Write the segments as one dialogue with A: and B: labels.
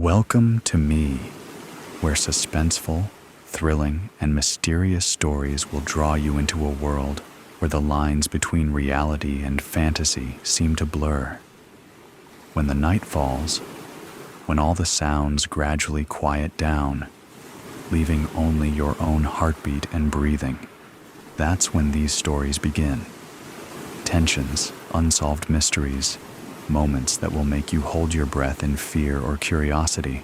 A: Welcome to me, where suspenseful, thrilling, and mysterious stories will draw you into a world where the lines between reality and fantasy seem to blur. When the night falls, when all the sounds gradually quiet down, leaving only your own heartbeat and breathing, that's when these stories begin. Tensions, unsolved mysteries, moments that will make you hold your breath in fear or curiosity,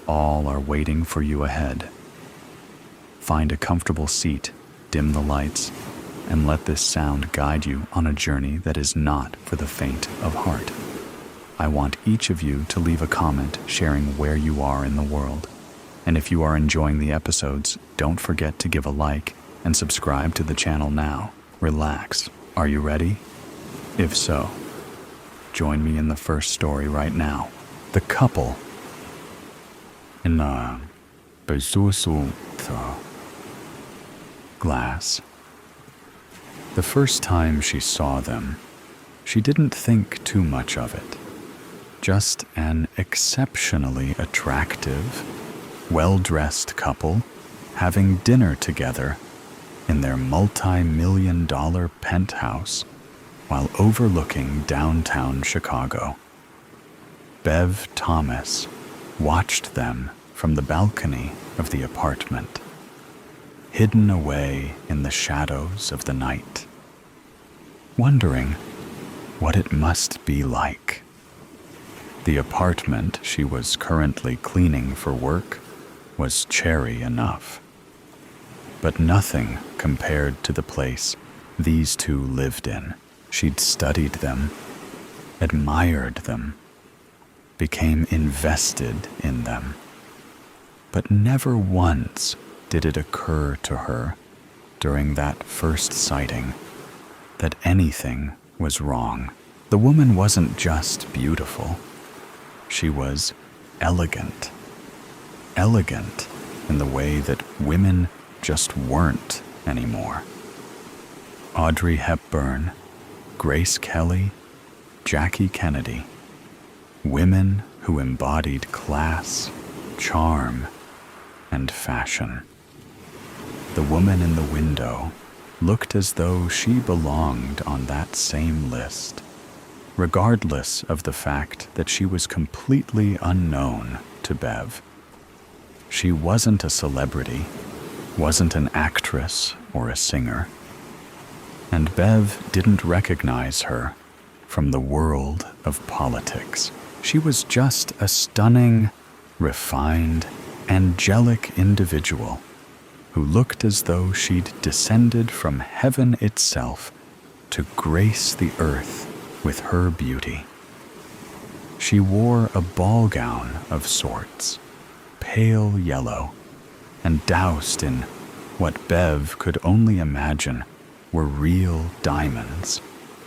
A: all are waiting for you ahead. Find a comfortable seat, dim the lights, and let this sound guide you on a journey that is not for the faint of heart. I want each of you to leave a comment sharing where you are in the world. And if you are enjoying the episodes, don't forget to give a like and subscribe to the channel now. Relax. Are you ready? If so, join me in the first story right now. The couple. In the glass. The first time she saw them, she didn't think too much of it. Just an exceptionally attractive, well-dressed couple having dinner together in their multi-million-dollar penthouse while overlooking downtown Chicago. Bev Thomas watched them from the balcony of the apartment, hidden away in the shadows of the night, wondering what it must be like. The apartment she was currently cleaning for work was cherry enough, but nothing compared to the place these two lived in. She'd studied them, admired them, became invested in them, but never once did it occur to her during that first sighting that anything was wrong. The woman wasn't just beautiful. She was elegant. Elegant in the way that women just weren't anymore. Audrey Hepburn, Grace Kelly, Jackie Kennedy. Women who embodied class, charm, and fashion. The woman in the window looked as though she belonged on that same list, regardless of the fact that she was completely unknown to Bev. She wasn't a celebrity, wasn't an actress or a singer, and Bev didn't recognize her from the world of politics. She was just a stunning, refined, angelic individual who looked as though she'd descended from heaven itself to grace the earth with her beauty. She wore a ball gown of sorts, pale yellow, and doused in what Bev could only imagine were real diamonds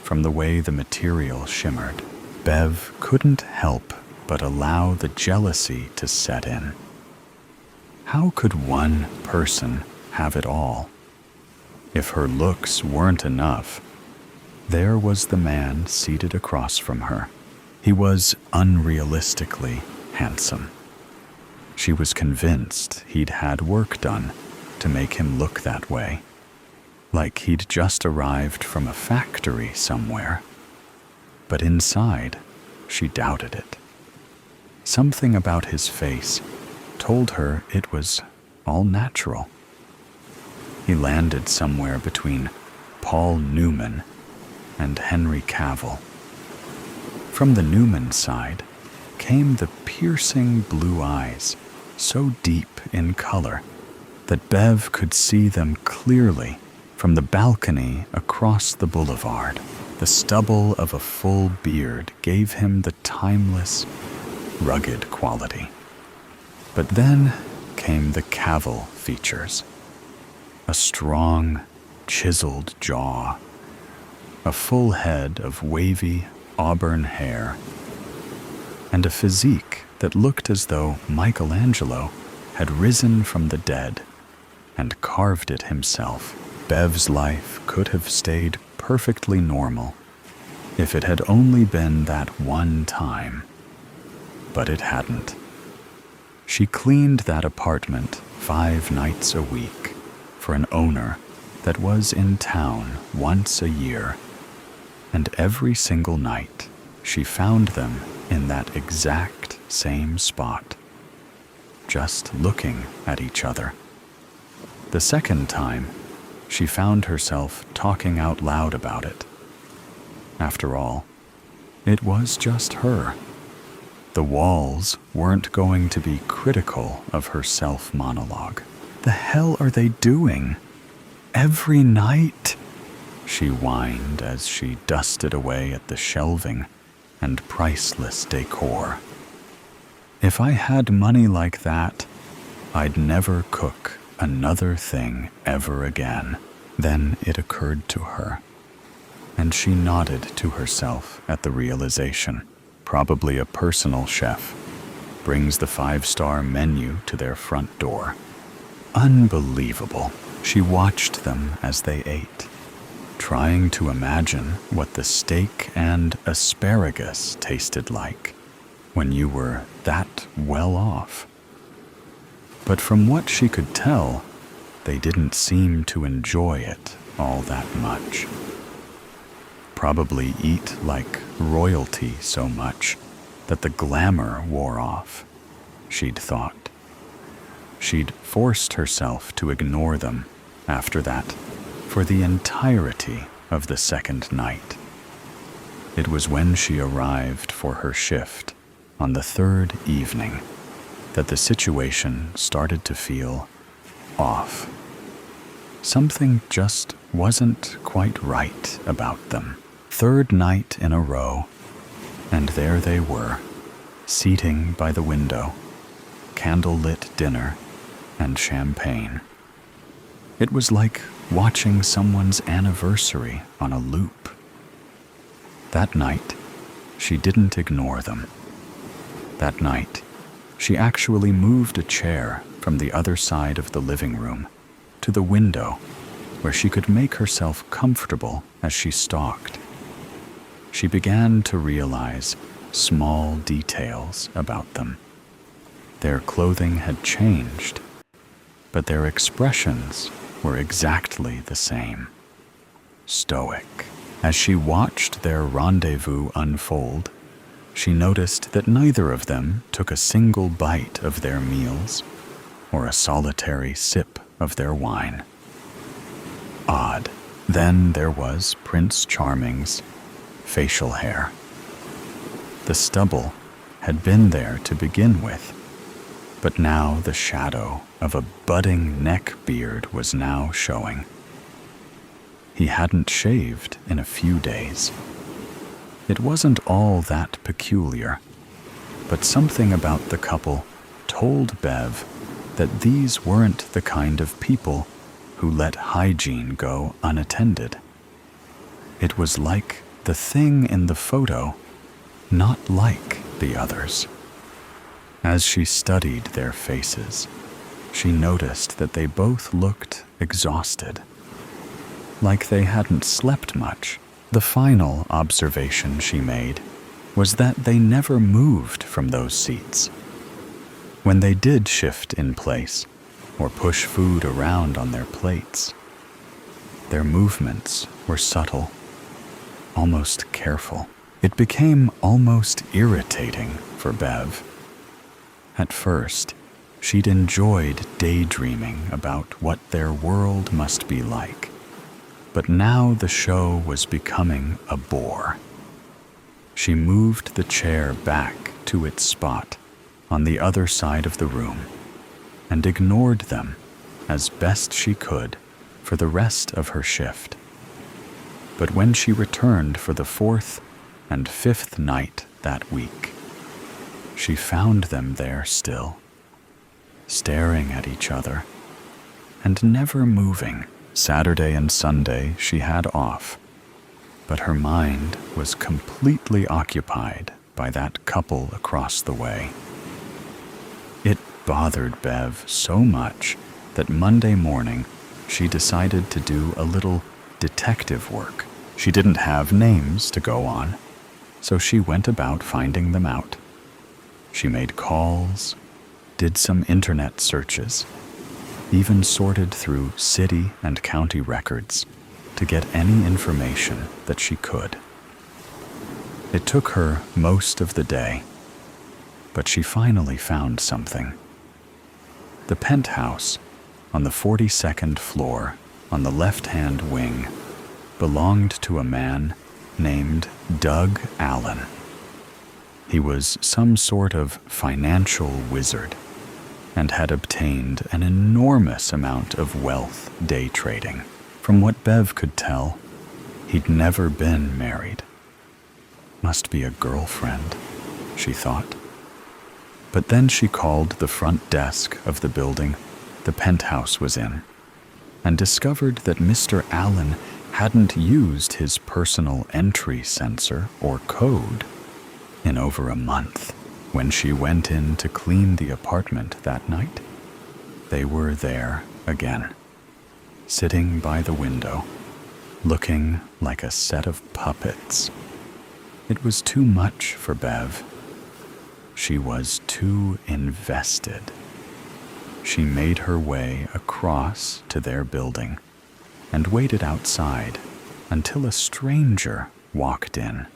A: from the way the material shimmered. Bev couldn't help but allow the jealousy to set in. How could one person have it all? If her looks weren't enough, there was the man seated across from her. He was unrealistically handsome. She was convinced he'd had work done to make him look that way, like he'd just arrived from a factory somewhere. But inside, she doubted it. Something about his face told her it was all natural. He landed somewhere between Paul Newman and Henry Cavill. From the Newman side came the piercing blue eyes, so deep in color that Bev could see them clearly from the balcony across the boulevard. The stubble of a full beard gave him the timeless, rugged quality. But then came the Cavill features. A strong, chiseled jaw, a full head of wavy auburn hair, and a physique that looked as though Michelangelo had risen from the dead and carved it himself. Bev's life could have stayed perfectly normal if it had only been that one time, but it hadn't. She cleaned that apartment 5 nights a week for an owner that was in town once a year, and every single night she found them in that exact same spot, just looking at each other. The second time, she found herself talking out loud about it. After all, it was just her. The walls weren't going to be critical of her self-monologue. The hell are they doing? Every night? She whined as she dusted away at the shelving and priceless decor. If I had money like that, I'd never cook another thing ever again. Then it occurred to her, and she nodded to herself at the realization. Probably a personal chef brings the 5-star menu to their front door. Unbelievable. She watched them as they ate, trying to imagine what the steak and asparagus tasted like when you were that well off. But from what she could tell, they didn't seem to enjoy it all that much. Probably eat like royalty so much that the glamour wore off, she'd thought. She'd forced herself to ignore them after that for the entirety of the second night. It was when she arrived for her shift on the third evening that the situation started to feel off. Something just wasn't quite right about them. Third night in a row, and there they were, seating by the window, candle-lit dinner and champagne. It was like watching someone's anniversary on a loop. That night, she didn't ignore them. That night, she actually moved a chair from the other side of the living room to the window where she could make herself comfortable as she stalked. She began to realize small details about them. Their clothing had changed, but their expressions were exactly the same. Stoic. As she watched their rendezvous unfold, she noticed that neither of them took a single bite of their meals or a solitary sip of their wine. Odd. Then there was Prince Charming's facial hair. The stubble had been there to begin with, but now the shadow of a budding neck beard was now showing. He hadn't shaved in a few days. It wasn't all that peculiar, but something about the couple told Bev that these weren't the kind of people who let hygiene go unattended. It was like the thing in the photo, not like the others. As she studied their faces, she noticed that they both looked exhausted, like they hadn't slept much. The final observation she made was that they never moved from those seats. When they did shift in place or push food around on their plates, their movements were subtle, almost careful. It became almost irritating for Bev. At first, she'd enjoyed daydreaming about what their world must be like, but now the show was becoming a bore. She moved the chair back to its spot on the other side of the room and ignored them as best she could for the rest of her shift. But when she returned for the 4th and 5th night that week, she found them there still, staring at each other and never moving. Saturday and Sunday she had off, but her mind was completely occupied by that couple across the way. It bothered Bev so much that Monday morning she decided to do a little detective work. She didn't have names to go on, so she went about finding them out. She made calls, did some internet searches, even sorted through city and county records to get any information that she could. It took her most of the day, but she finally found something. The penthouse on the 42nd floor on the left-hand wing belonged to a man named Doug Allen. He was some sort of financial wizard and had obtained an enormous amount of wealth day trading. From what Bev could tell, he'd never been married. Must be a girlfriend, she thought. But then she called the front desk of the building the penthouse was in and discovered that Mr. Allen hadn't used his personal entry sensor or code in over a month. When she went in to clean the apartment that night, they were there again, sitting by the window, looking like a set of puppets. It was too much for Bev. She was too invested. She made her way across to their building and waited outside until a stranger walked in,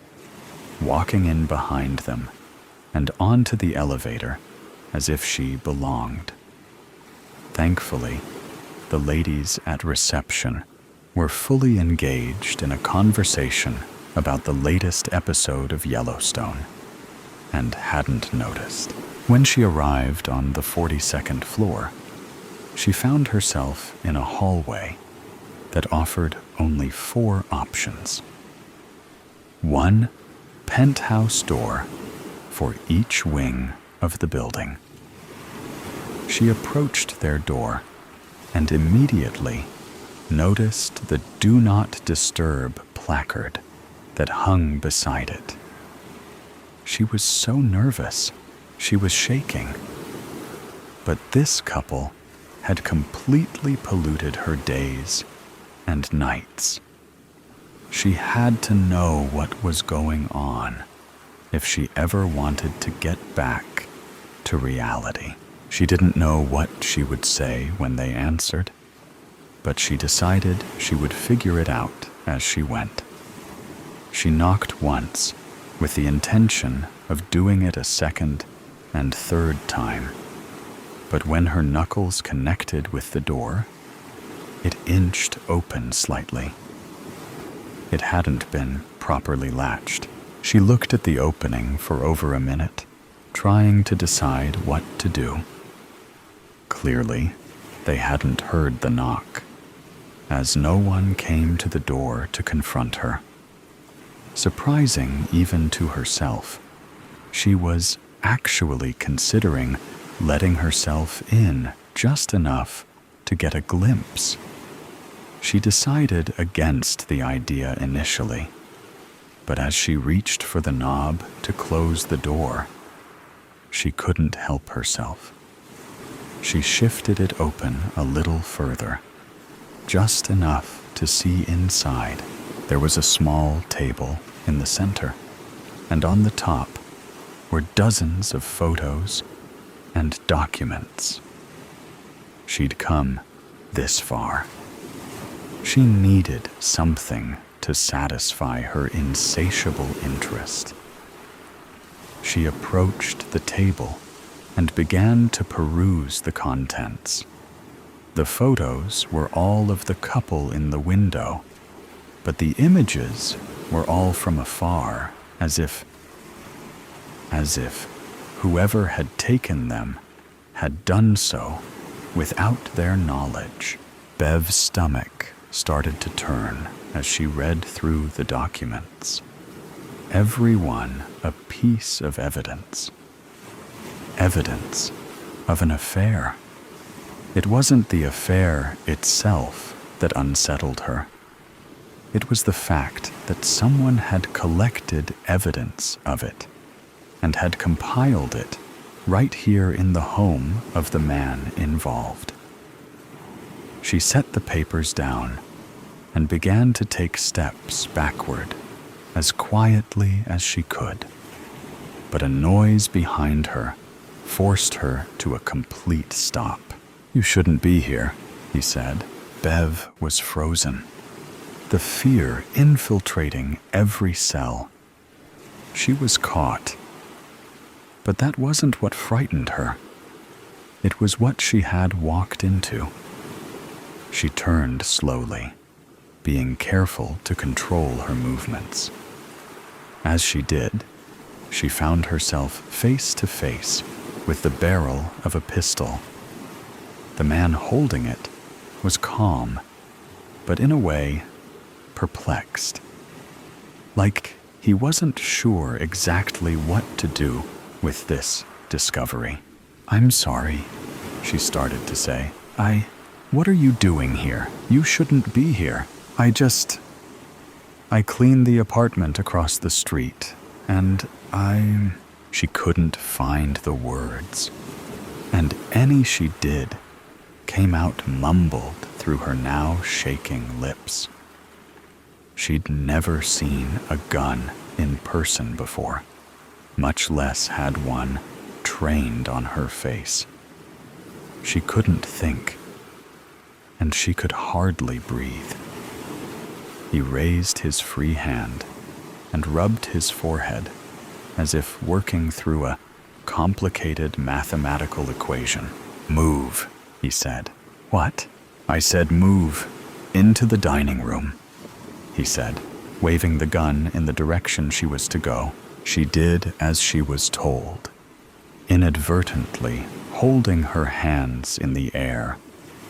A: walking in behind them and onto the elevator as if she belonged. Thankfully, the ladies at reception were fully engaged in a conversation about the latest episode of Yellowstone and hadn't noticed. When she arrived on the 42nd floor, she found herself in a hallway that offered only 4 options. 1 penthouse door for each wing of the building. She approached their door and immediately noticed the "Do Not Disturb" placard that hung beside it. She was so nervous, she was shaking. But this couple had completely polluted her days and nights. She had to know what was going on if she ever wanted to get back to reality. She didn't know what she would say when they answered, but she decided she would figure it out as she went. She knocked once with the intention of doing it a second and third time, but when her knuckles connected with the door, it inched open slightly. It hadn't been properly latched. She looked at the opening for over a minute, trying to decide what to do. Clearly, they hadn't heard the knock, as no one came to the door to confront her. Surprising even to herself, she was actually considering letting herself in just enough to get a glimpse. She decided against the idea initially, but as she reached for the knob to close the door, she couldn't help herself. She shifted it open a little further, just enough to see inside. There was a small table in the center, and on the top were dozens of photos and documents. She'd come this far. She needed something to satisfy her insatiable interest. She approached the table and began to peruse the contents. The photos were all of the couple in the window, but the images were all from afar, as if whoever had taken them had done so without their knowledge. Bev's stomach started to turn as she read through the documents. Every one a piece of evidence. Evidence of an affair. It wasn't the affair itself that unsettled her. It was the fact that someone had collected evidence of it and had compiled it right here in the home of the man involved. She set the papers down and began to take steps backward as quietly as she could. But a noise behind her forced her to a complete stop. "You shouldn't be here," he said. Bev was frozen, the fear infiltrating every cell. She was caught. But that wasn't what frightened her. It was what she had walked into. She turned slowly, being careful to control her movements. As she did, she found herself face to face with the barrel of a pistol. The man holding it was calm, but in a way, perplexed. Like he wasn't sure exactly what to do with this discovery. "I'm sorry," she started to say. What are you doing here? You shouldn't be here. I cleaned the apartment across the street, and She couldn't find the words, and any she did came out mumbled through her now shaking lips. She'd never seen a gun in person before, much less had one trained on her face. She couldn't think, and she could hardly breathe. He raised his free hand and rubbed his forehead as if working through a complicated mathematical equation. "Move," he said. "What?" "I said move. Into the dining room," he said, waving the gun in the direction she was to go. She did as she was told, inadvertently holding her hands in the air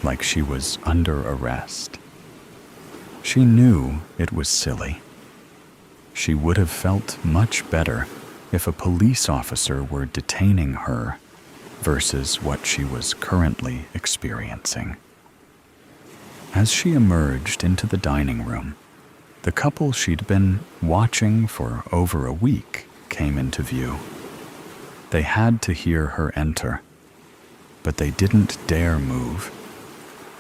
A: like she was under arrest. She knew it was silly. She would have felt much better if a police officer were detaining her versus what she was currently experiencing. As she emerged into the dining room, the couple she'd been watching for over a week came into view. They had to hear her enter, but they didn't dare move,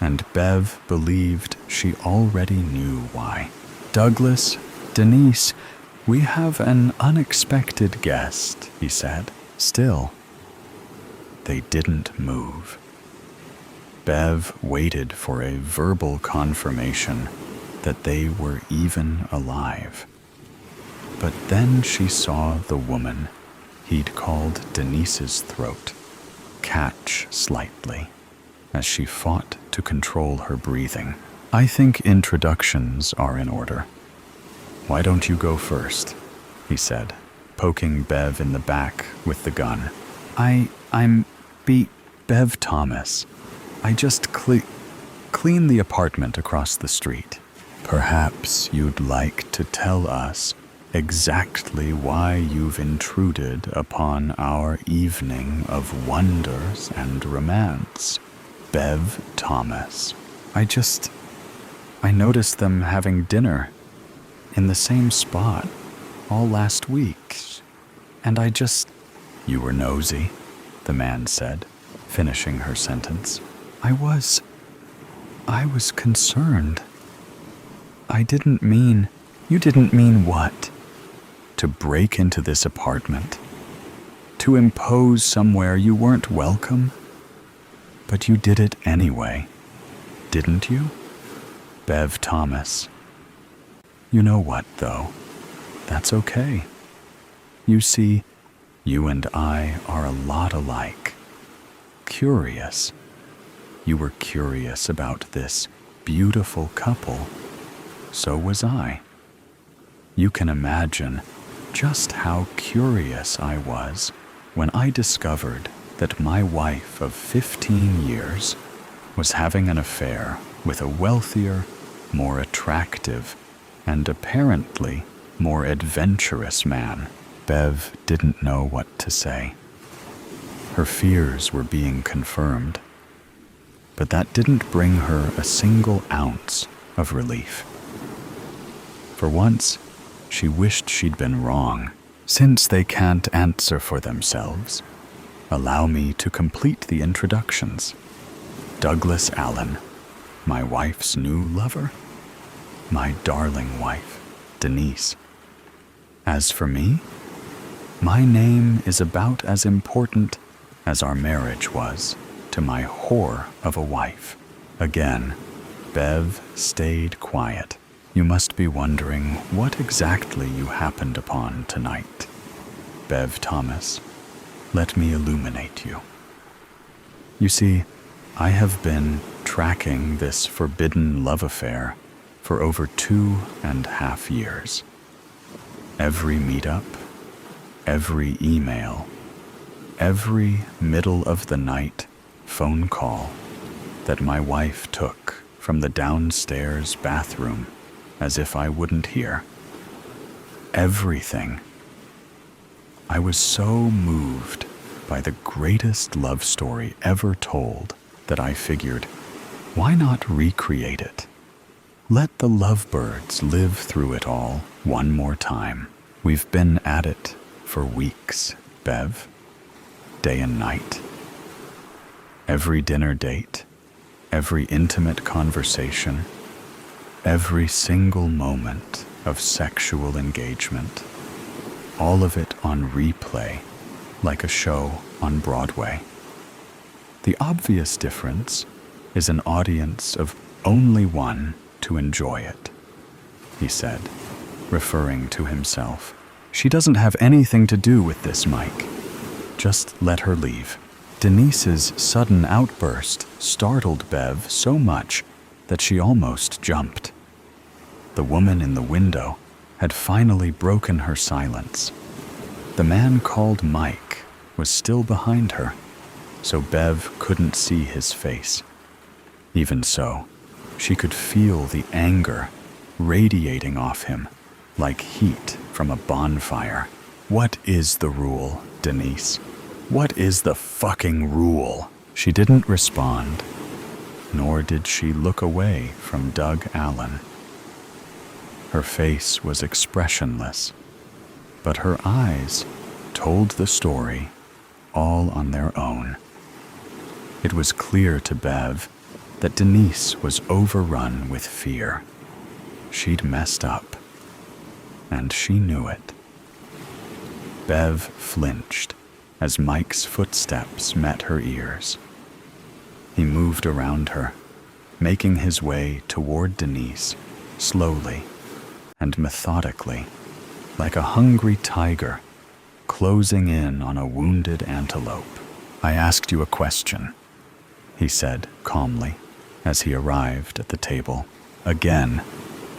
A: and Bev believed she already knew why. "Douglas, Denise, we have an unexpected guest," he said. Still, they didn't move. Bev waited for a verbal confirmation that they were even alive. But then she saw the woman he'd called Denise's throat catch slightly as she fought to control her breathing. "I think introductions are in order. Why don't you go first?" he said, poking Bev in the back with the gun. I'm Bev Thomas. I just cleaned the apartment across the street." "Perhaps you'd like to tell us exactly why you've intruded upon our evening of wonders and romance, Bev Thomas." I noticed them having dinner in the same spot all last week, and "You were nosy," the man said, finishing her sentence. I was concerned. You didn't mean what? To break into this apartment? To impose somewhere you weren't welcome? But you did it anyway, didn't you? Bev Thomas. You know what, though? That's okay. You see, you and I are a lot alike. Curious. You were curious about this beautiful couple. So was I. You can imagine just how curious I was when I discovered that my wife of 15 years was having an affair with a wealthier, more attractive, and apparently more adventurous man. Bev didn't know what to say. Her fears were being confirmed, but that didn't bring her a single ounce of relief. For once, she wished she'd been wrong. Since they can't answer for themselves, allow me to complete the introductions. Douglas Allen, my wife's new lover. My darling wife, Denise. As for me, my name is about as important as our marriage was to my whore of a wife. Again, Bev stayed quiet. You must be wondering what exactly you happened upon tonight. Bev Thomas, let me illuminate you. You see, I have been tracking this forbidden love affair for over 2.5 years. Every meetup, every email, every middle-of-the-night phone call that my wife took from the downstairs bathroom as if I wouldn't hear. Everything. I was so moved by the greatest love story ever told that I figured, why not recreate it? Let the lovebirds live through it all one more time. We've been at it for weeks, Bev. Day and night. Every dinner date, every intimate conversation, every single moment of sexual engagement, all of it on replay, like a show on Broadway. The obvious difference is an audience of only one to enjoy it, he said, referring to himself. She doesn't have anything to do with this, Mike. Just let her leave. Denise's sudden outburst startled Bev so much that she almost jumped. The woman in the window had finally broken her silence. The man called Mike was still behind her, so Bev couldn't see his face. Even so, she could feel the anger radiating off him like heat from a bonfire. What is the rule, Denise? What is the fucking rule? She didn't respond, nor did she look away from Doug Allen. Her face was expressionless, but her eyes told the story all on their own. It was clear to Bev that Denise was overrun with fear. She'd messed up, and she knew it. Bev flinched as Mike's footsteps met her ears. He moved around her, making his way toward Denise, slowly and methodically, like a hungry tiger closing in on a wounded antelope. I asked you a question, he said calmly as he arrived at the table. Again,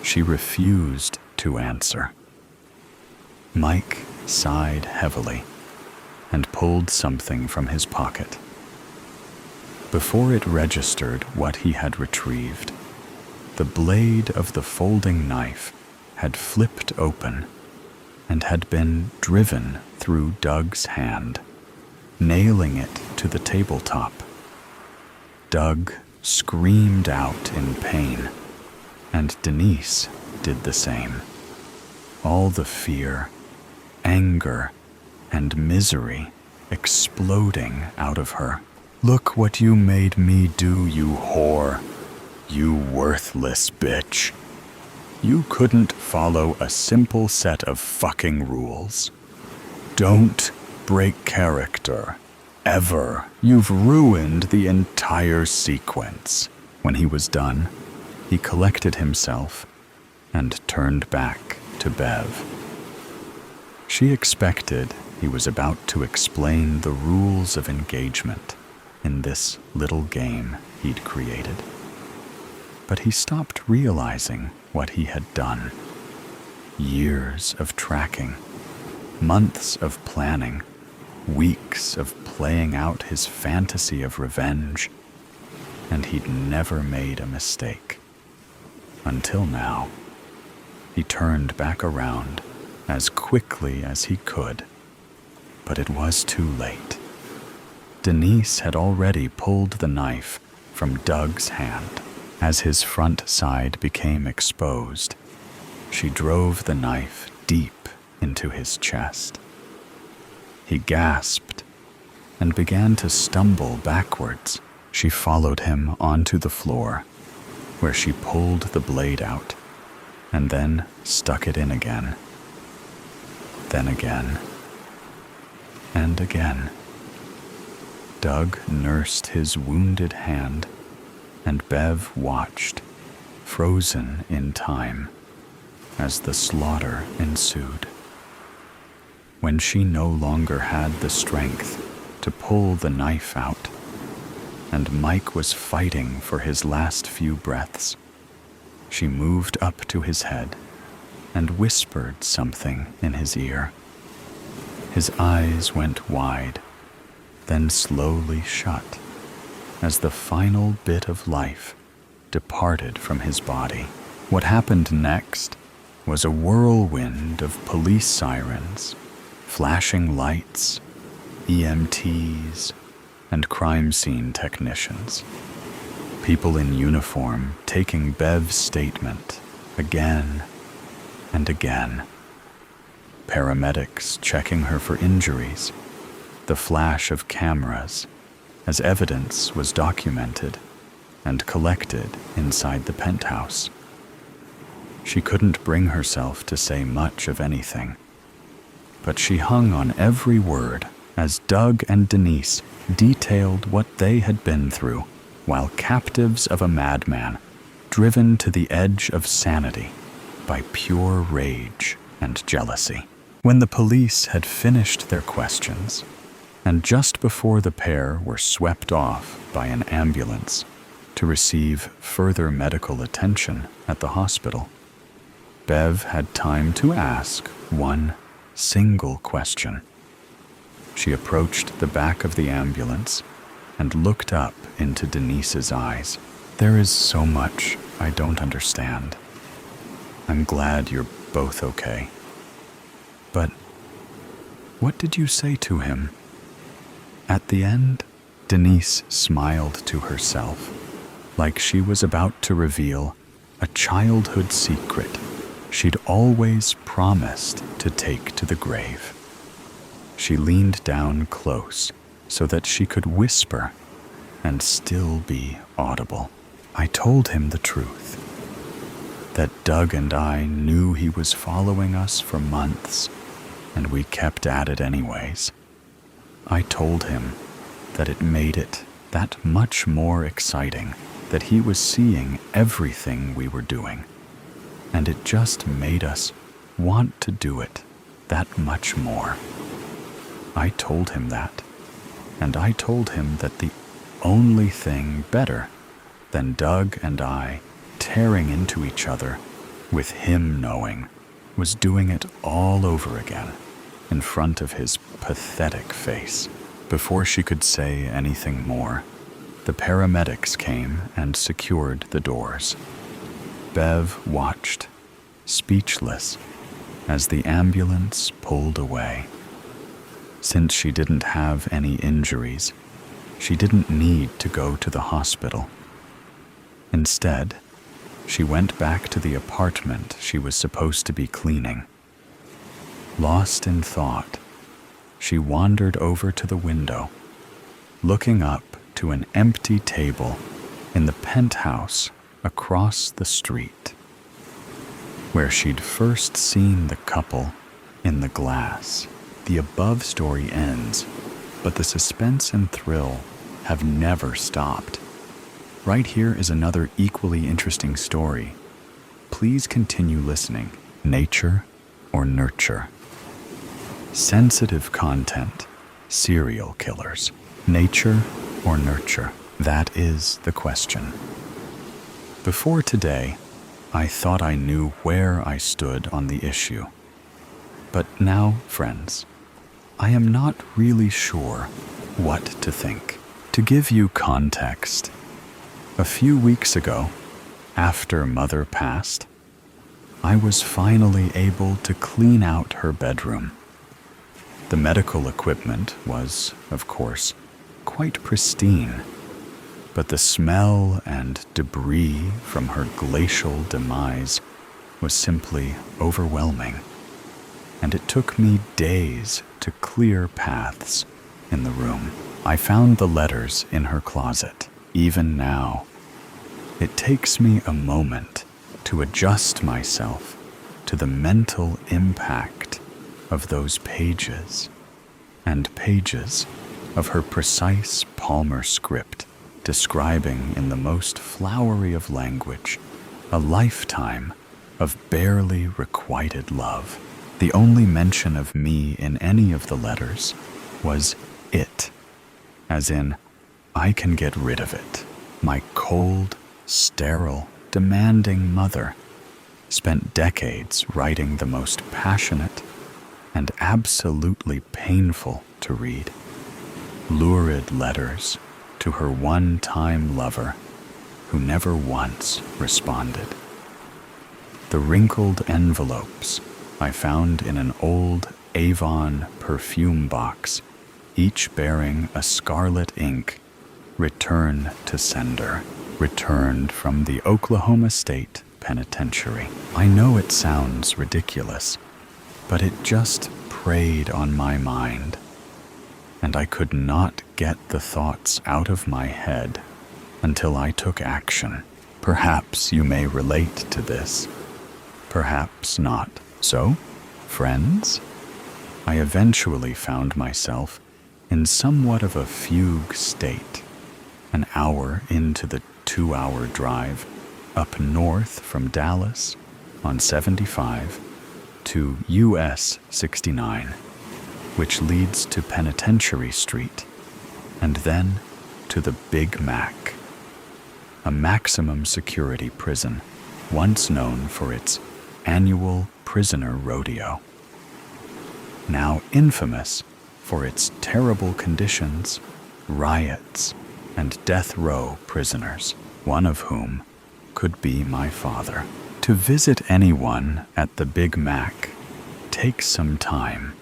A: she refused to answer. Mike sighed heavily and pulled something from his pocket. Before it registered what he had retrieved, the blade of the folding knife had flipped open and had been driven through Doug's hand, nailing it to the tabletop. Doug screamed out in pain, and Denise did the same. All the fear, anger, and misery exploding out of her. Look what you made me do, you whore. You worthless bitch. You couldn't follow a simple set of fucking rules. Don't break character. Ever. You've ruined the entire sequence. When he was done, he collected himself and turned back to Bev. She expected he was about to explain the rules of engagement in this little game he'd created. But he stopped realizing what he had done. Years of tracking, months of planning, weeks of playing out his fantasy of revenge, and he'd never made a mistake. Until now. He turned back around as quickly as he could, but it was too late. Denise had already pulled the knife from Doug's hand. As his front side became exposed, she drove the knife deep into his chest. He gasped and began to stumble backwards. She followed him onto the floor, where she pulled the blade out and then stuck it in again. Then again, and again. Doug nursed his wounded hand, and Bev watched, frozen in time, as the slaughter ensued. When she no longer had the strength to pull the knife out, and Mike was fighting for his last few breaths, she moved up to his head and whispered something in his ear. His eyes went wide, then slowly shut, as the final bit of life departed from his body. What happened next was a whirlwind of police sirens, flashing lights, EMTs, and crime scene technicians. People in uniform taking Bev's statement again and again. Paramedics checking her for injuries, the flash of cameras as evidence was documented and collected inside the penthouse. She couldn't bring herself to say much of anything, but she hung on every word as Doug and Denise detailed what they had been through while captives of a madman, driven to the edge of sanity by pure rage and jealousy. When the police had finished their questions, and just before the pair were swept off by an ambulance to receive further medical attention at the hospital, Bev had time to ask one single question. She approached the back of the ambulance and looked up into Denise's eyes. "There is so much I don't understand. I'm glad you're both okay. But what did you say to him?" At the end, Denise smiled to herself, like she was about to reveal a childhood secret she'd always promised to take to the grave. She leaned down close so that she could whisper and still be audible. "I told him the truth, that Doug and I knew he was following us for months, and we kept at it anyways. I told him that it made it that much more exciting that he was seeing everything we were doing, and it just made us want to do it that much more. I told him that, and I told him that the only thing better than Doug and I tearing into each other with him knowing was doing it all over again in front of his pathetic face." Before she could say anything more, the paramedics came and secured the doors. Bev watched, speechless, as the ambulance pulled away. Since she didn't have any injuries, she didn't need to go to the hospital. Instead, she went back to the apartment she was supposed to be cleaning. Lost in thought, she wandered over to the window, looking up to an empty table in the penthouse across the street, where she'd first seen the couple in the glass. The above story ends, but the suspense and thrill have never stopped. Right here is another equally interesting story. Please continue listening. Nature or nurture? Sensitive content, serial killers. Nature or nurture? That is the question. Before today, I thought I knew where I stood on the issue. But now, friends, I am not really sure what to think. To give you context, a few weeks ago, after Mother passed, I was finally able to clean out her bedroom. The medical equipment was, of course, quite pristine, but the smell and debris from her glacial demise was simply overwhelming, and it took me days to clear paths in the room. I found the letters in her closet. Even now, it takes me a moment to adjust myself to the mental impact of those pages and pages of her precise Palmer script, describing in the most flowery of language a lifetime of barely requited love. The only mention of me in any of the letters was it, as in, I can get rid of it. My cold, sterile, demanding mother spent decades writing the most passionate and absolutely painful to read, lurid letters to her one-time lover who never once responded. The wrinkled envelopes I found in an old Avon perfume box, each bearing a scarlet ink, return to sender, returned from the Oklahoma State Penitentiary. I know it sounds ridiculous, but it just preyed on my mind, and I could not get the thoughts out of my head until I took action. Perhaps you may relate to this, perhaps not. So, friends, I eventually found myself in somewhat of a fugue state, an hour into the 2-hour drive up north from Dallas on 75 to US 69, which leads to Penitentiary Street, and then to the Big Mac, a maximum security prison once known for its annual prisoner rodeo, now infamous for its terrible conditions, riots, and death row prisoners, one of whom could be my father. To visit anyone at the Big Mac takes some time.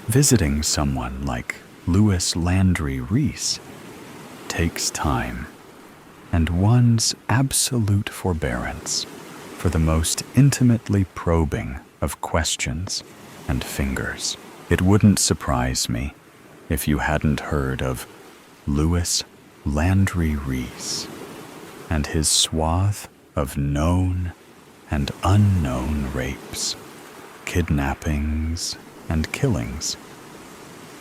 A: Visiting someone like Louis Landry Reese takes time, and one's absolute forbearance for the most intimately probing of questions and fingers. It wouldn't surprise me if you hadn't heard of Louis Landry Reese and his swath of known and unknown rapes, kidnappings, and killings.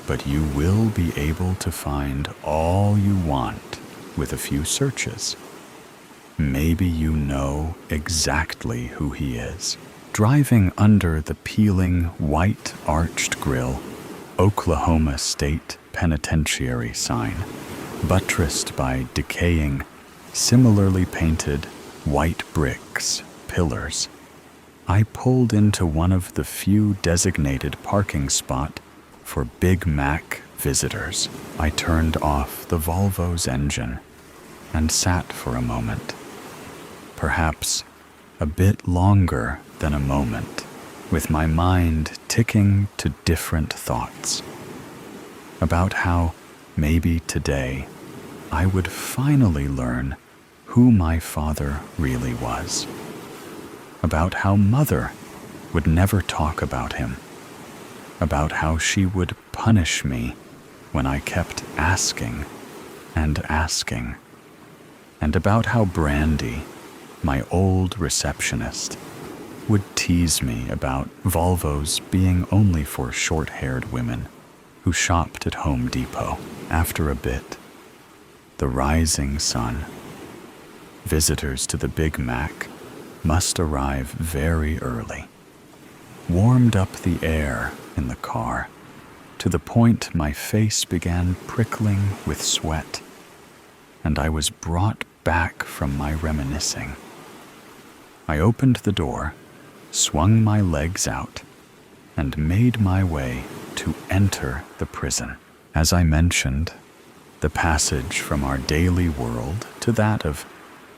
A: But you will be able to find all you want with a few searches. Maybe you know exactly who he is. Driving under the peeling, white-arched grille Oklahoma State Penitentiary sign, buttressed by decaying, similarly painted white bricks pillars, I pulled into one of the few designated parking spots for Big Mac visitors. I turned off the Volvo's engine and sat for a moment, perhaps a bit longer than a moment, with my mind ticking to different thoughts about how maybe today I would finally learn who my father really was, about how Mother would never talk about him, about how she would punish me when I kept asking and asking, and about how Brandy, my old receptionist, would tease me about Volvos being only for short-haired women who shopped at Home Depot. After a bit, the rising sun. Visitors to the Big Mac must arrive very early. Warmed up the air in the car to the point my face began prickling with sweat, and I was brought back from my reminiscing. I opened the door, swung my legs out, and made my way to enter the prison. As I mentioned, the passage from our daily world to that of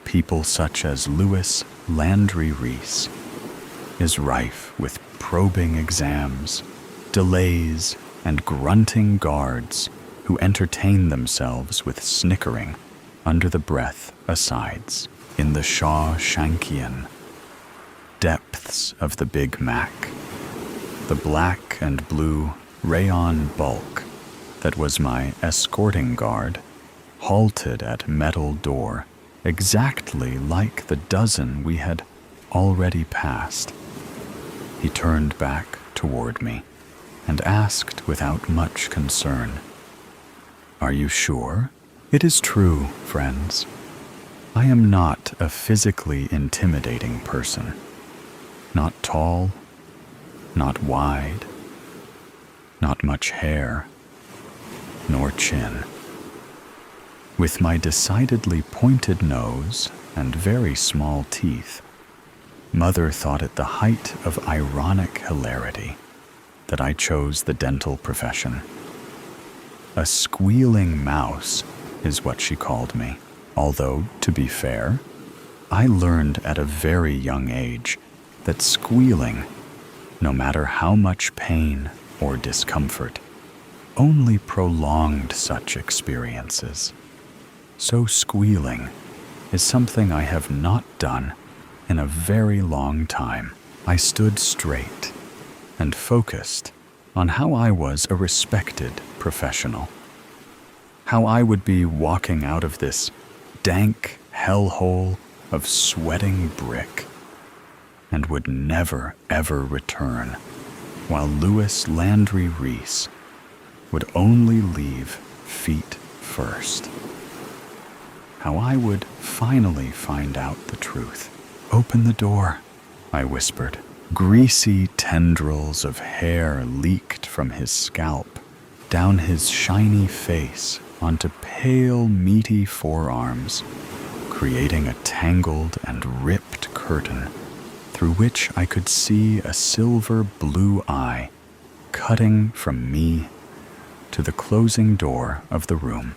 A: people such as Louis Landry Reese is rife with probing exams, delays, and grunting guards who entertain themselves with snickering under the breath asides. In the Shawshankian depths of the Big Mac, the black and blue rayon bulk that was my escorting guard halted at metal door exactly like the dozen we had already passed. He turned back toward me and asked without much concern, Are you sure? It is true, friends. I am not a physically intimidating person. Not tall, not wide, not much hair, nor chin. With my decidedly pointed nose and very small teeth, Mother thought it the height of ironic hilarity that I chose the dental profession. A squealing mouse is what she called me, although, to be fair, I learned at a very young age that squealing, no matter how much pain or discomfort, only prolonged such experiences. So squealing is something I have not done in a very long time. I stood straight and focused on how I was a respected professional, how I would be walking out of this dank hellhole of sweating brick and would never ever return, while Louis Landry Reese would only leave feet first. How I would finally find out the truth. Open the door, I whispered. Greasy tendrils of hair leaked from his scalp, down his shiny face onto pale, meaty forearms, creating a tangled and ripped curtain through which I could see a silver blue eye cutting from me to the closing door of the room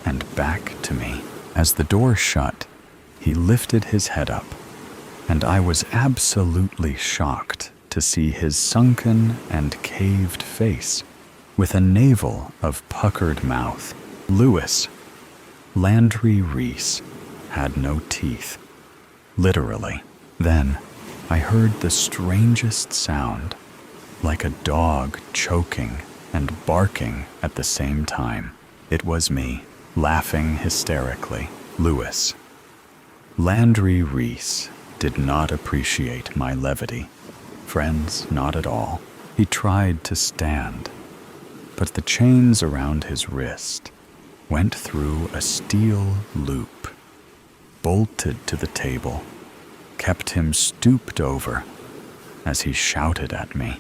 A: and back to me. As the door shut, he lifted his head up, and I was absolutely shocked to see his sunken and caved face with a navel of puckered mouth. Louis Landry Reese had no teeth, literally. Then I heard the strangest sound, like a dog choking and barking at the same time. It was me, laughing hysterically. Louis Landry Reese did not appreciate my levity. Friends, not at all. He tried to stand, but the chains around his wrist went through a steel loop, bolted to the table, kept him stooped over as he shouted at me.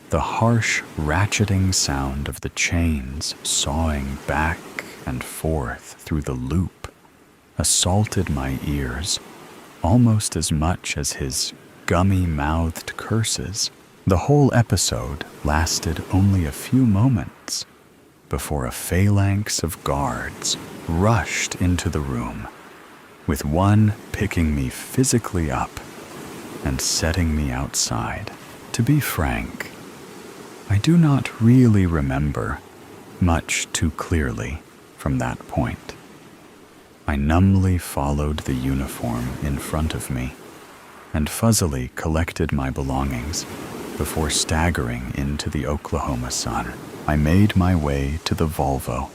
A: The harsh, ratcheting sound of the chains sawing back and forth through the loop assaulted my ears almost as much as his gummy-mouthed curses. The whole episode lasted only a few moments before a phalanx of guards rushed into the room, with one picking me physically up and setting me outside. To be frank, I do not really remember much too clearly from that point. I numbly followed the uniform in front of me and fuzzily collected my belongings before staggering into the Oklahoma sun. I made my way to the Volvo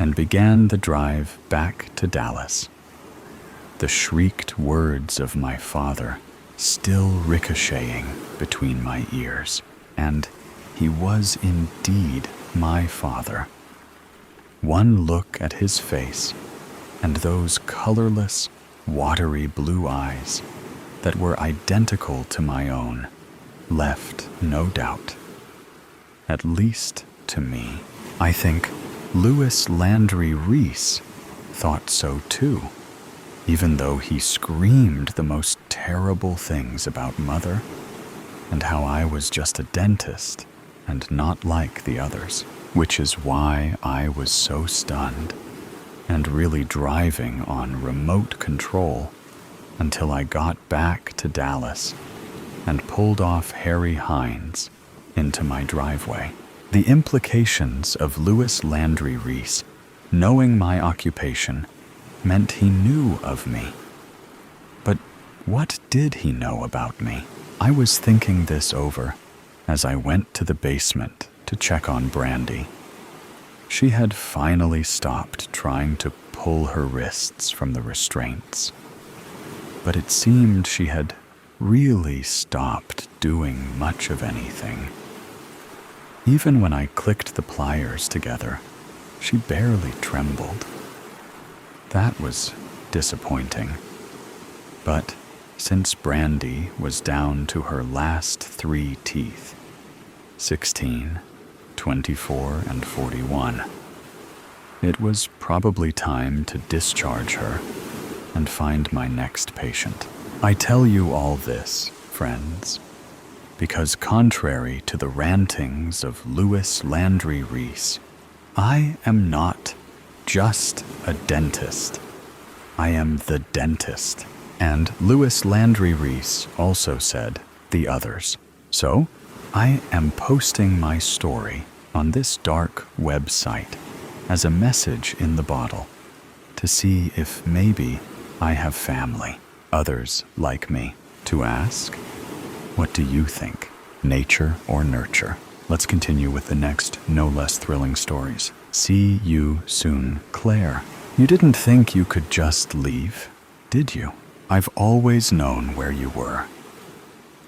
A: and began the drive back to Dallas. The shrieked words of my father still ricocheting between my ears, and he was indeed my father. One look at his face and those colorless, watery blue eyes that were identical to my own left no doubt, at least to me. I think Louis Landry Reese thought so too, even though he screamed the most terrible things about Mother and how I was just a dentist and not like the others, which is why I was so stunned and really driving on remote control until I got back to Dallas and pulled off Harry Hines into my driveway. The implications of Louis Landry Reese knowing my occupation meant he knew of me. But what did he know about me? I was thinking this over as I went to the basement to check on Brandy. She had finally stopped trying to pull her wrists from the restraints, but it seemed she had really stopped doing much of anything. Even when I clicked the pliers together She barely trembled. That was disappointing. But since Brandy was down to her last 3 teeth, 16, 24, and 41, it was probably time to discharge her and find my next patient. I tell you all this, friends, because contrary to the rantings of Louis Landry Reese, I am not just a dentist. I am the dentist. And Louis Landry Reese also said the others. So, I am posting my story on this dark website as a message in the bottle to see if maybe I have family, others like me, to ask, what do you think? Nature or nurture? Let's continue with the next no less thrilling stories. See you soon, Claire. You didn't think you could just leave, did you? I've always known where you were.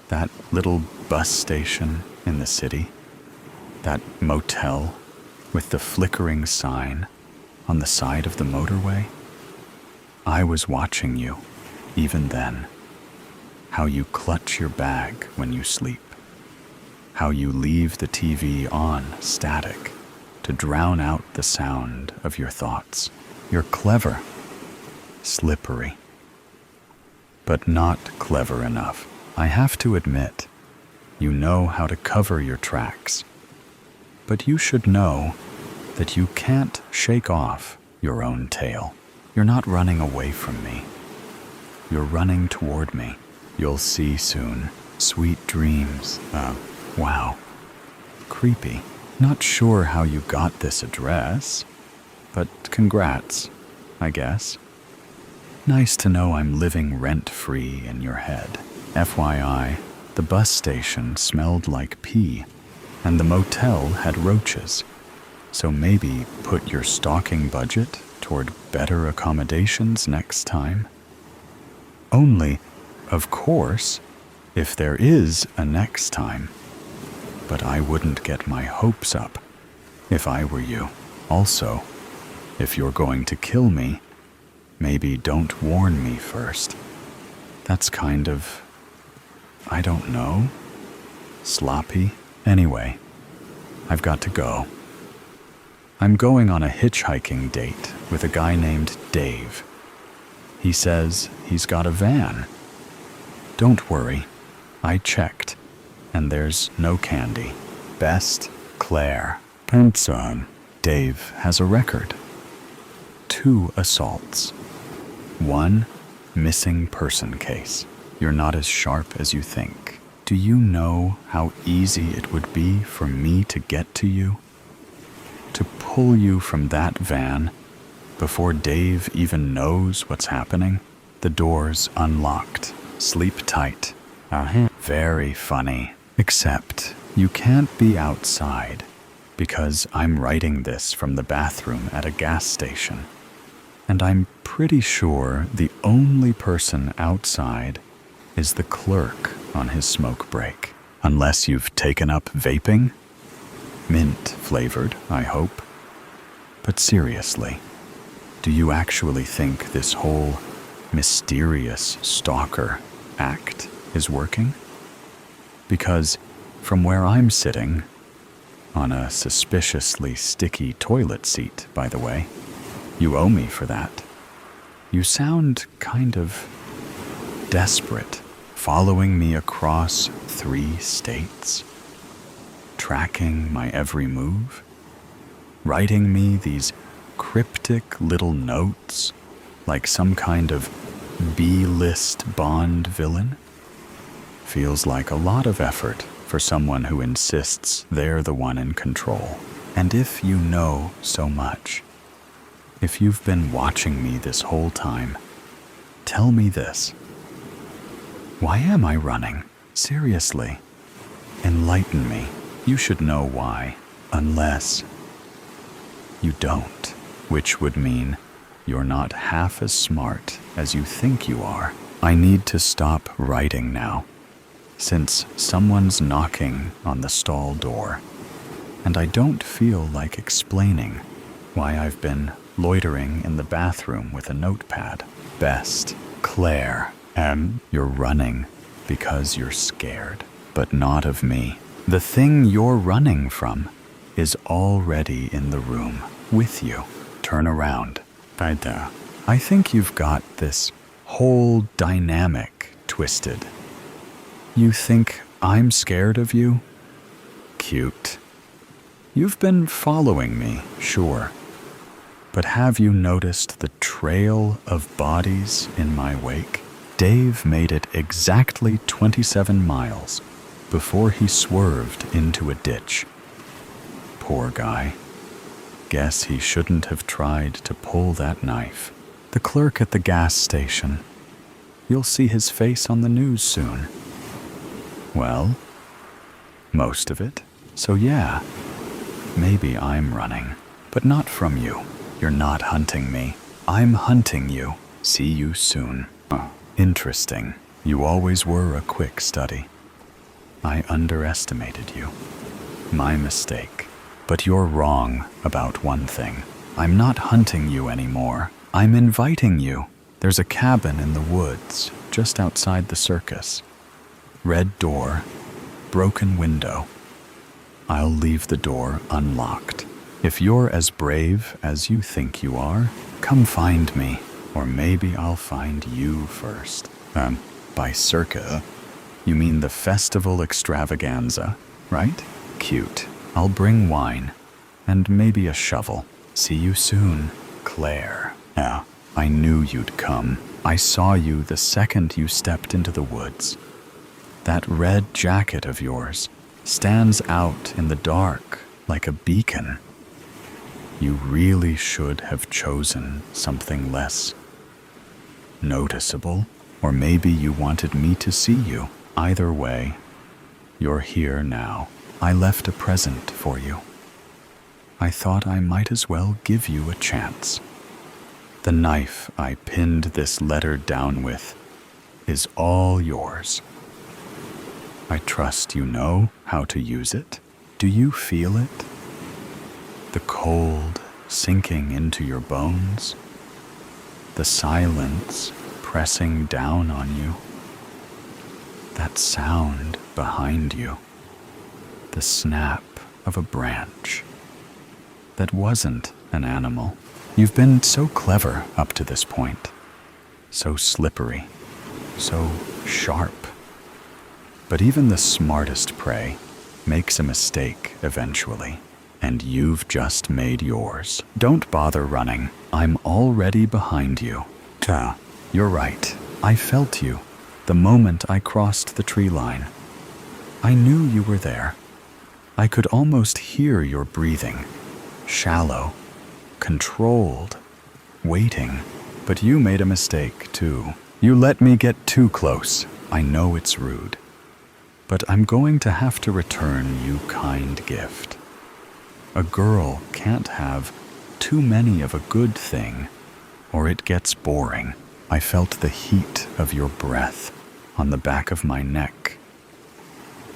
A: That little bus station in the city, that motel with the flickering sign on the side of the motorway. I was watching you, even then. How you clutch your bag when you sleep. How you leave the TV on static to drown out the sound of your thoughts. You're clever, slippery, but not clever enough. I have to admit, you know how to cover your tracks. But you should know that you can't shake off your own tail. You're not running away from me. You're running toward me. You'll see soon. Sweet dreams. Wow. Creepy. Not sure how you got this address, but congrats, I guess. Nice to know I'm living rent-free in your head. FYI, the bus station smelled like pee, and the motel had roaches. So maybe put your stalking budget toward better accommodations next time. Only, of course, if there is a next time. But I wouldn't get my hopes up if I were you. Also, if you're going to kill me, maybe don't warn me first. That's kind of, I don't know, sloppy. Anyway, I've got to go. I'm going on a hitchhiking date with a guy named Dave. He says he's got a van. Don't worry, I checked, and there's no candy. Best, Claire. Son. Dave has a record. 2 assaults. 1 missing person case. You're not as sharp as you think. Do you know how easy it would be for me to get to you? To pull you from that van before Dave even knows what's happening? The door's unlocked. Sleep tight. Very funny. Except you can't be outside because I'm writing this from the bathroom at a gas station. And I'm pretty sure the only person outside is the clerk on his smoke break. Unless you've taken up vaping? Mint flavored, I hope. But seriously, do you actually think this whole mysterious stalker act is working? Because from where I'm sitting, on a suspiciously sticky toilet seat, by the way, you owe me for that. You sound kind of desperate, following me across 3 states, tracking my every move, writing me these cryptic little notes like some kind of B-list Bond villain. Feels like a lot of effort for someone who insists they're the one in control. And if you know so much, if you've been watching me this whole time, tell me this. Why am I running? Seriously. Enlighten me. You should know why. Unless you don't, which would mean you're not half as smart as you think you are. I need to stop writing now, since someone's knocking on the stall door, and I don't feel like explaining Why I've been loitering in the bathroom with a notepad. Best, Claire. You're running because you're scared, but not of me. The thing you're running from is already in the room with you. Turn around. I think you've got this whole dynamic twisted. You think I'm scared of you? Cute. You've been following me, sure. But have you noticed the trail of bodies in my wake? Dave made it exactly 27 miles before he swerved into a ditch. Poor guy. Guess he shouldn't have tried to pull that knife. The clerk at the gas station. You'll see his face on the news soon. Well, most of it. So yeah, maybe I'm running, but not from you. You're not hunting me. I'm hunting you. See you soon. Interesting. You always were a quick study. I underestimated you. My mistake. But you're wrong about one thing. I'm not hunting you anymore. I'm inviting you. There's a cabin in the woods, just outside the circus. Red door, broken window. I'll leave the door unlocked. If you're as brave as you think you are, come find me. Or maybe I'll find you first. By circa, you mean the festival extravaganza, right? Cute. I'll bring wine, and maybe a shovel. See you soon, Claire. Yeah, I knew you'd come. I saw you the second you stepped into the woods. That red jacket of yours stands out in the dark like a beacon. You really should have chosen something less noticeable, or maybe you wanted me to see you. Either way, you're here now. I left a present for you. I thought I might as well give you a chance. The knife I pinned this letter down with is all yours. I trust you know how to use it. Do you feel it? The cold sinking into your bones? The silence pressing down on you? That sound behind you? The snap of a branch that wasn't an animal. You've been so clever up to this point, so slippery, so sharp. But even the smartest prey makes a mistake eventually, and you've just made yours. Don't bother running. I'm already behind you. You're right. I felt you the moment I crossed the tree line. I knew you were there. I could almost hear your breathing, shallow, controlled, waiting. But you made a mistake, too. You let me get too close. I know it's rude. But I'm going to have to return you kind gift. A girl can't have too many of a good thing, or it gets boring. I felt the heat of your breath on the back of my neck,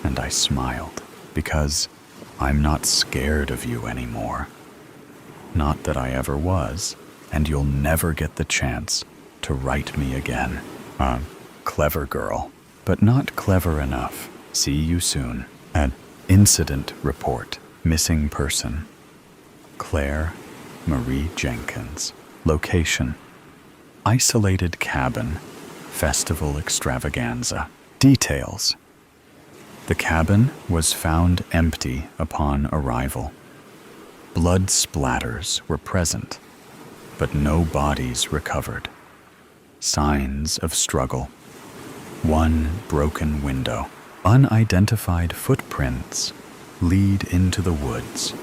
A: and I smiled. Because I'm not scared of you anymore. Not that I ever was, and you'll never get the chance to write me again. Clever girl, but not clever enough. See you soon. An incident report. Missing person. Claire Marie Jenkins. Location. Isolated cabin. Festival extravaganza. Details. The cabin was found empty upon arrival. Blood splatters were present, but no bodies recovered. Signs of struggle. One broken window. Unidentified footprints lead into the woods.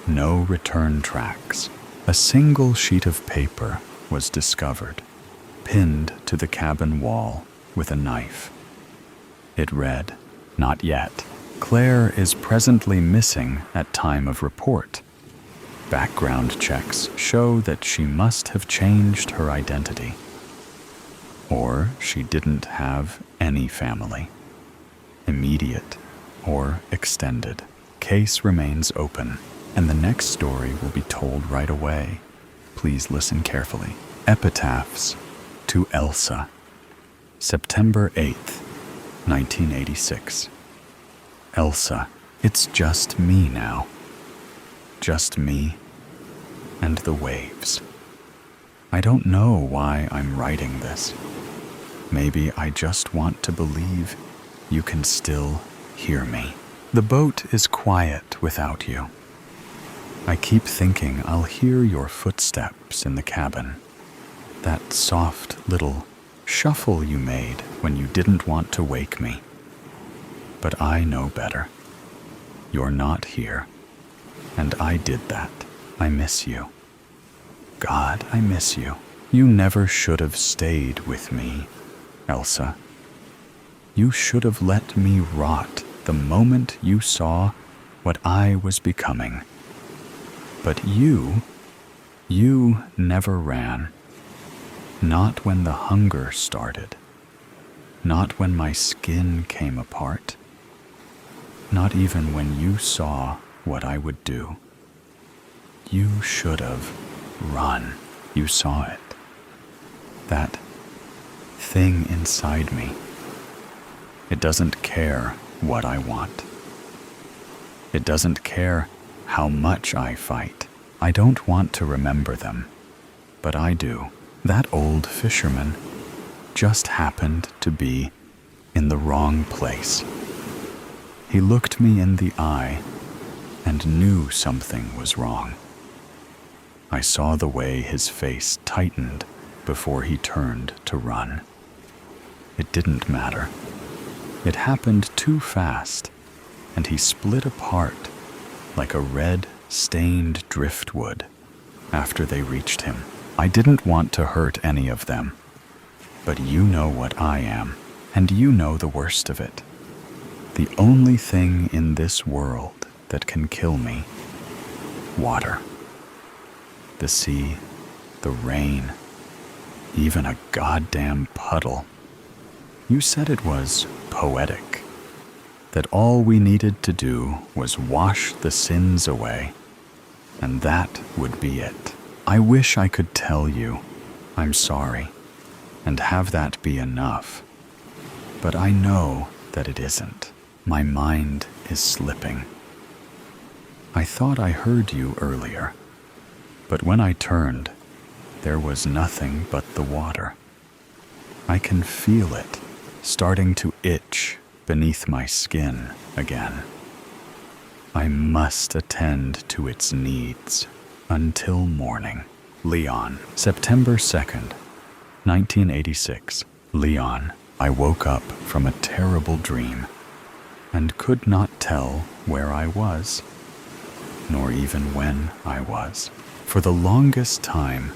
A: No return tracks. A single sheet of paper was discovered, pinned to the cabin wall with a knife. It read, "Not yet. Claire is presently missing at time of report. Background checks show that she must have changed her identity. Or she didn't have any family. Immediate or extended. Case remains open. And the next story will be told right away. Please listen carefully. Epitaphs to Elsa. September 8th, 1986. Elsa, it's just me now. Just me and the waves. I don't know why I'm writing this. Maybe I just want to believe you can still hear me. The boat is quiet without you. I keep thinking I'll hear your footsteps in the cabin. That soft little shuffle you made when you didn't want to wake me. But I know better. You're not here. And I did that. I miss you. God, I miss you. You never should have stayed with me, Elsa. You should have let me rot the moment you saw what I was becoming. But you never ran. Not when the hunger started. Not when my skin came apart. Not even when you saw what I would do. You should have run. You saw it. That thing inside me. It doesn't care what I want. It doesn't care how much I fight. I don't want to remember them, but I do. That old fisherman just happened to be in the wrong place. He looked me in the eye and knew something was wrong. I saw the way his face tightened before he turned to run. It didn't matter. It happened too fast, and he split apart like a red, stained driftwood after they reached him. I didn't want to hurt any of them, but you know what I am, and you know the worst of it. The only thing in this world that can kill me. Water. The sea, the rain, even a goddamn puddle. You said it was poetic, that all we needed to do was wash the sins away, and that would be it. I wish I could tell you I'm sorry and have that be enough, but I know that it isn't. My mind is slipping. I thought I heard you earlier, but when I turned, there was nothing but the water. I can feel it starting to itch beneath my skin again. I must attend to its needs until morning. Leon, September 2nd, 1986. Leon, I woke up from a terrible dream and could not tell where I was, nor even when I was. For the longest time,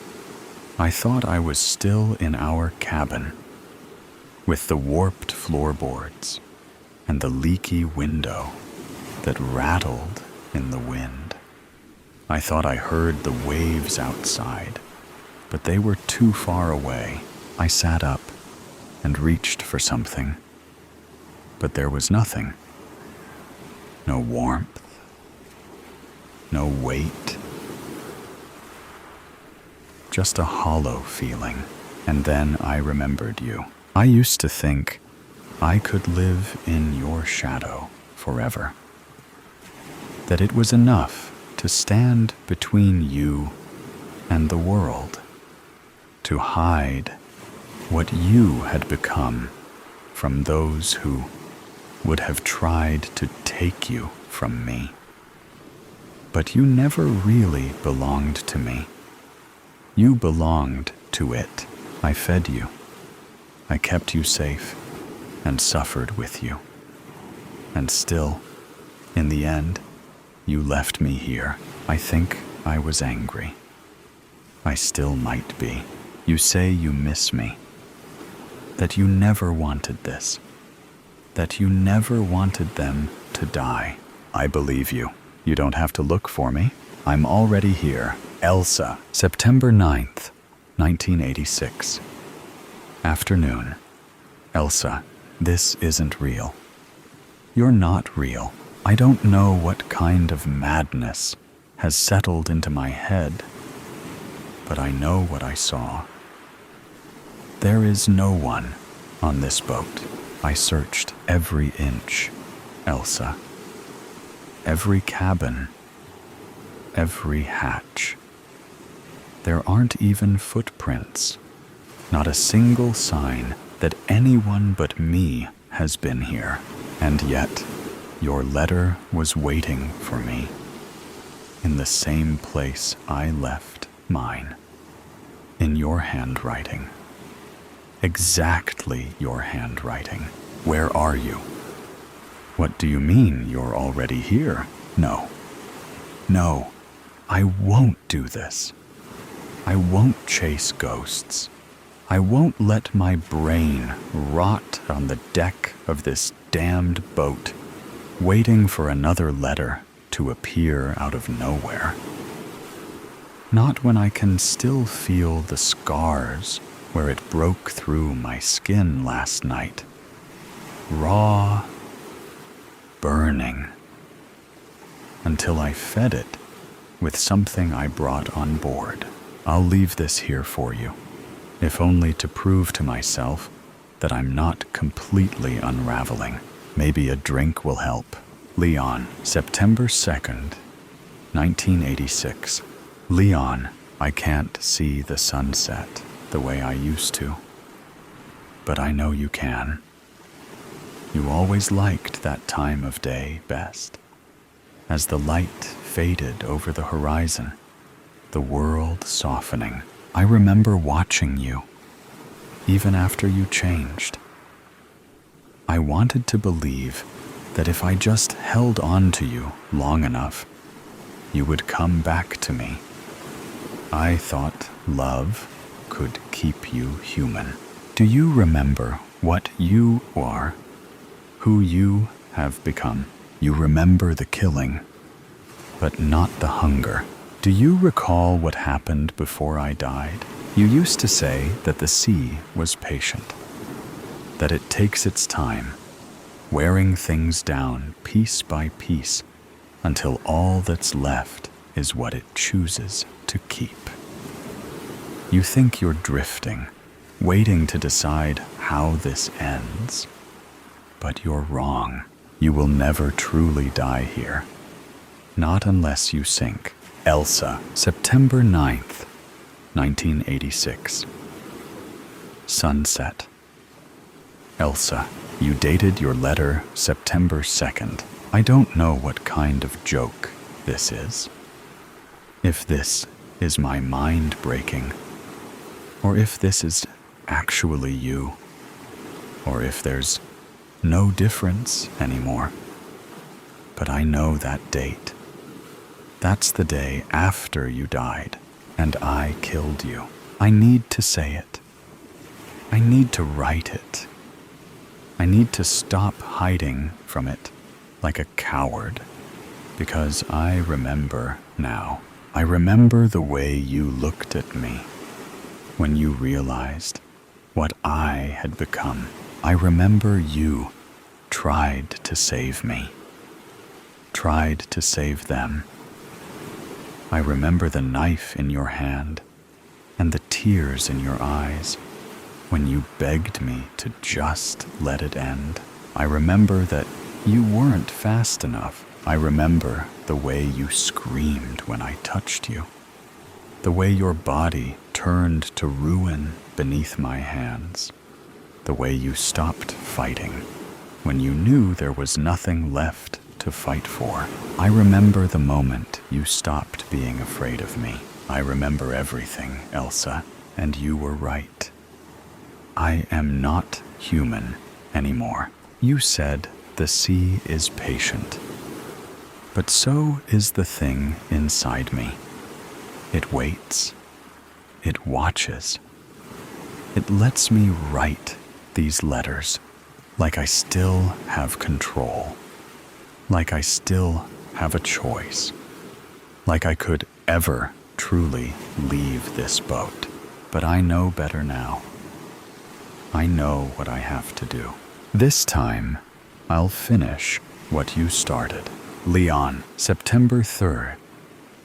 A: I thought I was still in our cabin, with the warped floorboards and the leaky window that rattled in the wind. I thought I heard the waves outside, but they were too far away. I sat up and reached for something, but there was nothing. No warmth, no weight, just a hollow feeling. And then I remembered you. I used to think I could live in your shadow forever, that it was enough to stand between you and the world, to hide what you had become from those who would have tried to take you from me. But you never really belonged to me. You belonged to it. I fed you. I kept you safe and suffered with you. And still, in the end, you left me here. I think I was angry. I still might be. You say you miss me, that you never wanted this, that you never wanted them to die. I believe you. You don't have to look for me. I'm already here. Elsa, September 9th, 1986. Afternoon. Elsa, this isn't real. You're not real. I don't know what kind of madness has settled into my head, but I know what I saw. There is no one on this boat. I searched every inch, Elsa. Every cabin, every hatch. There aren't even footprints, not a single sign that anyone but me has been here. And yet, your letter was waiting for me in the same place I left mine, in your handwriting. Exactly your handwriting. Where are you? What do you mean you're already here? No, I won't do this. I won't chase ghosts. I won't let my brain rot on the deck of this damned boat, waiting for another letter to appear out of nowhere. Not when I can still feel the scars where it broke through my skin last night. Raw, burning, until I fed it with something I brought on board. I'll leave this here for you, if only to prove to myself that I'm not completely unraveling. Maybe a drink will help. Leon, September 2nd, 1986. Leon, I can't see the sunset the way I used to, but I know you can. You always liked that time of day best. As the light faded over the horizon, the world softening, I remember watching you, even after you changed. I wanted to believe that if I just held on to you long enough, you would come back to me. I thought love could keep you human. Do you remember what you are, who you have become? You remember the killing, but not the hunger. Do you recall what happened before I died? You used to say that the sea was patient, that it takes its time, wearing things down piece by piece until all that's left is what it chooses to keep. You think you're drifting, waiting to decide how this ends. But you're wrong. You will never truly die here. Not unless you sink. Elsa, September 9th, 1986. Sunset. Elsa, you dated your letter September 2nd. I don't know what kind of joke this is. If this is my mind breaking, or if this is actually you, or if there's no difference anymore. But I know that date. That's the day after you died, and I killed you. I need to say it. I need to write it. I need to stop hiding from it like a coward, because I remember now. I remember the way you looked at me when you realized what I had become. I remember you tried to save me, tried to save them. I remember the knife in your hand and the tears in your eyes when you begged me to just let it end. I remember that you weren't fast enough. I remember the way you screamed when I touched you, the way your body turned to ruin beneath my hands, the way you stopped fighting when you knew there was nothing left to fight for. I remember the moment you stopped being afraid of me. I remember everything, Elsa, and you were right. I am not human anymore. You said the sea is patient, but so is the thing inside me. It waits. It watches. It lets me write these letters like I still have control, like I still have a choice, like I could ever truly leave this boat. But I know better now. I know what I have to do. This time, I'll finish what you started. Leon, September 3rd,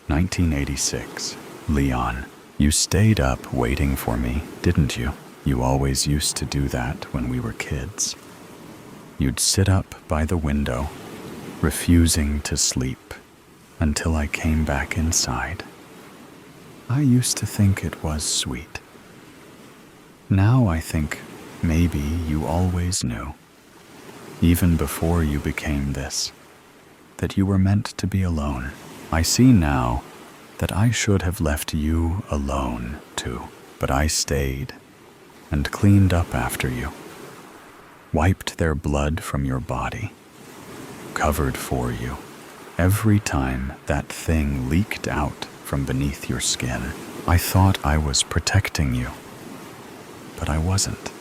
A: 1986. Leon. You stayed up waiting for me, didn't you? You always used to do that when we were kids. You'd sit up by the window, refusing to sleep, until I came back inside. I used to think it was sweet. Now I think maybe you always knew, even before you became this, that you were meant to be alone. I see now that I should have left you alone too, but I stayed and cleaned up after you, wiped their blood from your body, covered for you every time that thing leaked out from beneath your skin. I thought I was protecting you, but I wasn't.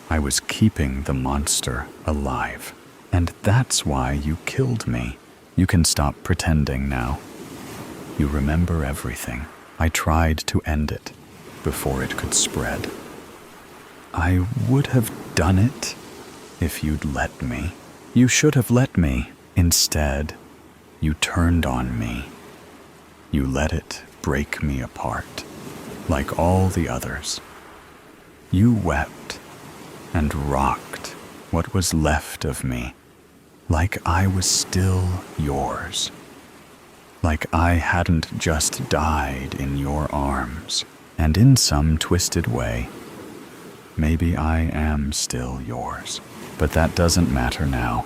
A: I was keeping the monster alive, and that's why you killed me. You can stop pretending now. You remember everything. I tried to end it before it could spread. I would have done it if you'd let me. You should have let me. Instead, you turned on me. You let it break me apart, like all the others. You wept and rocked what was left of me, like I was still yours. Like I hadn't just died in your arms, and in some twisted way, maybe I am still yours. But that doesn't matter now.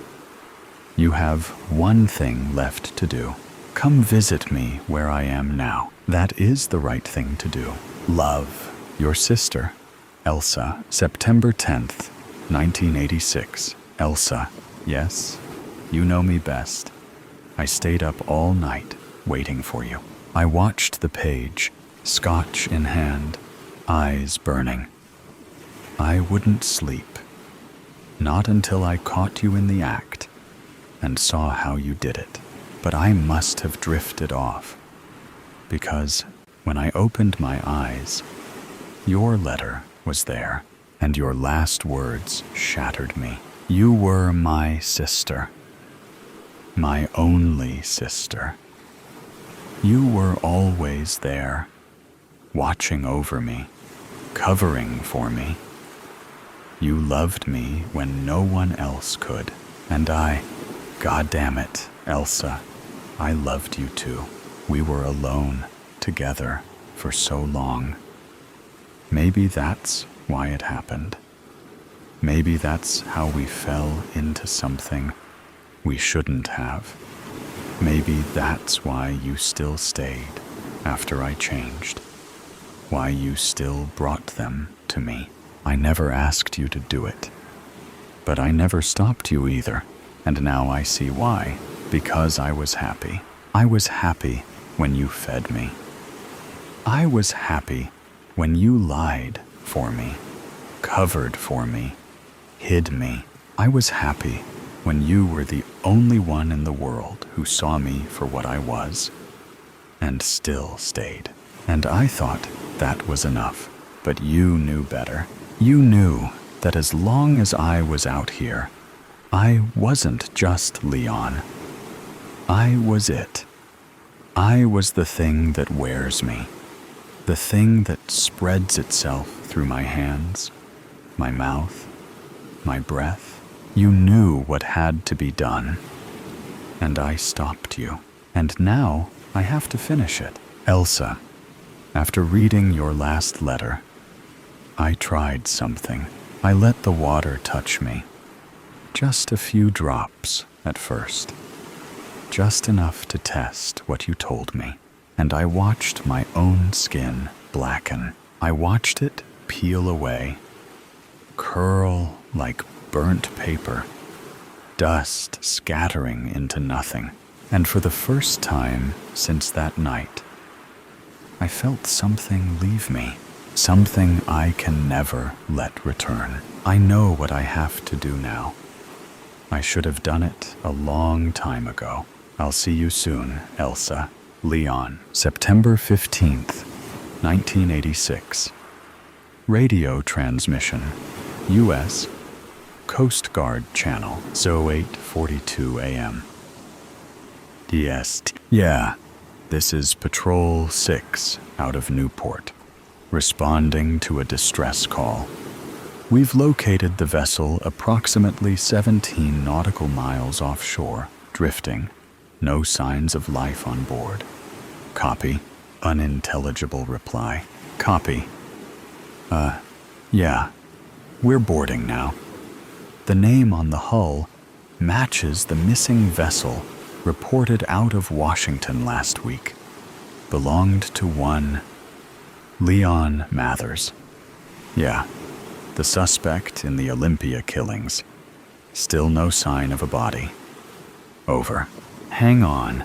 A: You have one thing left to do. Come visit me where I am now. That is the right thing to do. Love, your sister, Elsa. September 10th, 1986. Elsa, yes, you know me best. I stayed up all night waiting for you. I watched the page, scotch in hand, eyes burning. I wouldn't sleep, not until I caught you in the act and saw how you did it. But I must have drifted off, because when I opened my eyes, your letter was there, and your last words shattered me. You were my sister, my only sister. You were always there, watching over me, covering for me. You loved me when no one else could, and God damn it, Elsa, I loved you too. We were alone, together, for so long. Maybe that's why it happened. Maybe that's how we fell into something we shouldn't have. Maybe that's why you still stayed after I changed. Why you still brought them to me. I never asked you to do it. But I never stopped you either. And now I see why. Because I was happy. I was happy when you fed me. I was happy when you lied for me, covered for me, hid me. I was happy when you were the only one in the world who saw me for what I was, and still stayed. And I thought that was enough. But you knew better. You knew that as long as I was out here, I wasn't just Leon. I was it. I was the thing that wears me, the thing that spreads itself through my hands, my mouth, my breath. You knew what had to be done, and I stopped you. And now I have to finish it. Elsa, after reading your last letter, I tried something. I let the water touch me. Just a few drops at first. Just enough to test what you told me. And I watched my own skin blacken. I watched it peel away, curl like burnt paper, dust scattering into nothing. And for the first time since that night, I felt something leave me. Something I can never let return. I know what I have to do now. I should have done it a long time ago. I'll see you soon, Elsa. Leon. September 15th, 1986. Radio transmission. U.S. Coast Guard Channel. So 8:42 a.m. DST. Yeah, This is Patrol 6 out of Newport, responding to a distress call. We've located the vessel approximately 17 nautical miles offshore, drifting. No signs of life on board. Copy. Unintelligible reply. Copy. Yeah. We're boarding now. The name on the hull matches the missing vessel reported out of Washington last week. Belonged to one Leon Mathers. Yeah, the suspect in the Olympia killings. Still no sign of a body. Over. Hang on.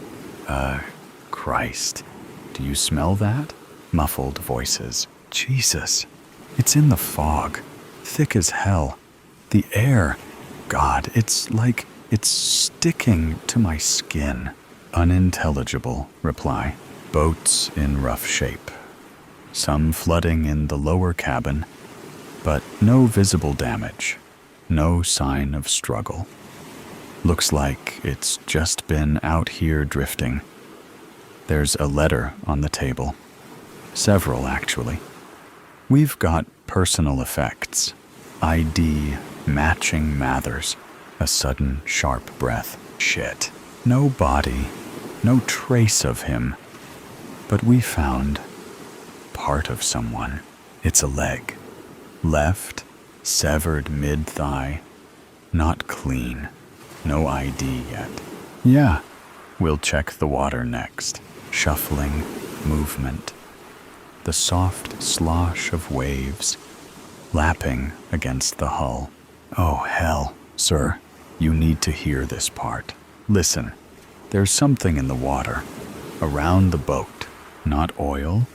A: Christ. Do you smell that? Muffled voices. Jesus. It's in the fog. Thick as hell. The air. God, it's like it's sticking to my skin. Unintelligible reply. Boats in rough shape. Some flooding in the lower cabin, but no visible damage. No sign of struggle. Looks like it's just been out here drifting. There's a letter on the table. Several, actually. We've got personal effects. ID matching Mathers. A sudden, sharp breath. Shit. No body. No trace of him. But we found part of someone. It's a leg. Left, severed mid-thigh. Not clean. No ID yet. Yeah. We'll check the water next. Shuffling, movement. The soft slosh of waves lapping against the hull. Oh, hell, sir. You need to hear this part. Listen. There's something in the water. Around the boat. Not oil.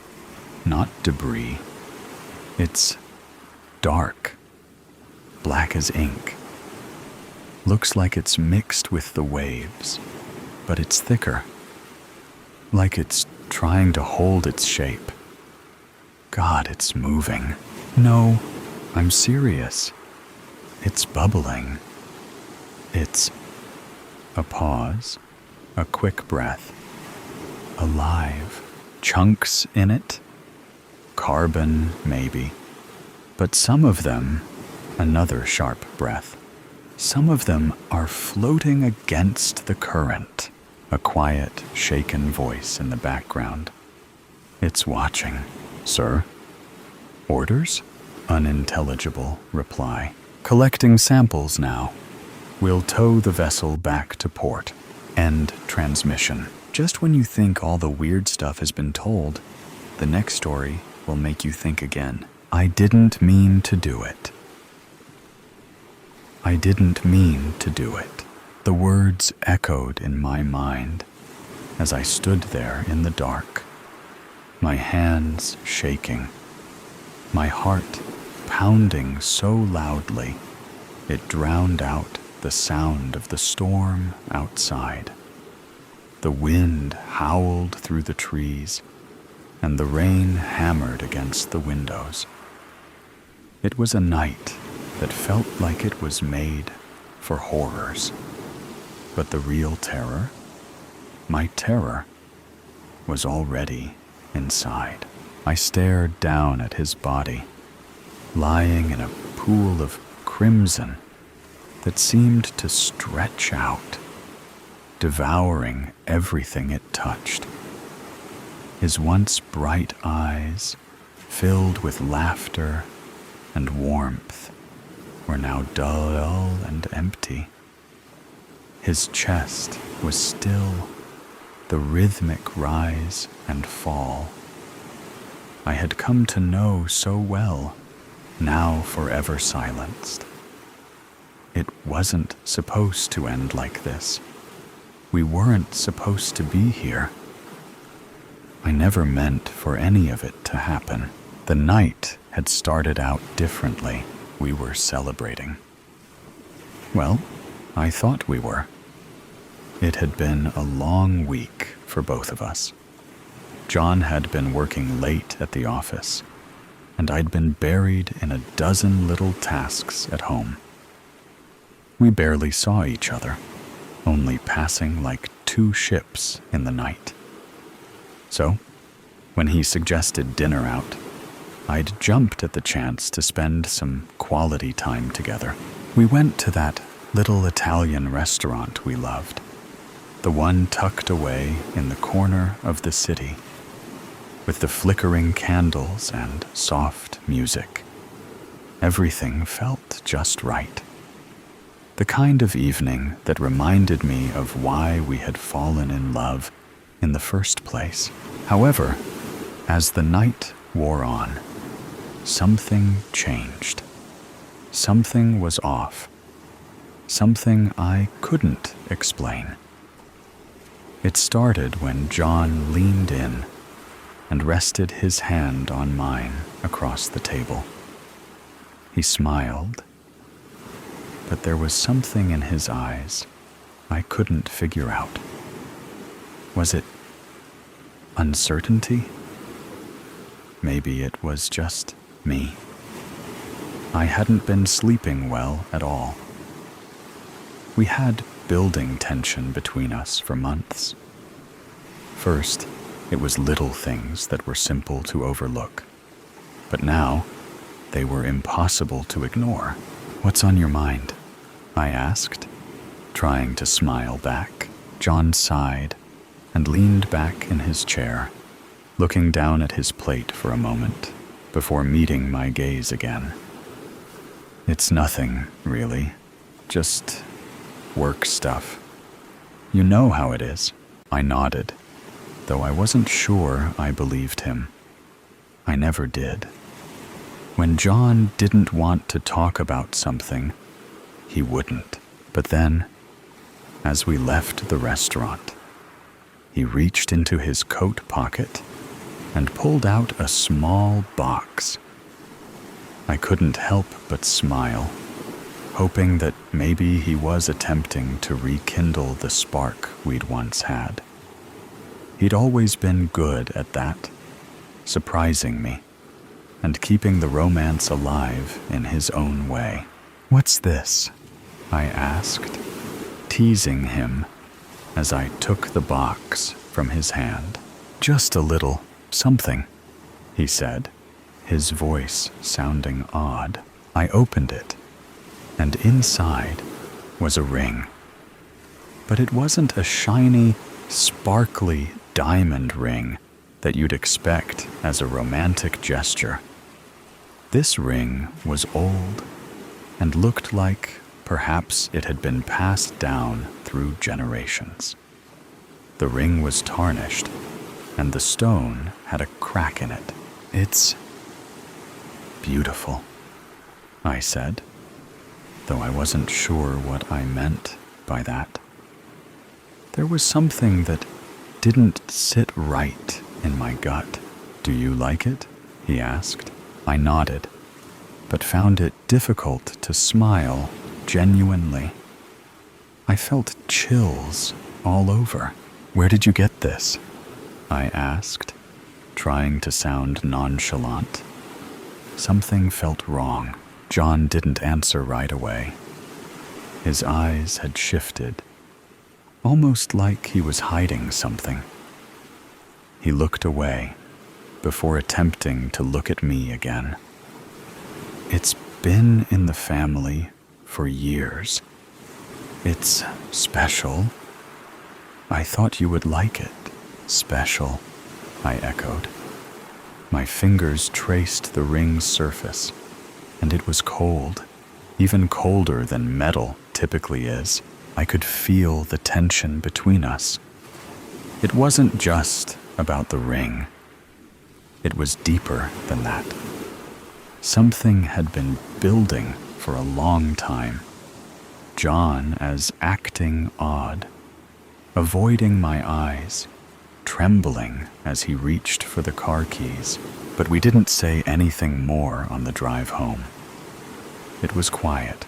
A: Not debris. It's dark. Black as ink. Looks like it's mixed with the waves, but it's thicker. Like it's trying to hold its shape. God, it's moving. No, I'm serious. It's bubbling. It's a pause, a quick breath. Alive. Chunks in it. Carbon, maybe. But some of them, another sharp breath. Some of them are floating against the current. A quiet, shaken voice in the background. It's watching. Sir? Orders? Unintelligible reply. Collecting samples now. We'll tow the vessel back to port. End transmission. Just when you think all the weird stuff has been told, the next story will make you think again. I didn't mean to do it. I didn't mean to do it. The words echoed in my mind as I stood there in the dark, my hands shaking, my heart pounding so loudly it drowned out the sound of the storm outside. The wind howled through the trees, and the rain hammered against the windows. It was a night that felt like it was made for horrors. But the real terror, my terror, was already inside. I stared down at his body, lying in a pool of crimson that seemed to stretch out, devouring everything it touched. His once bright eyes, filled with laughter and warmth, were now dull and empty. His chest was still, the rhythmic rise and fall I had come to know so well, now forever silenced. It wasn't supposed to end like this. We weren't supposed to be here. I never meant for any of it to happen. The night had started out differently. We were celebrating. Well, I thought we were. It had been a long week for both of us. John had been working late at the office, and I'd been buried in a dozen little tasks at home. We barely saw each other, only passing like two ships in the night. So, when he suggested dinner out, I'd jumped at the chance to spend some quality time together. We went to that little Italian restaurant we loved, the one tucked away in the corner of the city, with the flickering candles and soft music. Everything felt just right. The kind of evening that reminded me of why we had fallen in love in the first place. However, as the night wore on, something changed. Something was off. Something I couldn't explain. It started when John leaned in and rested his hand on mine across the table. He smiled, but there was something in his eyes I couldn't figure out. Was it uncertainty? Maybe it was just me. I hadn't been sleeping well at all. We had building tension between us for months. First, it was little things that were simple to overlook. But now, they were impossible to ignore. "What's on your mind?" I asked, trying to smile back. John sighed and leaned back in his chair, looking down at his plate for a moment before meeting my gaze again. "It's nothing, really. Just work stuff. You know how it is." I nodded, though I wasn't sure I believed him. I never did. When John didn't want to talk about something, he wouldn't. But then, as we left the restaurant, he reached into his coat pocket and pulled out a small box. I couldn't help but smile, hoping that maybe he was attempting to rekindle the spark we'd once had. He'd always been good at that, surprising me and keeping the romance alive in his own way. "What's this?" I asked, teasing him as I took the box from his hand. "Just a little something," he said, his voice sounding odd. I opened it, and inside was a ring. But it wasn't a shiny, sparkly diamond ring that you'd expect as a romantic gesture. This ring was old and looked like perhaps it had been passed down through generations. The ring was tarnished, and the stone had a crack in it. "It's beautiful," I said, though I wasn't sure what I meant by that. There was something that didn't sit right in my gut. "Do you like it?" he asked. I nodded, but found it difficult to smile genuinely. I felt chills all over. "Where did you get this?" I asked, trying to sound nonchalant. Something felt wrong. John didn't answer right away. His eyes had shifted, almost like he was hiding something. He looked away before attempting to look at me again. "It's been in the family for years. It's special. I thought you would like it." "Special," I echoed. My fingers traced the ring's surface, and it was cold, even colder than metal typically is. I could feel the tension between us. It wasn't just about the ring. It was deeper than that. Something had been building for a long time. John as acting odd, avoiding my eyes, trembling as he reached for the car keys. But we didn't say anything more on the drive home. It was quiet,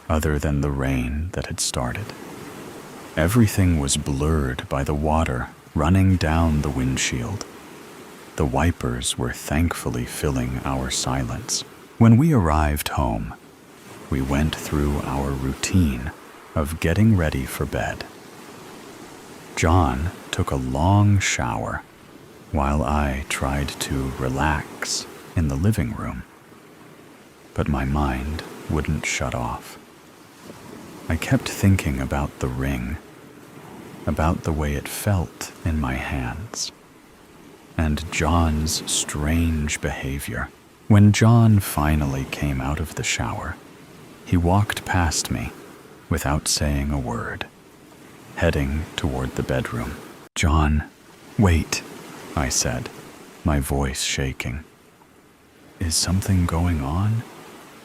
A: other than the rain that had started. Everything was blurred by the water running down the windshield. The wipers were thankfully filling our silence. When we arrived home, we went through our routine of getting ready for bed. John took a long shower while I tried to relax in the living room. But my mind wouldn't shut off. I kept thinking about the ring, about the way it felt in my hands, and John's strange behavior. When John finally came out of the shower, he walked past me without saying a word, heading toward the bedroom. "John, wait," I said, my voice shaking. "Is something going on?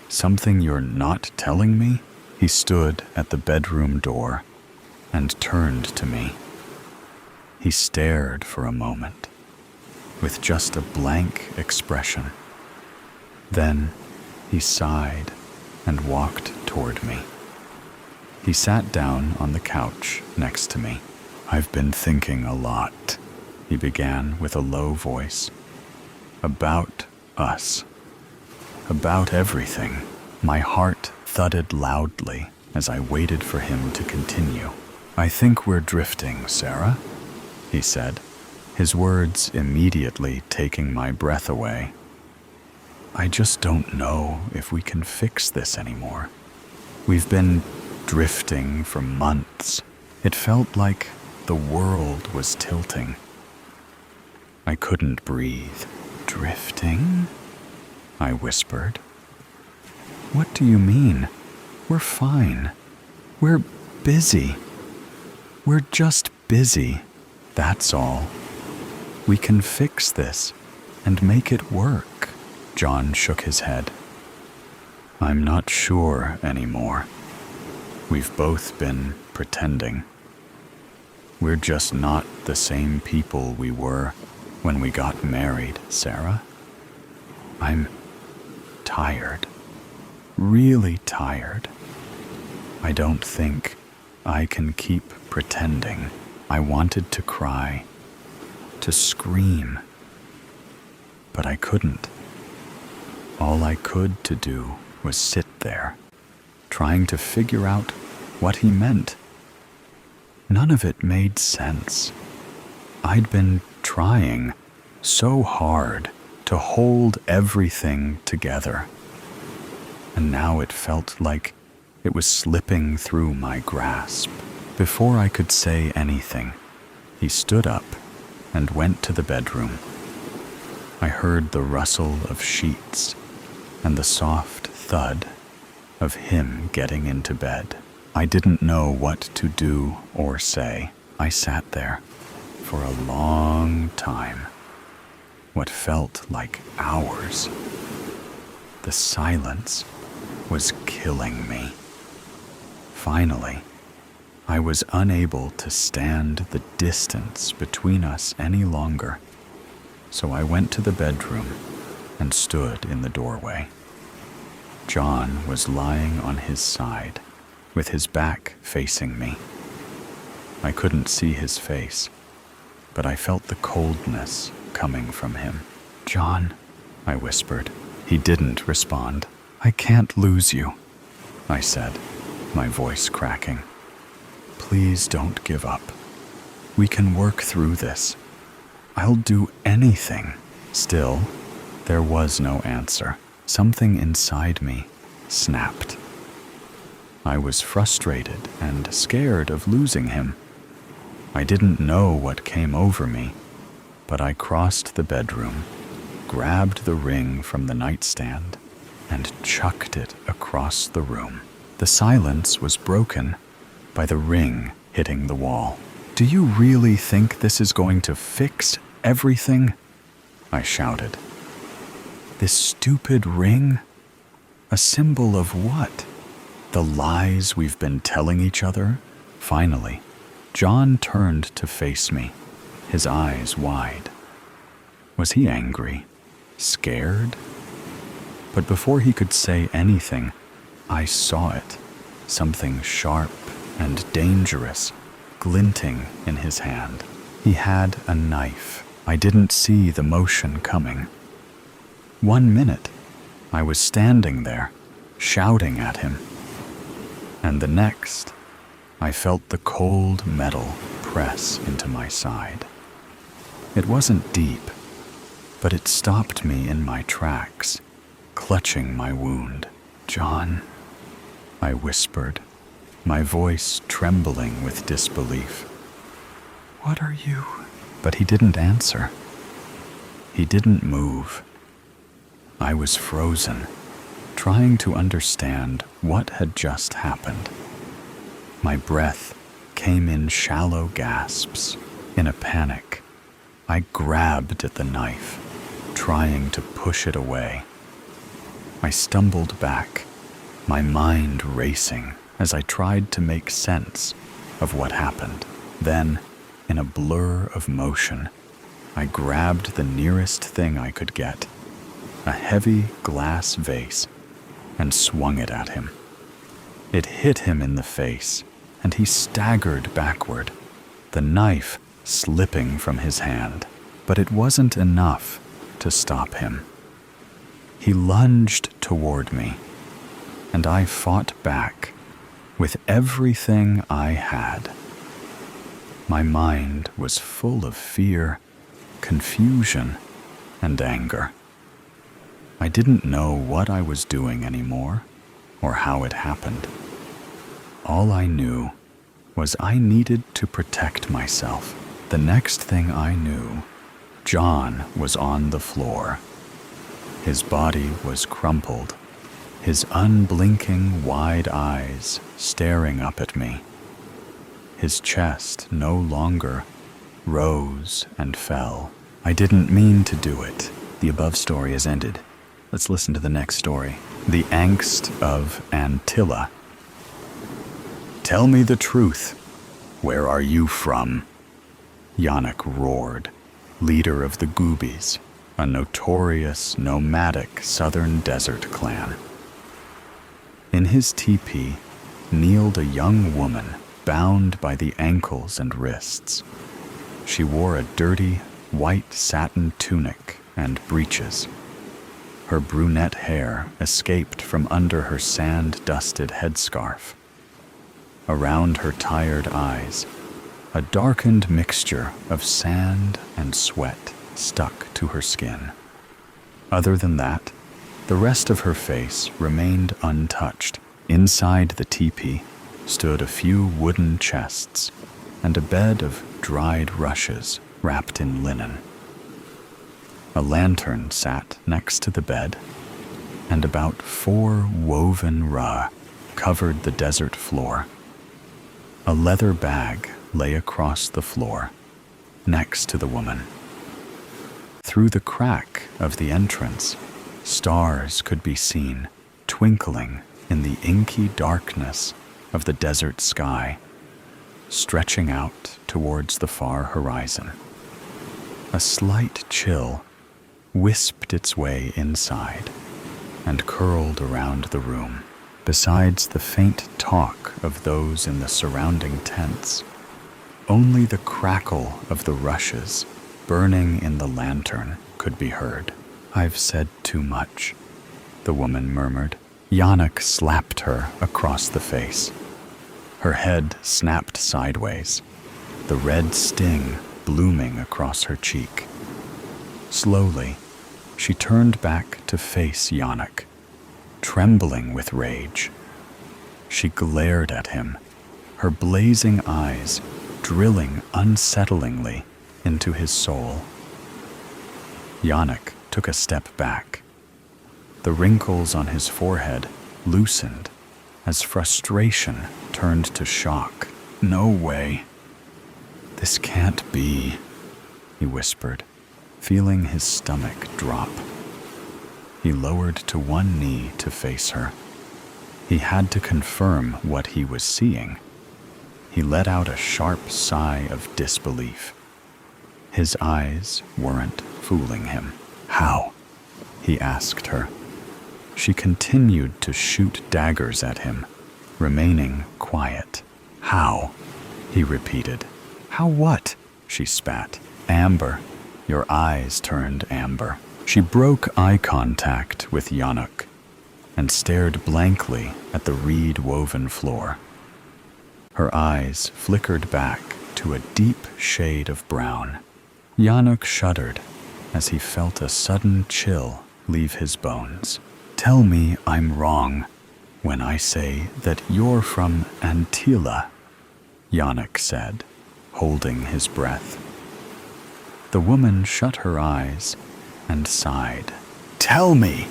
A: Something you're not telling me?" He stood at the bedroom door and turned to me. He stared for a moment, with just a blank expression. Then he sighed and walked toward me. He sat down on the couch next to me. "I've been thinking a lot," he began with a low voice. "About us. About everything." My heart thudded loudly as I waited for him to continue. "I think we're drifting, Sarah," he said, his words immediately taking my breath away. "I just don't know if we can fix this anymore. We've been drifting for months. It felt like the world was tilting." I couldn't breathe. "Drifting?" I whispered. "What do you mean? We're fine. We're busy. We're just busy. That's all. We can fix this and make it work." John shook his head. "I'm not sure anymore. We've both been pretending. We're just not the same people we were when we got married, Sarah. I'm tired. Really tired. I don't think I can keep pretending." I wanted to cry, to scream, but I couldn't. All I could to do was sit there, trying to figure out what he meant. None of it made sense. I'd been trying so hard to hold everything together, and now it felt like it was slipping through my grasp. Before I could say anything, he stood up and went to the bedroom. I heard the rustle of sheets and the soft thud of him getting into bed. I didn't know what to do or say. I sat there for a long time, what felt like hours. The silence was killing me. Finally, I was unable to stand the distance between us any longer, so I went to the bedroom and stood in the doorway. John was lying on his side, with his back facing me. I couldn't see his face, but I felt the coldness coming from him. "John," I whispered. He didn't respond. "I can't lose you," I said, my voice cracking. "Please don't give up. We can work through this. I'll do anything." Still, there was no answer. Something inside me snapped. I was frustrated and scared of losing him. I didn't know what came over me, but I crossed the bedroom, grabbed the ring from the nightstand, and chucked it across the room. The silence was broken by the ring hitting the wall. "Do you really think this is going to fix everything?" I shouted. "This stupid ring? A symbol of what? The lies we've been telling each other?" Finally, John turned to face me, his eyes wide. Was he angry? Scared? But before he could say anything, I saw it. Something sharp and dangerous glinting in his hand. He had a knife. I didn't see the motion coming. 1 minute, I was standing there, shouting at him. And the next, I felt the cold metal press into my side. It wasn't deep, but it stopped me in my tracks, clutching my wound. "John," I whispered, my voice trembling with disbelief. "What are you?" But he didn't answer. He didn't move. I was frozen, trying to understand what had just happened. My breath came in shallow gasps. In a panic, I grabbed at the knife, trying to push it away. I stumbled back, my mind racing as I tried to make sense of what happened. Then, in a blur of motion, I grabbed the nearest thing I could get, a heavy glass vase, and swung it at him. It hit him in the face, and he staggered backward, the knife slipping from his hand. But it wasn't enough to stop him. He lunged toward me, and I fought back with everything I had. My mind was full of fear, confusion, and anger. I didn't know what I was doing anymore or how it happened. All I knew was I needed to protect myself. The next thing I knew, John was on the floor. His body was crumpled, his unblinking wide eyes staring up at me. His chest no longer rose and fell. I didn't mean to do it. The above story has ended. Let's listen to the next story. The Angst of Antilla. "Tell me the truth. Where are you from?" Yannick roared, leader of the Goobies, a notorious nomadic southern desert clan. In his teepee kneeled a young woman bound by the ankles and wrists. She wore a dirty, white satin tunic and breeches. Her brunette hair escaped from under her sand-dusted headscarf. Around her tired eyes, a darkened mixture of sand and sweat stuck to her skin. Other than that, the rest of her face remained untouched. Inside the teepee stood a few wooden chests and a bed of dried rushes wrapped in linen. A lantern sat next to the bed, and about 4 woven rugs covered the desert floor. A leather bag lay across the floor, next to the woman. Through the crack of the entrance, stars could be seen, twinkling in the inky darkness of the desert sky, stretching out towards the far horizon. A slight chill wisped its way inside and curled around the room. Besides the faint talk of those in the surrounding tents, only the crackle of the rushes burning in the lantern could be heard. "I've said too much," the woman murmured. Yannick slapped her across the face. Her head snapped sideways, the red sting blooming across her cheek. Slowly, she turned back to face Yannick, trembling with rage. She glared at him, her blazing eyes drilling unsettlingly into his soul. Yannick took a step back. The wrinkles on his forehead loosened as frustration turned to shock. "No way. This can't be," he whispered, feeling his stomach drop. He lowered to one knee to face her. He had to confirm what he was seeing. He let out a sharp sigh of disbelief. His eyes weren't fooling him. "How?" he asked her. She continued to shoot daggers at him, remaining quiet. "How?" he repeated. "How what?" she spat. "Amber." Your eyes turned amber. She broke eye contact with Yannick and stared blankly at the reed-woven floor. Her eyes flickered back to a deep shade of brown. Yannick shuddered as he felt a sudden chill leave his bones. Tell me I'm wrong when I say that you're from Antilla, Yannick said, holding his breath. The woman shut her eyes and sighed. Tell me,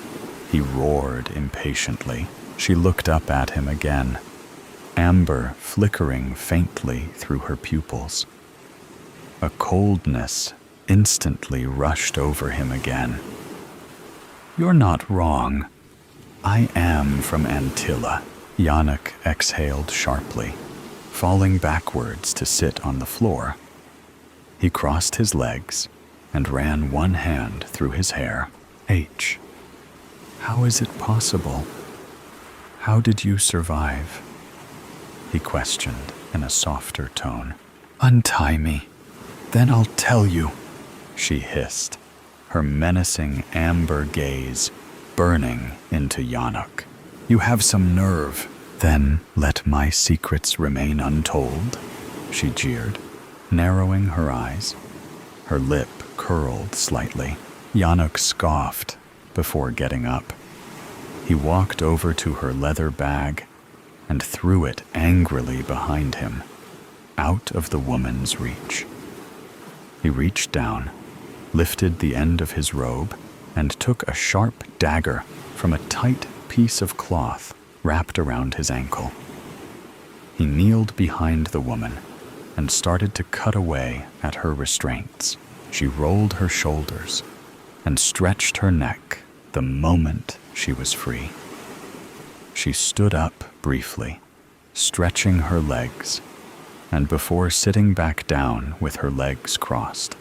A: he roared impatiently. She looked up at him again, amber flickering faintly through her pupils. A coldness instantly rushed over him again. You're not wrong. I am from Antilla, Yannick exhaled sharply, falling backwards to sit on the floor. He crossed his legs and ran one hand through his hair. How is it possible? How did you survive? He questioned in a softer tone. Untie me, then I'll tell you, she hissed, her menacing amber gaze burning into Yannick. You have some nerve. Then let my secrets remain untold, she jeered, narrowing her eyes. Her lip curled slightly. Yannick scoffed before getting up. He walked over to her leather bag and threw it angrily behind him, out of the woman's reach. He reached down, lifted the end of his robe, and took a sharp dagger from a tight piece of cloth wrapped around his ankle. He kneeled behind the woman and started to cut away at her restraints. She rolled her shoulders and stretched her neck the moment she was free. She stood up briefly, stretching her legs, and before sitting back down with her legs crossed.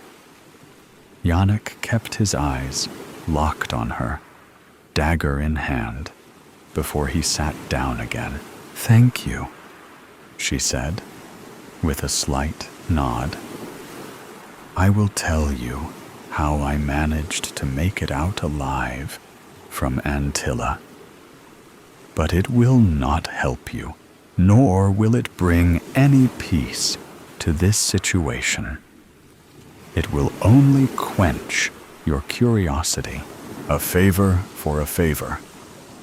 A: Yannick kept his eyes locked on her, dagger in hand, before he sat down again. Thank you, she said, with a slight nod. I will tell you how I managed to make it out alive from Antilla. But it will not help you, nor will it bring any peace to this situation. It will only quench your curiosity. A favor for a favor,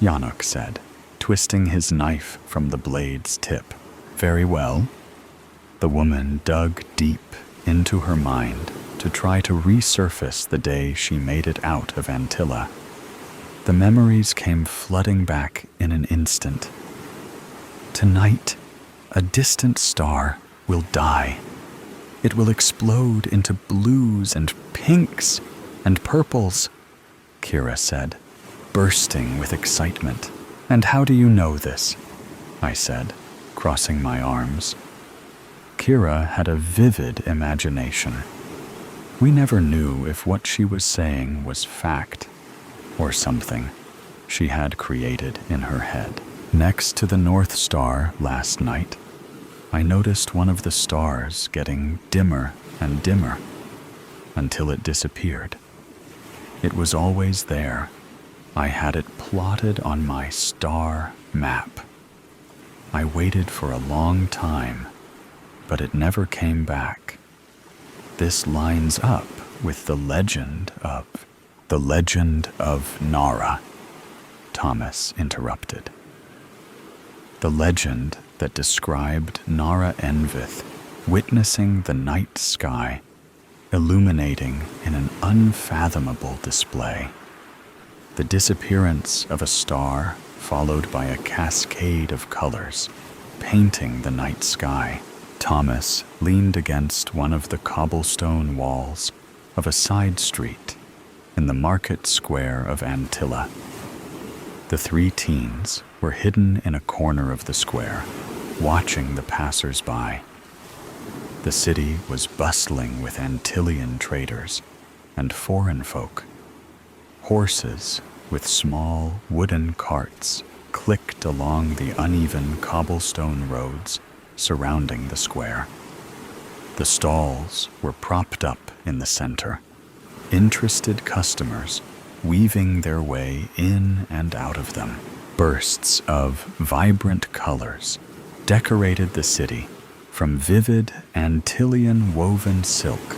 A: Yannick said, twisting his knife from the blade's tip. Very well. The woman dug deep into her mind to try to resurface the day she made it out of Antilla. The memories came flooding back in an instant. Tonight, a distant star will die. It will explode into blues and pinks and purples, Kira said, bursting with excitement. And how do you know this? I said, crossing my arms. Kira had a vivid imagination. We never knew if what she was saying was fact or something she had created in her head. Next to the North Star last night, I noticed one of the stars getting dimmer and dimmer until it disappeared. It was always there. I had it plotted on my star map. I waited for a long time, but it never came back. This lines up with the legend of Nara, Thomas interrupted. The legend that described Nara Envith witnessing the night sky illuminating in an unfathomable display. The disappearance of a star followed by a cascade of colors, painting the night sky. Thomas leaned against one of the cobblestone walls of a side street in the market square of Antilla. The three teens were hidden in a corner of the square, watching the passers-by. The city was bustling with Antillian traders and foreign folk. Horses with small wooden carts clicked along the uneven cobblestone roads surrounding the square. The stalls were propped up in the center, interested customers weaving their way in and out of them. Bursts of vibrant colors decorated the city, from vivid Antillian woven silk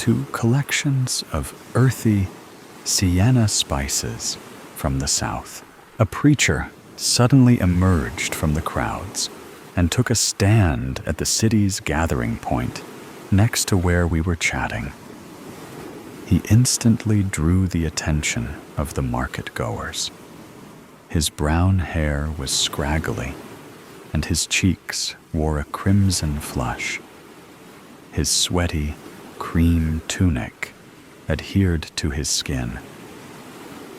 A: to collections of earthy sienna spices from the south. A preacher suddenly emerged from the crowds and took a stand at the city's gathering point next to where we were chatting. He instantly drew the attention of the market-goers. His brown hair was scraggly, and his cheeks wore a crimson flush. His sweaty, cream tunic adhered to his skin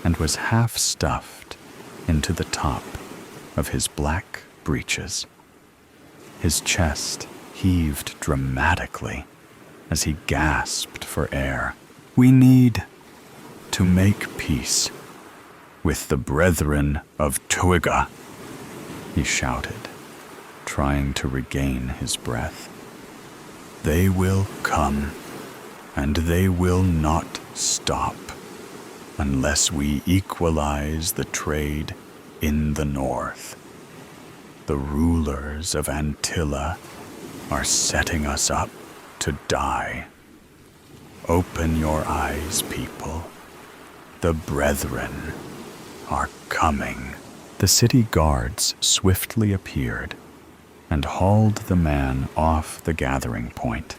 A: and was half stuffed into the top of his black breeches. His chest heaved dramatically as he gasped for air. "We need to make peace with the brethren of Tuiga," he shouted, trying to regain his breath. "They will come, and they will not stop unless we equalize the trade in the north. The rulers of Antilla are setting us up to die. Open your eyes, people. The brethren are coming." The city guards swiftly appeared and hauled the man off the gathering point.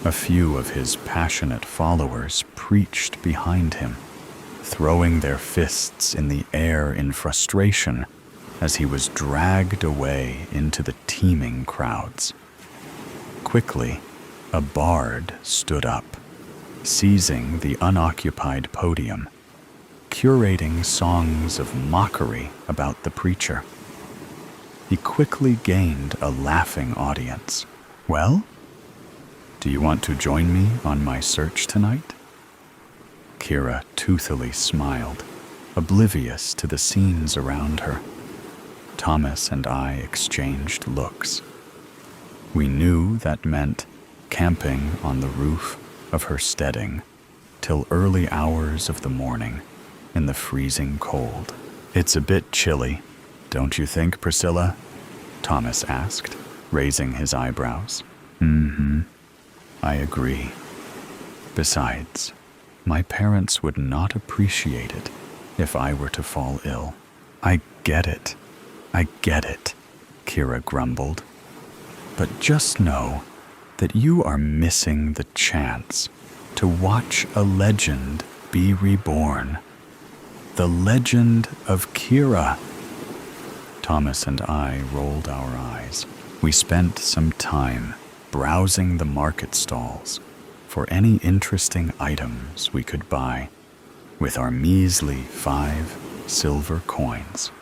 A: A few of his passionate followers preached behind him, throwing their fists in the air in frustration as he was dragged away into the teeming crowds. Quickly, a bard stood up, seizing the unoccupied podium, curating songs of mockery about the preacher. He quickly gained a laughing audience. "Well, do you want to join me on my search tonight?" Kira toothily smiled, oblivious to the scenes around her. Thomas and I exchanged looks. We knew that meant camping on the roof of her steading till early hours of the morning in the freezing cold. "It's a bit chilly, don't you think, Priscilla?" Thomas asked, raising his eyebrows. I agree. Besides, my parents would not appreciate it if I were to fall ill." I get it, Kira grumbled. "But just know that you are missing the chance to watch a legend be reborn. The legend of Kira." Thomas and I rolled our eyes. We spent some time browsing the market stalls for any interesting items we could buy with our measly 5 silver coins.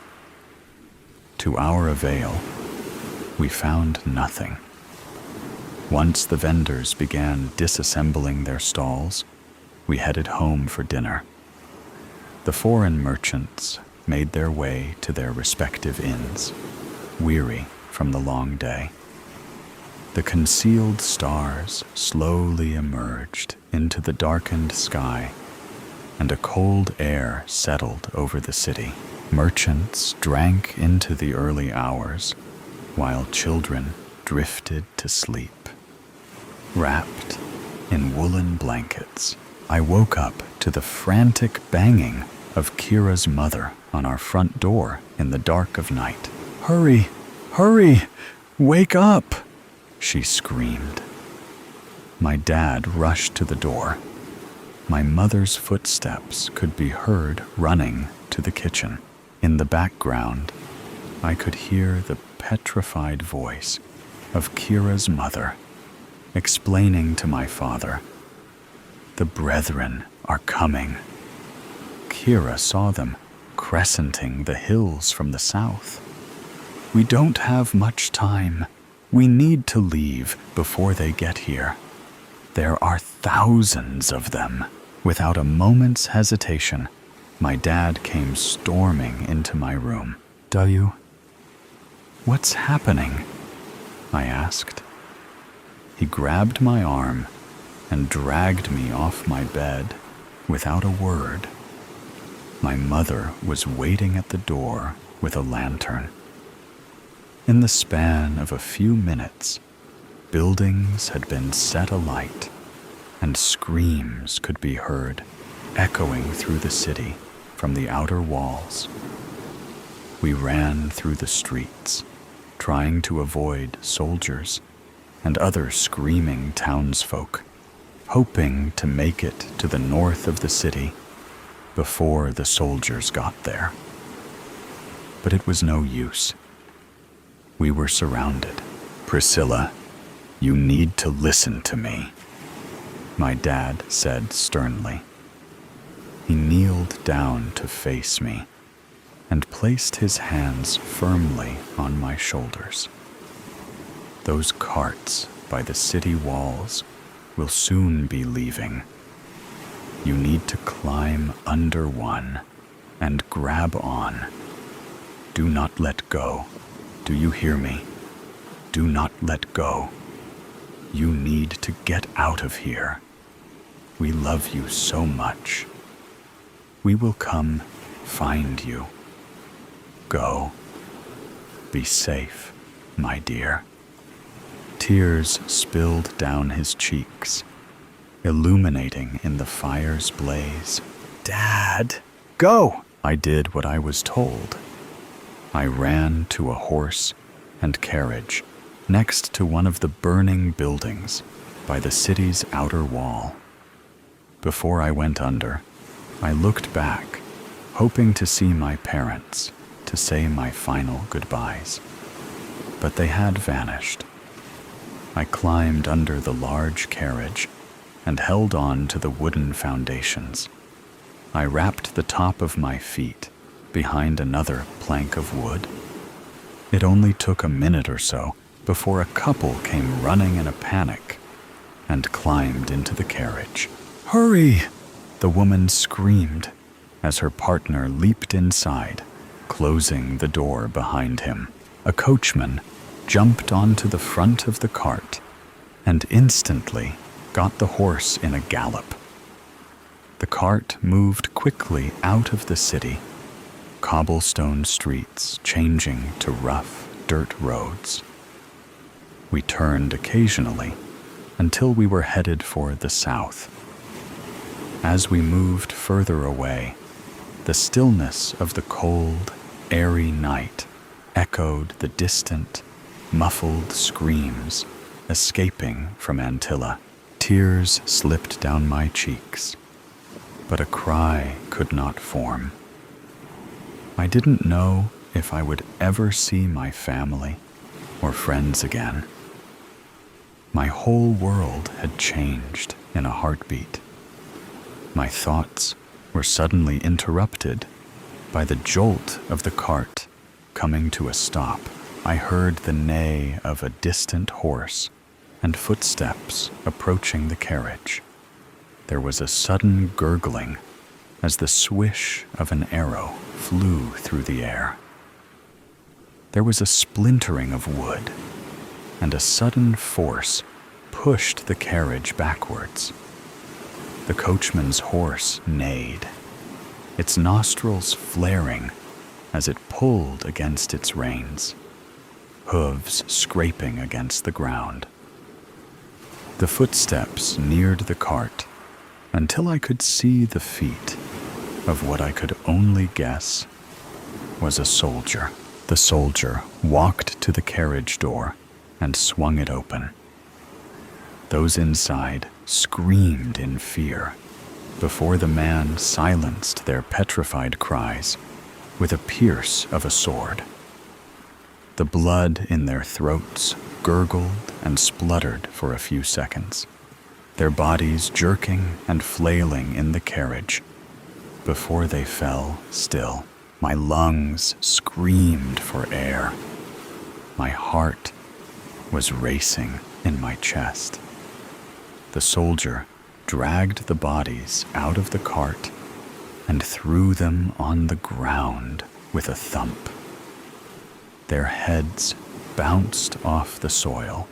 A: To our avail, we found nothing. Once the vendors began disassembling their stalls, we headed home for dinner. The foreign merchants made their way to their respective inns, weary from the long day. The concealed stars slowly emerged into the darkened sky, and a cold air settled over the city. Merchants drank into the early hours, while children drifted to sleep. Wrapped in woolen blankets, I woke up to the frantic banging of Kira's mother on our front door in the dark of night. "Hurry, hurry, wake up!" she screamed. My dad rushed to the door. My mother's footsteps could be heard running to the kitchen. In the background, I could hear the petrified voice of Kira's mother explaining to my father, "The brethren are coming." Kira saw them crescenting the hills from the south. "We don't have much time. We need to leave before they get here. There are thousands of them." Without a moment's hesitation, my dad came storming into my room. "Dayu, what's happening?" I asked. He grabbed my arm and dragged me off my bed without a word. My mother was waiting at the door with a lantern. In the span of a few minutes, buildings had been set alight and screams could be heard echoing through the city from the outer walls. We ran through the streets, trying to avoid soldiers and other screaming townsfolk, hoping to make it to the north of the city before the soldiers got there. But it was no use. We were surrounded. "Priscilla, you need to listen to me," my dad said sternly. He kneeled down to face me and placed his hands firmly on my shoulders. "Those carts by the city walls will soon be leaving. You need to climb under one and grab on. Do not let go. Do you hear me? Do not let go. You need to get out of here. We love you so much. We will come find you. Go. Be safe, my dear." Tears spilled down his cheeks, illuminating in the fire's blaze. "Dad, go!" I did what I was told. I ran to a horse and carriage next to one of the burning buildings by the city's outer wall. Before I went under, I looked back, hoping to see my parents to say my final goodbyes. But they had vanished. I climbed under the large carriage and held on to the wooden foundations. I wrapped the top of my feet behind another plank of wood. It only took a minute or so before a couple came running in a panic and climbed into the carriage. "Hurry!" the woman screamed as her partner leaped inside, closing the door behind him. A coachman jumped onto the front of the cart and instantly got the horse in a gallop. The cart moved quickly out of the city, cobblestone streets changing to rough dirt roads. We turned occasionally until we were headed for the south. As we moved further away, the stillness of the cold, airy night echoed the distant, muffled screams escaping from Antilla. Tears slipped down my cheeks, but a cry could not form. I didn't know if I would ever see my family or friends again. My whole world had changed in a heartbeat. My thoughts were suddenly interrupted by the jolt of the cart coming to a stop. I heard the neigh of a distant horse and footsteps approaching the carriage. There was a sudden gurgling as the swish of an arrow flew through the air. There was a splintering of wood, and a sudden force pushed the carriage backwards. The coachman's horse neighed, its nostrils flaring as it pulled against its reins, hooves scraping against the ground. The footsteps neared the cart until I could see the feet of what I could only guess was a soldier. The soldier walked to the carriage door and swung it open. Those inside screamed in fear before the man silenced their petrified cries with a pierce of a sword. The blood in their throats gurgled and spluttered for a few seconds, their bodies jerking and flailing in the carriage before they fell still. My lungs screamed for air. My heart was racing in my chest. The soldier dragged the bodies out of the cart and threw them on the ground with a thump. Their heads bounced off the soil.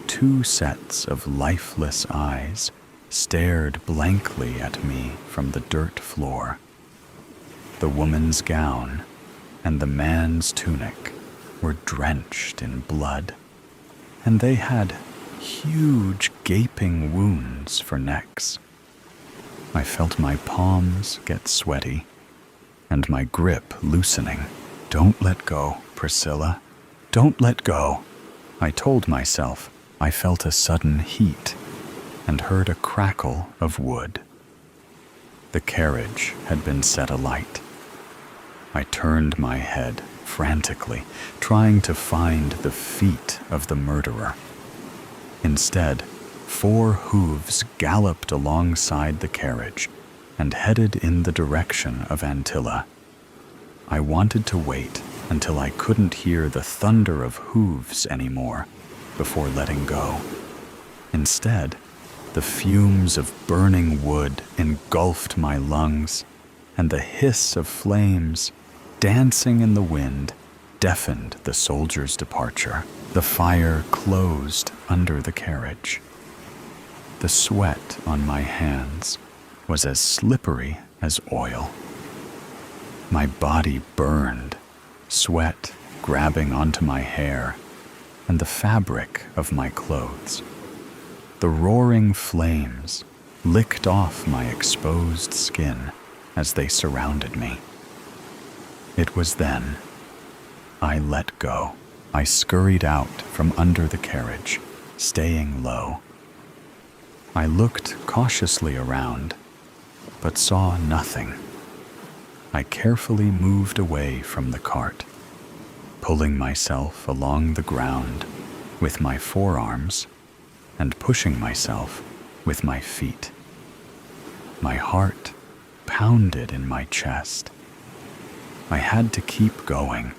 A: Two sets of lifeless eyes stared blankly at me from the dirt floor. The woman's gown and the man's tunic were drenched in blood, and they had huge gaping wounds for necks. I felt my palms get sweaty and my grip loosening. "Don't let go, Priscilla. Don't let go," I told myself. I felt a sudden heat and heard a crackle of wood. The carriage had been set alight. I turned my head frantically, trying to find the feet of the murderer. Instead, 4 hooves galloped alongside the carriage and headed in the direction of Antilla. I wanted to wait until I couldn't hear the thunder of hooves anymore before letting go. Instead, the fumes of burning wood engulfed my lungs, and the hiss of flames dancing in the wind deafened the soldier's departure. The fire closed under the carriage. The sweat on my hands was as slippery as oil. My body burned, sweat grabbing onto my hair and the fabric of my clothes. The roaring flames licked off my exposed skin as they surrounded me. It was then I let go. I scurried out from under the carriage, staying low. I looked cautiously around, but saw nothing. I carefully moved away from the cart, pulling myself along the ground with my forearms and pushing myself with my feet. My heart pounded in my chest. I had to keep going.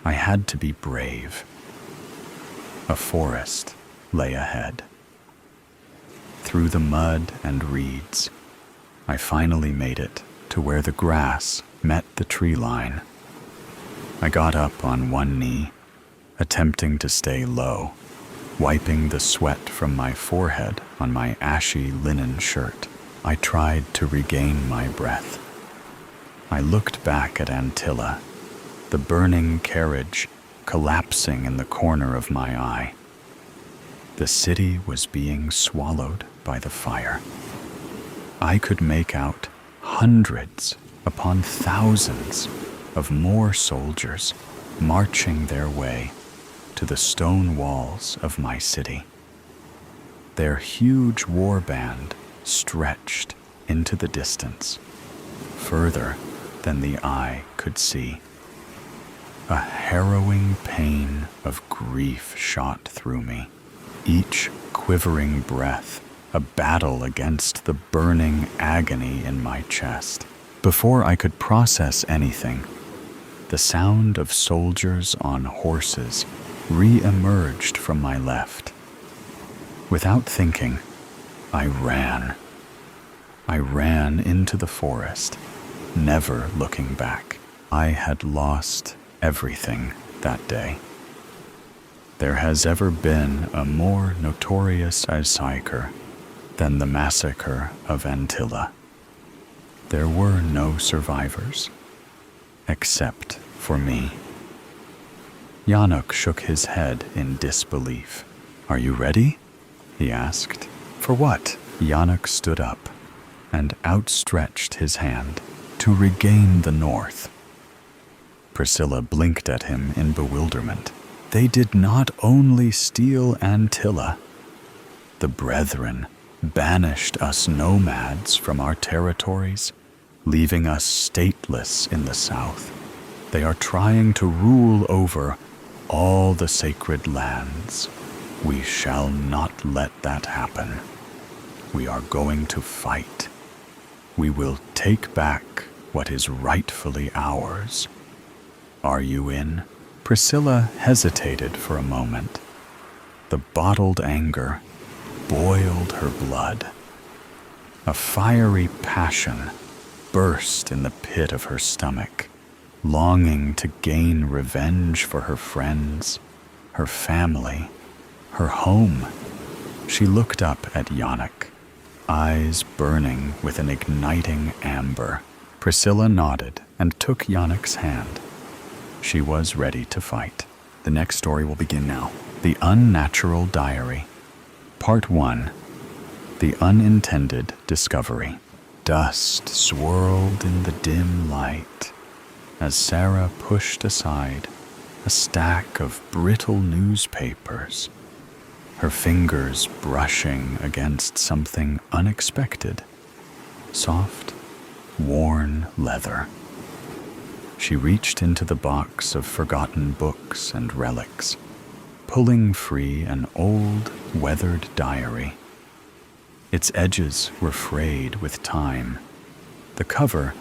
A: I had to be brave. A forest lay ahead. Through the mud and reeds, I finally made it to where the grass met the tree line. I got up on one knee, attempting to stay low, wiping the sweat from my forehead on my ashy linen shirt. I tried to regain my breath. I looked back at Antilla, the burning carriage collapsing in the corner of my eye. The city was being swallowed by the fire. I could make out hundreds upon thousands of more soldiers marching their way to the stone walls of my city. Their huge war band stretched into the distance, further than the eye could see. A harrowing pain of grief shot through me, each quivering breath a battle against the burning agony in my chest. Before I could process anything, the sound of soldiers on horses re-emerged from my left. Without thinking, I ran. I ran into the forest, never looking back. I had lost everything that day. There has ever been a more notorious massacre than the massacre of Antilla. There were no survivors, except for me. Yanuk shook his head in disbelief. "Are you ready?" he asked. "For what?" Yanuk stood up and outstretched his hand to regain the north. Priscilla blinked at him in bewilderment. They did not only steal Antilla. The Brethren banished us nomads from our territories, leaving us stateless in the south. They are trying to rule over all the sacred lands. We shall not let that happen. We are going to fight. We will take back what is rightfully ours. Are you in? Priscilla hesitated for a moment. The bottled anger boiled her blood. A fiery passion burst in the pit of her stomach, longing to gain revenge for her friends, her family, her home. She looked up at Yanuk, eyes burning with an igniting amber. Priscilla nodded and took Yanuk's hand. She was ready to fight. The next story will begin now. The Unnatural Diary. Part 1. The Unintended Discovery. Dust swirled in the dim light as Sarah pushed aside a stack of brittle newspapers, her fingers brushing against something unexpected. Soft, worn leather. She reached into the box of forgotten books and relics, pulling free an old, weathered diary. Its edges were frayed with time, the cover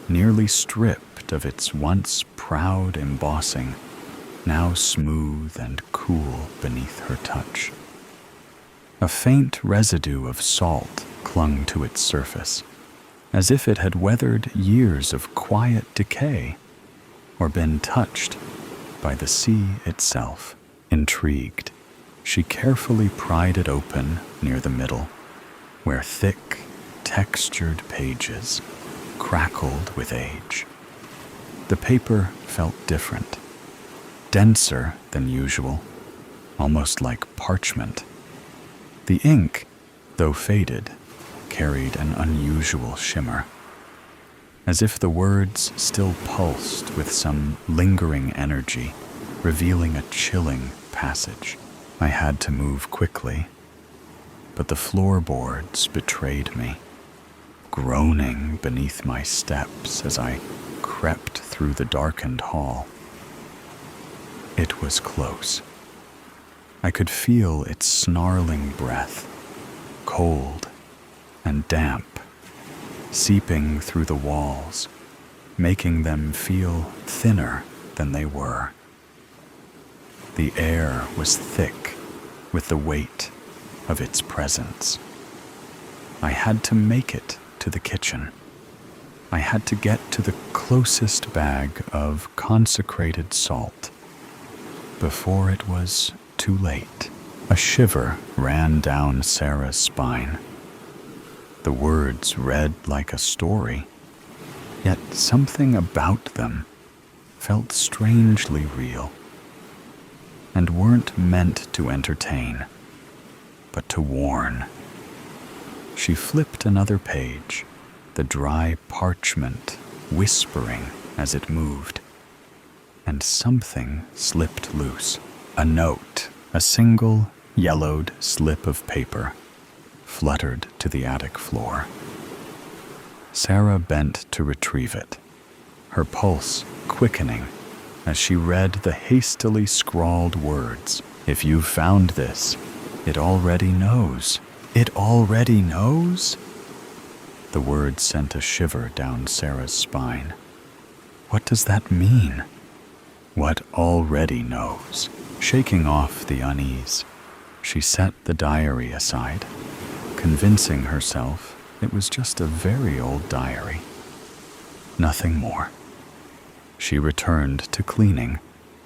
A: nearly stripped of its once proud embossing, now smooth and cool beneath her touch. A faint residue of salt clung to its surface, as if it had weathered years of quiet decay or been touched by the sea itself. Intrigued, she carefully pried it open near the middle, where thick, textured pages crackled with age. The paper felt different, denser than usual, almost like parchment. The ink, though faded, carried an unusual shimmer, as if the words still pulsed with some lingering energy, revealing a chilling passage. I had to move quickly, but the floorboards betrayed me, groaning beneath my steps as I crept through the darkened hall. It was close. I could feel its snarling breath, cold and damp, seeping through the walls, making them feel thinner than they were. The air was thick with the weight of its presence. I had to make it to the kitchen. I had to get to the closest bag of consecrated salt before it was too late. A shiver ran down Sarah's spine. The words read like a story, yet something about them felt strangely real and weren't meant to entertain, but to warn. She flipped another page, the dry parchment whispering as it moved, and something slipped loose. A note, a single yellowed slip of paper, fluttered to the attic floor. Sarah bent to retrieve it, her pulse quickening as she read the hastily scrawled words. If you've found this, it already knows. It already knows? The words sent a shiver down Sarah's spine. What does that mean? What already knows? Shaking off the unease, she set the diary aside, convincing herself it was just a very old diary. Nothing more. She returned to cleaning,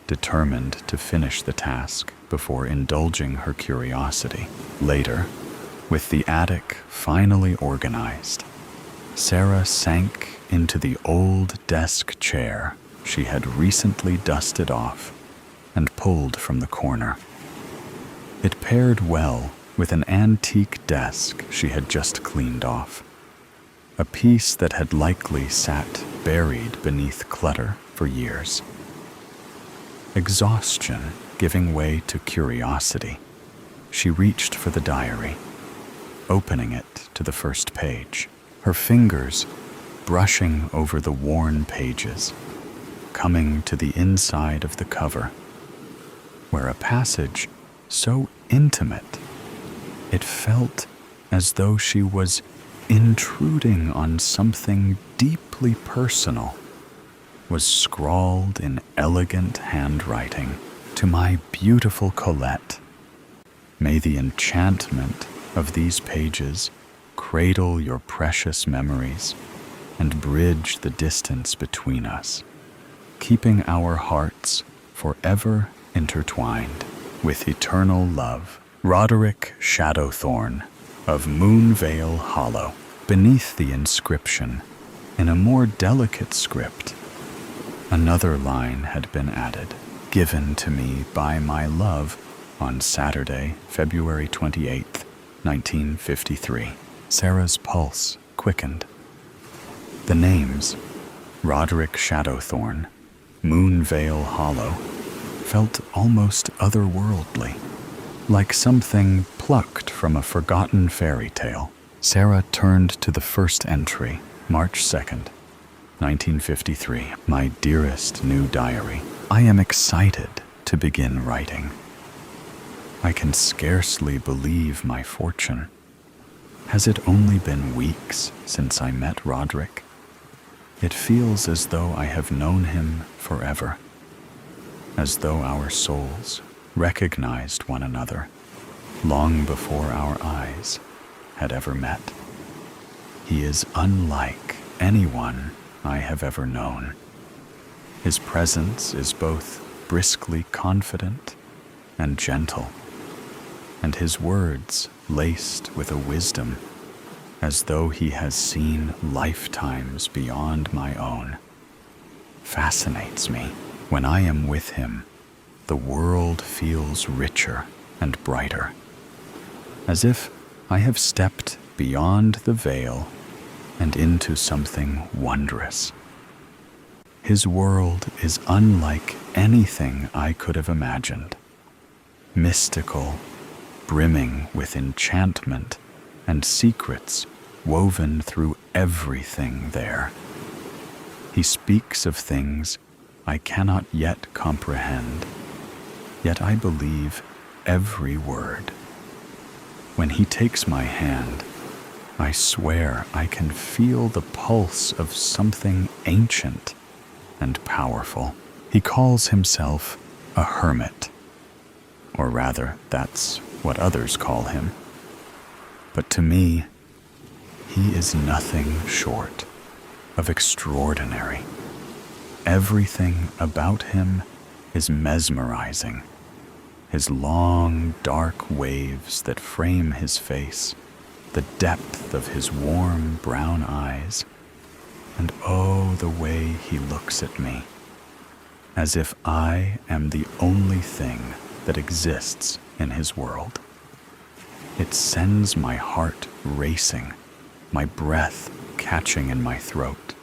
A: determined to finish the task before indulging her curiosity. Later, with the attic finally organized, Sarah sank into the old desk chair she had recently dusted off and pulled from the corner. It paired well with an antique desk she had just cleaned off, a piece that had likely sat buried beneath clutter for years. Exhaustion giving way to curiosity, she reached for the diary, opening it to the first page, her fingers brushing over the worn pages, coming to the inside of the cover, where a passage so intimate it felt as though she was intruding on something deeply personal, was scrawled in elegant handwriting. To my beautiful Colette, may the enchantment of these pages cradle your precious memories and bridge the distance between us, keeping our hearts forever intertwined with eternal love. Roderick Shadowthorn of Moonvale Hollow. Beneath the inscription, in a more delicate script, another line had been added. given to me by my love on Saturday, February 28th, 1953. Sarah's pulse quickened. The names, Roderick Shadowthorn, Moonvale Hollow, felt almost otherworldly, like something plucked from a forgotten fairy tale. Sarah turned to the first entry, March 2nd, 1953. My dearest new diary, I am excited to begin writing. I can scarcely believe my fortune. Has it only been weeks since I met Roderick? It feels as though I have known him forever, as though our souls recognized one another long before our eyes had ever met. He is unlike anyone I have ever known. His presence is both briskly confident and gentle, and his words laced with a wisdom as though he has seen lifetimes beyond my own. Fascinates me. When I am with him, the world feels richer and brighter, as if I have stepped beyond the veil and into something wondrous. His world is unlike anything I could have imagined. Mystical, brimming with enchantment and secrets woven through everything there. He speaks of things I cannot yet comprehend, yet I believe every word. When he takes my hand, I swear I can feel the pulse of something ancient and powerful. He calls himself a hermit, or rather, that's what others call him. But to me, he is nothing short of extraordinary. Everything about him is mesmerizing. His long, dark waves that frame his face, the depth of his warm brown eyes, and oh, the way he looks at me, as if I am the only thing that exists in his world. It sends my heart racing, my breath catching in my throat.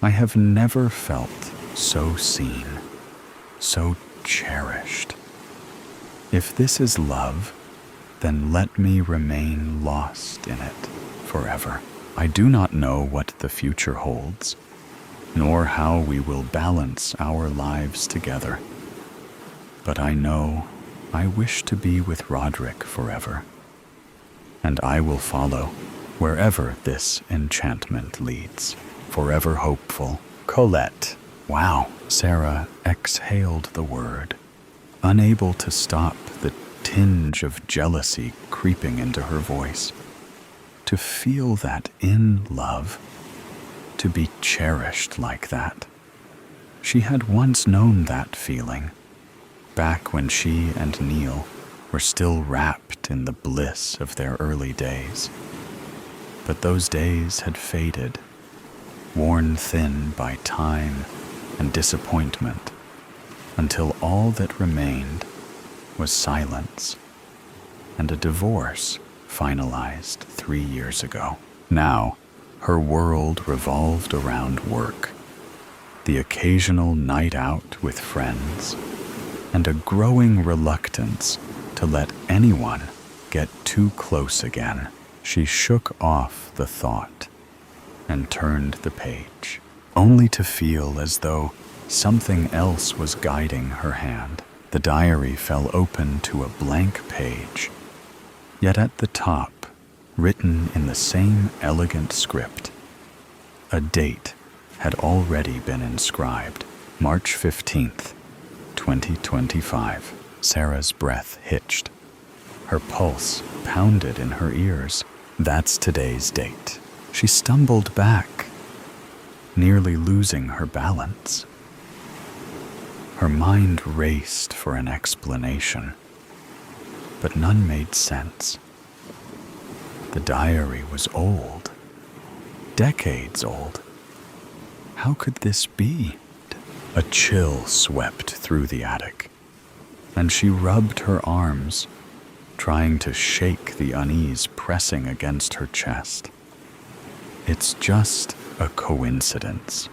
A: I have never felt so seen, so cherished. If this is love, then let me remain lost in it forever. I do not know what the future holds, nor how we will balance our lives together. But I know I wish to be with Roderick forever, and I will follow wherever this enchantment leads. Forever hopeful, Colette. Wow. Sarah exhaled the word, unable to stop the tinge of jealousy creeping into her voice. To feel that in love, to be cherished like that. She had once known that feeling, back when she and Neil were still wrapped in the bliss of their early days. But those days had faded, worn thin by time and disappointment, until all that remained was silence and a divorce finalized 3 years ago. Now, her world revolved around work, the occasional night out with friends, and a growing reluctance to let anyone get too close again. She shook off the thought and turned the page, only to feel as though something else was guiding her hand. The diary fell open to a blank page, yet at the top, written in the same elegant script, a date had already been inscribed, March 15th, 2025. Sarah's breath hitched. Her pulse pounded in her ears. That's today's date. She stumbled back, nearly losing her balance. Her mind raced for an explanation, but none made sense. The diary was old, decades old. How could this be? A chill swept through the attic, and she rubbed her arms, trying to shake the unease pressing against her chest. It's just a coincidence.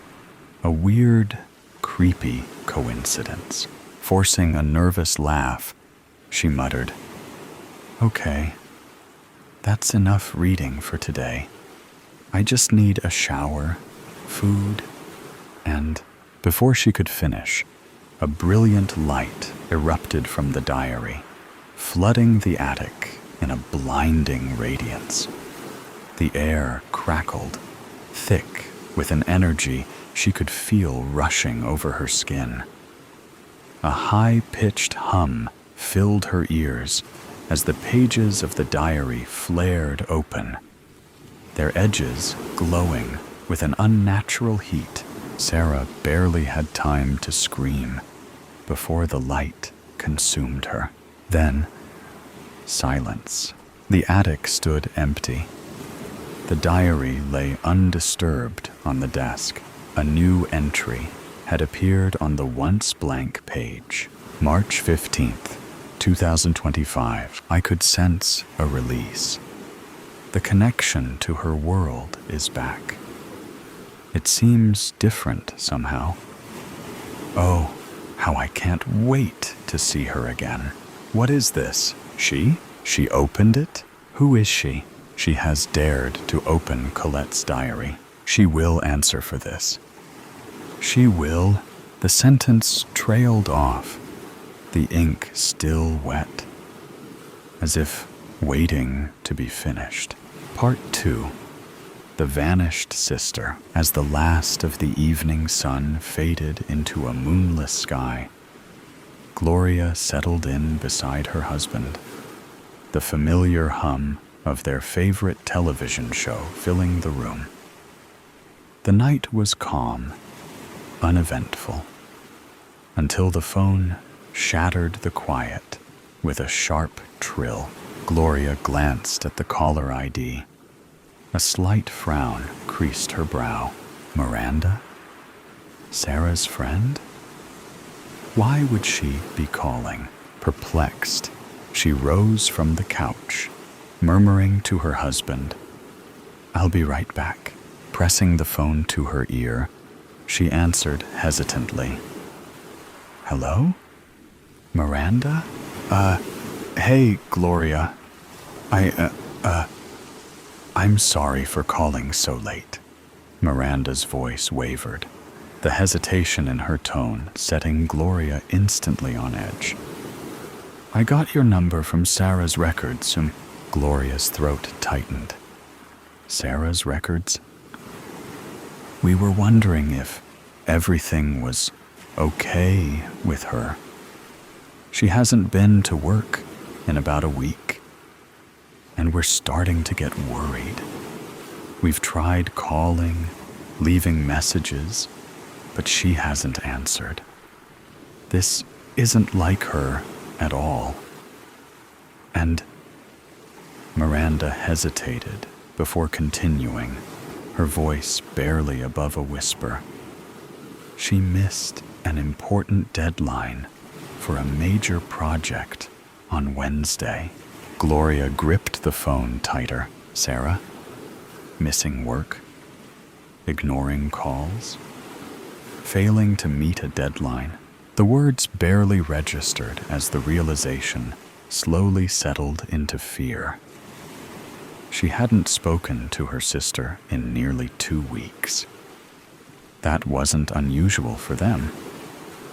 A: A weird, creepy coincidence. Forcing a nervous laugh, she muttered, "Okay, that's enough reading for today. I just need a shower, food, and..." Before she could finish, a brilliant light erupted from the diary, flooding the attic in a blinding radiance. The air crackled, thick with an energy she could feel rushing over her skin. A high-pitched hum filled her ears as the pages of the diary flared open, their edges glowing with an unnatural heat. Sarah barely had time to scream before the light consumed her. Then, silence. The attic stood empty. The diary lay undisturbed on the desk. A new entry had appeared on the once blank page. March 15th, 2025. I could sense a release. The connection to her world is back. It seems different somehow. Oh, how I can't wait to see her again. What is this? She? She opened it? Who is she? She has dared to open Colette's diary. She will answer for this. She will. The sentence trailed off, the ink still wet, as if waiting to be finished. Part 2. The vanished sister. As the last of the evening sun faded into a moonless sky, Gloria settled in beside her husband, the familiar hum of their favorite television show filling the room. The night was calm, uneventful, until the phone shattered the quiet with a sharp trill. Gloria glanced at the caller ID. A slight frown creased her brow. Miranda? Sarah's friend? Why would she be calling? Perplexed, she rose from the couch, murmuring to her husband, "I'll be right back." Pressing the phone to her ear, she answered hesitantly. "Hello? Miranda? Hey, Gloria. I'm sorry for calling so late." Miranda's voice wavered, the hesitation in her tone setting Gloria instantly on edge. "I got your number from Sarah's records." Gloria's throat tightened. Sarah's records? We were wondering if everything was okay with her. She hasn't been to work in about a week, and we're starting to get worried. We've tried calling, leaving messages, but she hasn't answered. This isn't like her at all. And Miranda hesitated before continuing, her voice barely above a whisper. She missed an important deadline for a major project on Wednesday. Gloria gripped the phone tighter. Sarah? Missing work? Ignoring calls? Failing to meet a deadline? The words barely registered as the realization slowly settled into fear. She hadn't spoken to her sister in nearly 2 weeks. That wasn't unusual for them.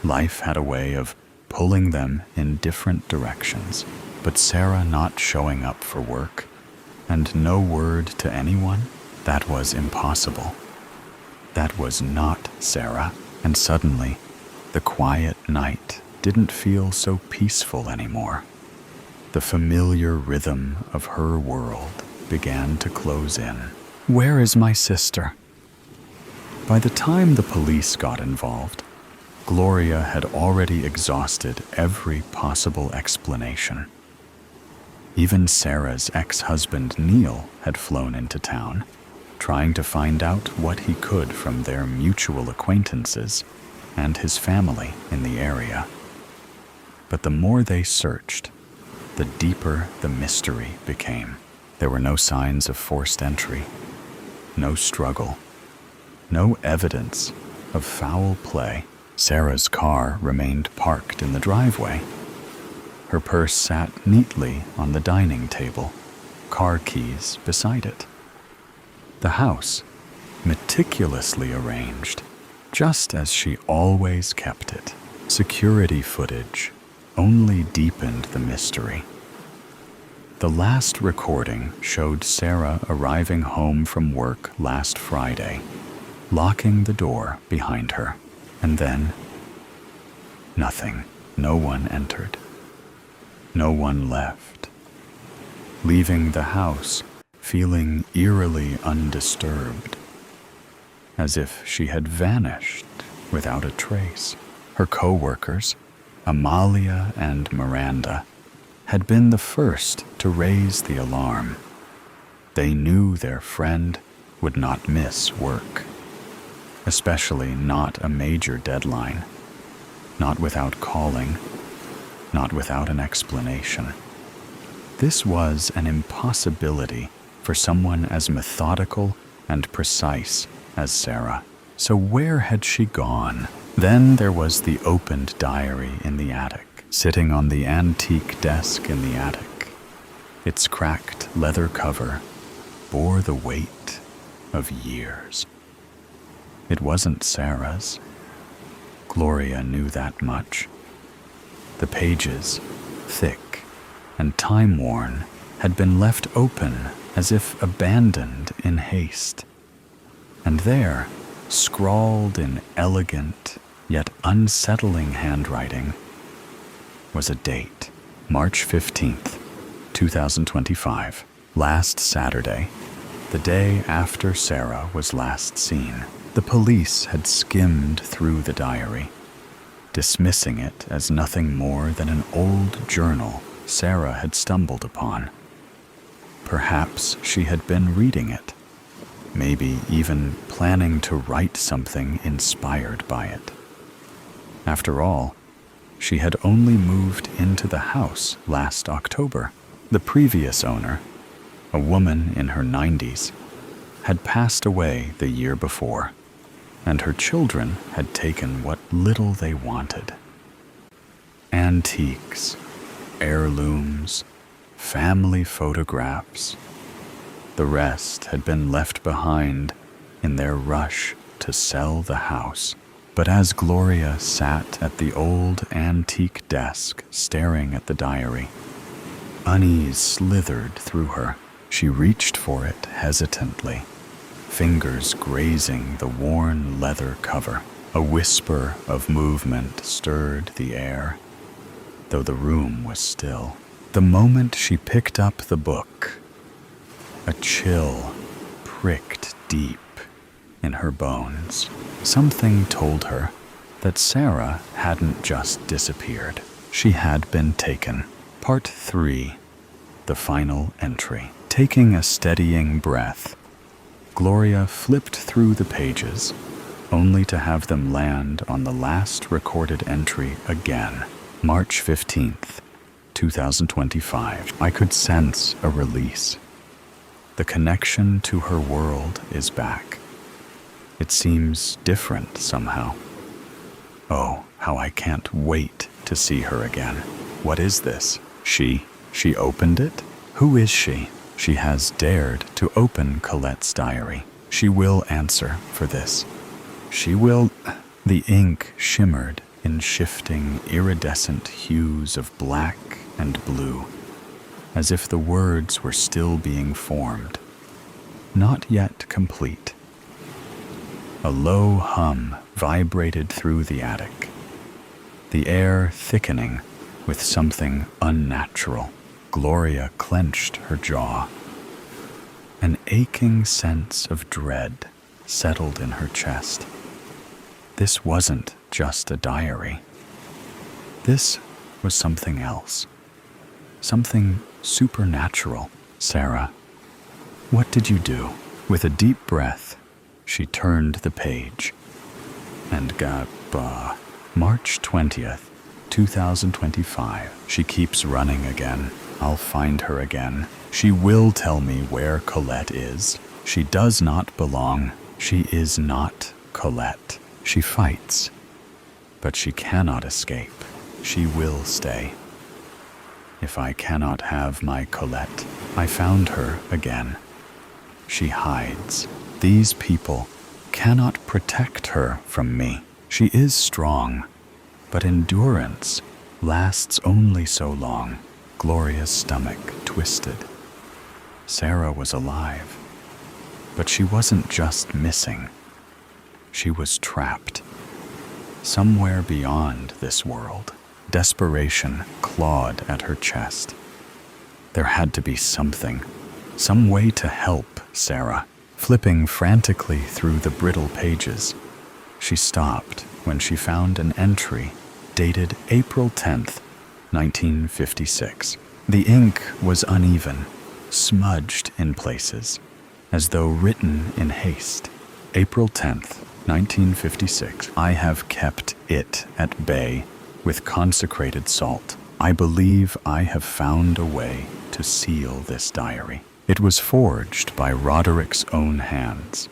A: Life had a way of pulling them in different directions, but Sarah not showing up for work and no word to anyone, that was impossible. That was not Sarah, and suddenly, the quiet night didn't feel so peaceful anymore. The familiar rhythm of her world began to close in. Where is my sister? By the time the police got involved, Gloria had already exhausted every possible explanation. Even Sarah's ex-husband Neil had flown into town, trying to find out what he could from their mutual acquaintances, and his family in the area. But the more they searched, the deeper the mystery became. There were no signs of forced entry, no struggle, no evidence of foul play. Sarah's car remained parked in the driveway. Her purse sat neatly on the dining table, car keys beside it. The house, meticulously arranged, just as she always kept it. Security footage only deepened the mystery. The last recording showed Sarah arriving home from work last Friday, locking the door behind her, and then nothing. No one entered. No one left, leaving the house feeling eerily undisturbed, as if she had vanished without a trace. Her co-workers, Amalia and Miranda, had been the first to raise the alarm. They knew their friend would not miss work, especially not a major deadline, not without calling, not without an explanation. This was an impossibility for someone as methodical and precise as Sarah. So where had she gone? Then there was the opened diary in the attic, sitting on the antique desk in the attic. Its cracked leather cover bore the weight of years. It wasn't Sarah's. Gloria knew that much. The pages, thick and time-worn, had been left open as if abandoned in haste. And there, scrawled in elegant yet unsettling handwriting, was a date, March 15th, 2025, last Saturday, the day after Sarah was last seen. The police had skimmed through the diary, dismissing it as nothing more than an old journal Sarah had stumbled upon. Perhaps she had been reading it, maybe even planning to write something inspired by it. After all, she had only moved into the house last October. The previous owner, a woman in her 90s, had passed away the year before, and her children had taken what little they wanted. Antiques, heirlooms, family photographs. The rest had been left behind in their rush to sell the house. But as Gloria sat at the old antique desk staring at the diary, unease slithered through her. She reached for it hesitantly, fingers grazing the worn leather cover. A whisper of movement stirred the air, though the room was still. The moment she picked up the book, a chill pricked deep in her bones. Something told her that Sarah hadn't just disappeared. She had been taken. Part 3, the final entry. Taking a steadying breath, Gloria flipped through the pages, only to have them land on the last recorded entry again. March 15th, 2025. I could sense a release. The connection to her world is back. It seems different somehow. Oh, how I can't wait to see her again. What is this? She opened it? Who is she? She has dared to open Colette's diary. She will answer for this. She will... The ink shimmered in shifting, iridescent hues of black and blue, as if the words were still being formed, not yet complete. A low hum vibrated through the attic, the air thickening with something unnatural. Gloria clenched her jaw. An aching sense of dread settled in her chest. This wasn't just a diary. This was something else. Something supernatural. Sarah, what did you do? With a deep breath, she turned the page and March 20th, 2025. She keeps running again. I'll find her again. She will tell me where Colette is. She does not belong. She is not Colette. She fights, but she cannot escape. She will stay. If I cannot have my Colette, I found her again. She hides. These people cannot protect her from me. She is strong, but endurance lasts only so long. Gloria's stomach twisted. Sarah was alive, but she wasn't just missing. She was trapped. Somewhere beyond this world, desperation clawed at her chest. There had to be something, some way to help Sarah. Flipping frantically through the brittle pages, she stopped when she found an entry dated April 10th, 1956. The ink was uneven, smudged in places, as though written in haste. April 10th, 1956. I have kept it at bay with consecrated salt. I believe I have found a way to seal this diary. It was forged by Roderick's own hands,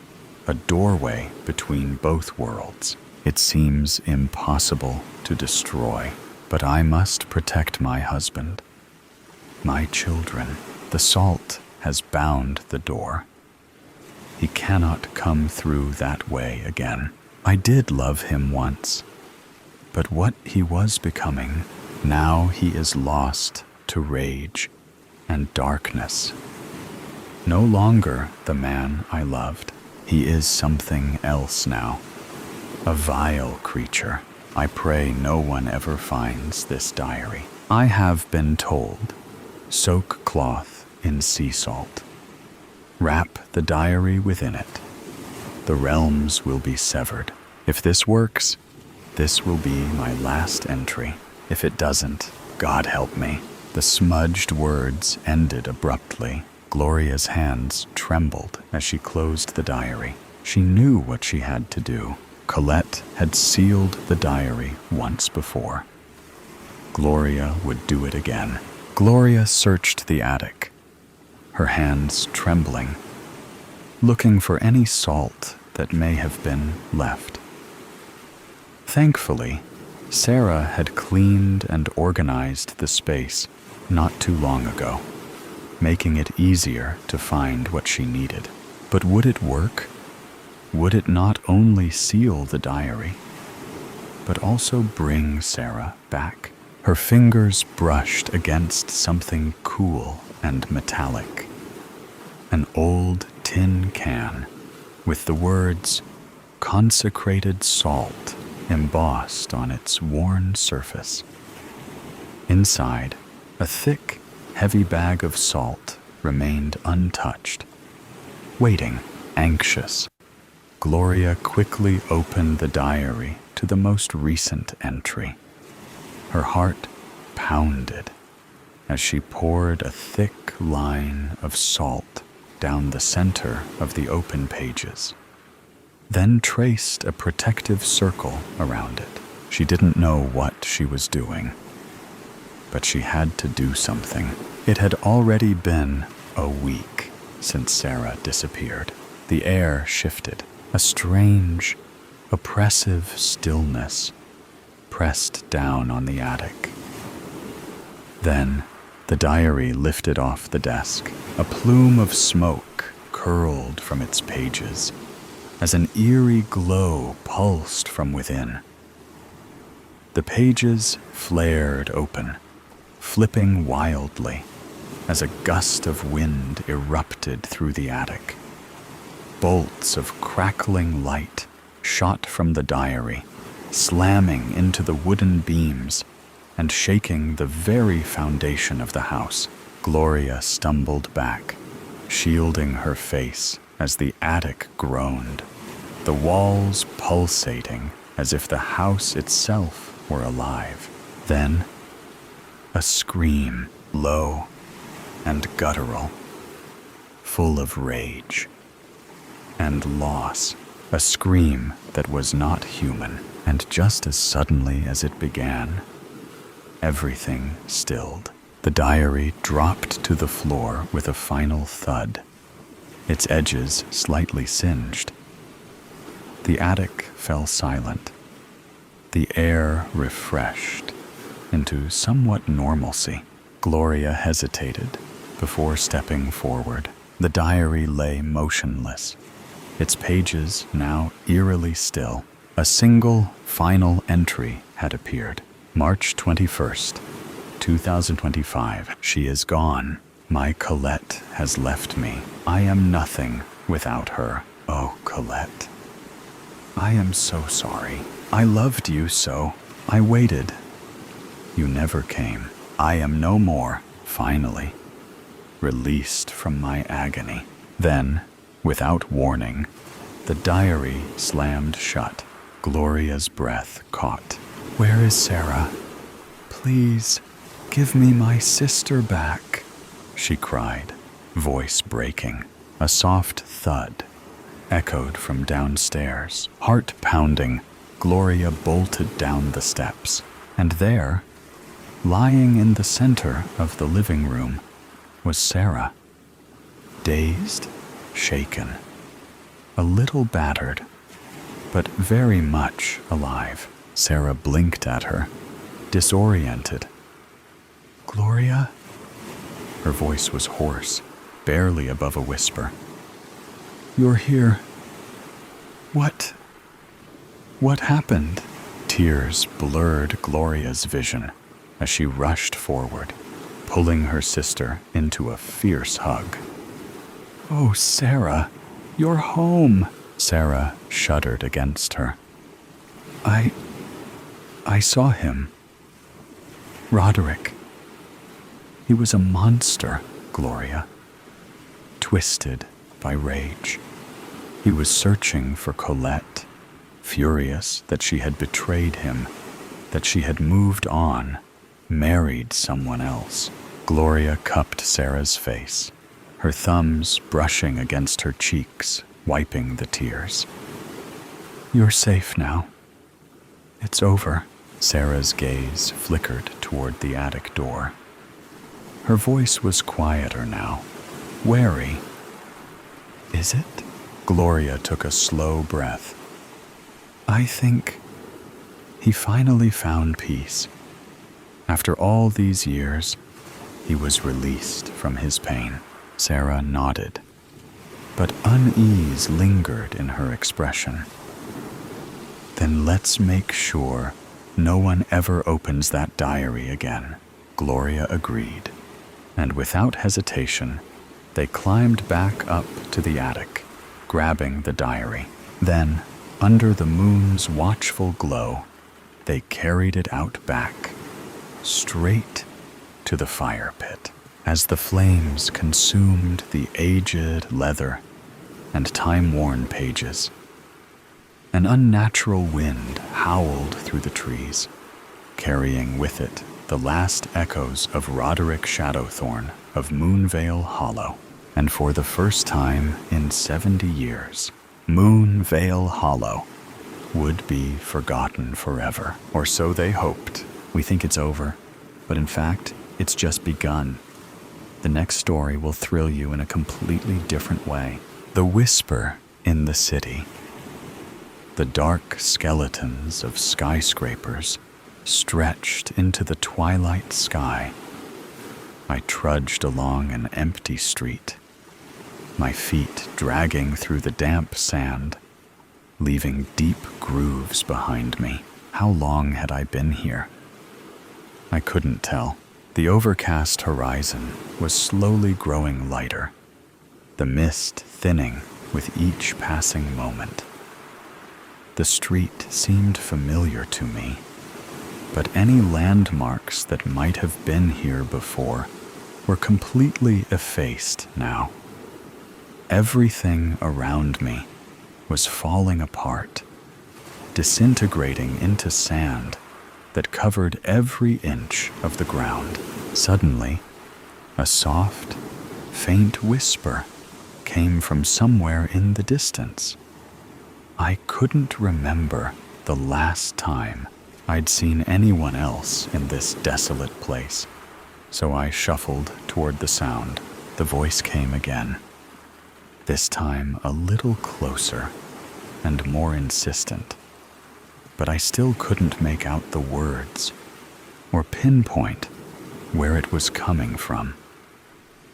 A: a doorway between both worlds. It seems impossible to destroy, but I must protect my husband, my children. The salt has bound the door. He cannot come through that way again. I did love him once, but what he was becoming, now he is lost to rage and darkness. No longer the man I loved. He is something else now. A vile creature. I pray no one ever finds this diary. I have been told, soak cloth in sea salt. Wrap the diary within it. The realms will be severed. If this works, this will be my last entry. If it doesn't, God help me. The smudged words ended abruptly. Gloria's hands trembled as she closed the diary. She knew what she had to do. Colette had sealed the diary once before. Gloria would do it again. Gloria searched the attic, her hands trembling, looking for any salt that may have been left. Thankfully, Sarah had cleaned and organized the space not too long ago, making it easier to find what she needed. But would it work? Would it not only seal the diary, but also bring Sarah back? Her fingers brushed against something cool and metallic. An old tin can with the words "consecrated salt" embossed on its worn surface. Inside, a thick, heavy bag of salt remained untouched, waiting, anxious. Gloria quickly opened the diary to the most recent entry. Her heart pounded as she poured a thick line of salt down the center of the open pages, then traced a protective circle around it. She didn't know what she was doing, but she had to do something. It had already been a week since Sarah disappeared. The air shifted. A strange, oppressive stillness pressed down on the attic. Then, the diary lifted off the desk. A plume of smoke curled from its pages as an eerie glow pulsed from within. The pages flared open, flipping wildly as a gust of wind erupted through the attic. Bolts of crackling light shot from the diary, slamming into the wooden beams and shaking the very foundation of the house. Gloria stumbled back, shielding her face as the attic groaned, the walls pulsating as if the house itself were alive. Then, a scream, low and guttural, full of rage and loss. a scream that was not human, and just as suddenly as it began, everything stilled. The diary dropped to the floor with a final thud, its edges slightly singed. The attic fell silent, the air refreshed into somewhat normalcy. Gloria hesitated before stepping forward. The diary lay motionless, its pages now eerily still. A single final entry had appeared. March 21st, 2025. She is gone. My Colette has left me. I am nothing without her. Oh, Colette. I am so sorry. I loved you so. I waited. You never came. I am no more, finally, released from my agony. Then, without warning, the diary slammed shut. Gloria's breath caught. Where is Sarah? Please, give me my sister back, she cried, voice breaking. A soft thud echoed from downstairs. Heart pounding, Gloria bolted down the steps. And there, lying in the center of the living room, was Sarah. Dazed, shaken, a little battered, but very much alive. Sarah blinked at her, disoriented. Gloria? Her voice was hoarse, barely above a whisper. You're here. What happened? Tears blurred Gloria's vision as she rushed forward, pulling her sister into a fierce hug. Oh, Sarah, you're home. Sarah shuddered against her. I saw him. Roderick. He was a monster, Gloria. Twisted by rage. He was searching for Colette, furious that she had betrayed him, that she had moved on, married someone else. Gloria cupped Sarah's face, her thumbs brushing against her cheeks, wiping the tears. You're safe now. It's over. Sarah's gaze flickered toward the attic door. Her voice was quieter now, wary. Is it? Gloria took a slow breath. I think he finally found peace. After all these years, he was released from his pain. Sarah nodded, but unease lingered in her expression. Then let's make sure no one ever opens that diary again, Gloria agreed. And without hesitation, they climbed back up to the attic, grabbing the diary. Then, under the moon's watchful glow, they carried it out back, straight to the fire pit. As the flames consumed the aged leather and time-worn pages, an unnatural wind howled through the trees, carrying with it the last echoes of Roderick Shadowthorn of Moonvale Hollow. And for the first time in 70 years, Moonvale Hollow would be forgotten forever. Or so they hoped. We think it's over, but in fact, it's just begun. The next story will thrill you in a completely different way. The whisper in the city. The dark skeletons of skyscrapers stretched into the twilight sky. I trudged along an empty street, my feet dragging through the damp sand, leaving deep grooves behind me. How long had I been here? I couldn't tell. The overcast horizon was slowly growing lighter, the mist thinning with each passing moment. The street seemed familiar to me, but any landmarks that might have been here before were completely effaced now. Everything around me was falling apart, disintegrating into sand that covered every inch of the ground. Suddenly, a soft, faint whisper came from somewhere in the distance. I couldn't remember the last time I'd seen anyone else in this desolate place, so I shuffled toward the sound. The voice came again, this time a little closer and more insistent, but I still couldn't make out the words or pinpoint where it was coming from.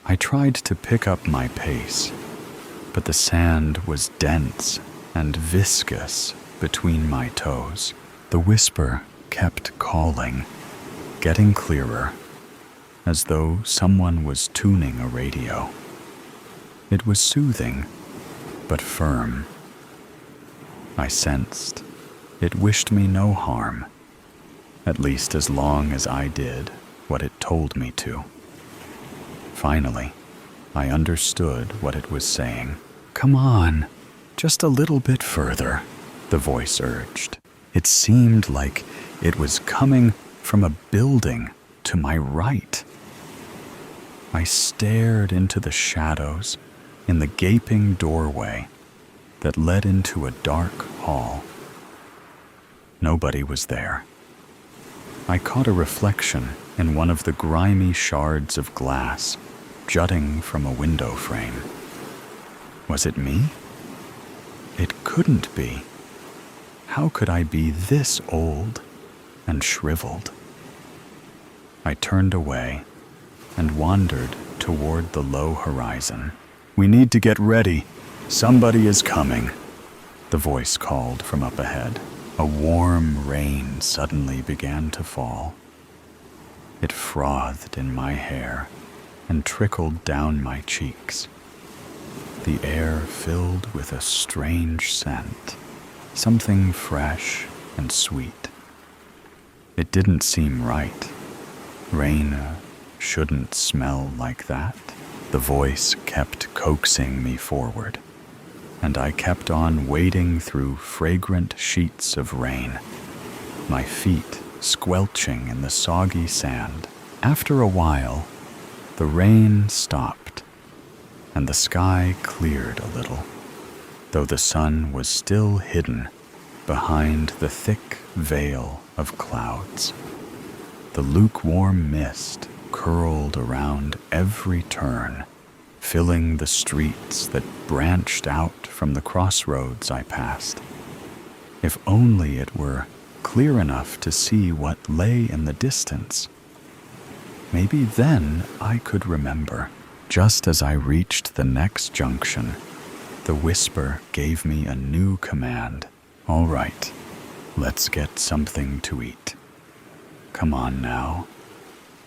A: I tried to pick up my pace, but the sand was dense and viscous between my toes. The whisper kept calling, getting clearer, as though someone was tuning a radio. It was soothing, but firm. I sensed it wished me no harm, at least as long as I did what it told me to. Finally, I understood what it was saying. "Come on, just a little bit further," the voice urged. It seemed like it was coming from a building to my right. I stared into the shadows in the gaping doorway that led into a dark hall. Nobody was there. I caught a reflection in one of the grimy shards of glass jutting from a window frame. Was it me? It couldn't be. How could I be this old and shriveled? I turned away and wandered toward the low horizon. "We need to get ready. Somebody is coming," the voice called from up ahead. A warm rain suddenly began to fall. It frothed in my hair and trickled down my cheeks. The air filled with a strange scent, something fresh and sweet. It didn't seem right. Rain shouldn't smell like that. The voice kept coaxing me forward, and I kept on wading through fragrant sheets of rain, my feet squelching in the soggy sand. After a while, the rain stopped, and the sky cleared a little, though the sun was still hidden behind the thick veil of clouds. The lukewarm mist curled around every turn, filling the streets that branched out from the crossroads I passed. If only it were clear enough to see what lay in the distance. Maybe then I could remember. Just as I reached the next junction, the whisper gave me a new command. "All right, let's get something to eat. Come on now.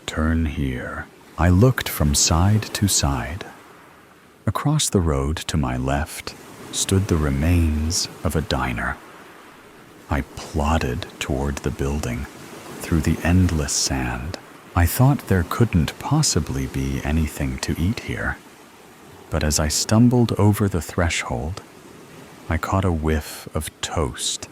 A: Turn here." I looked from side to side. Across the road to my left stood the remains of a diner. I plodded toward the building through the endless sand. I thought there couldn't possibly be anything to eat here, but as I stumbled over the threshold, I caught a whiff of toast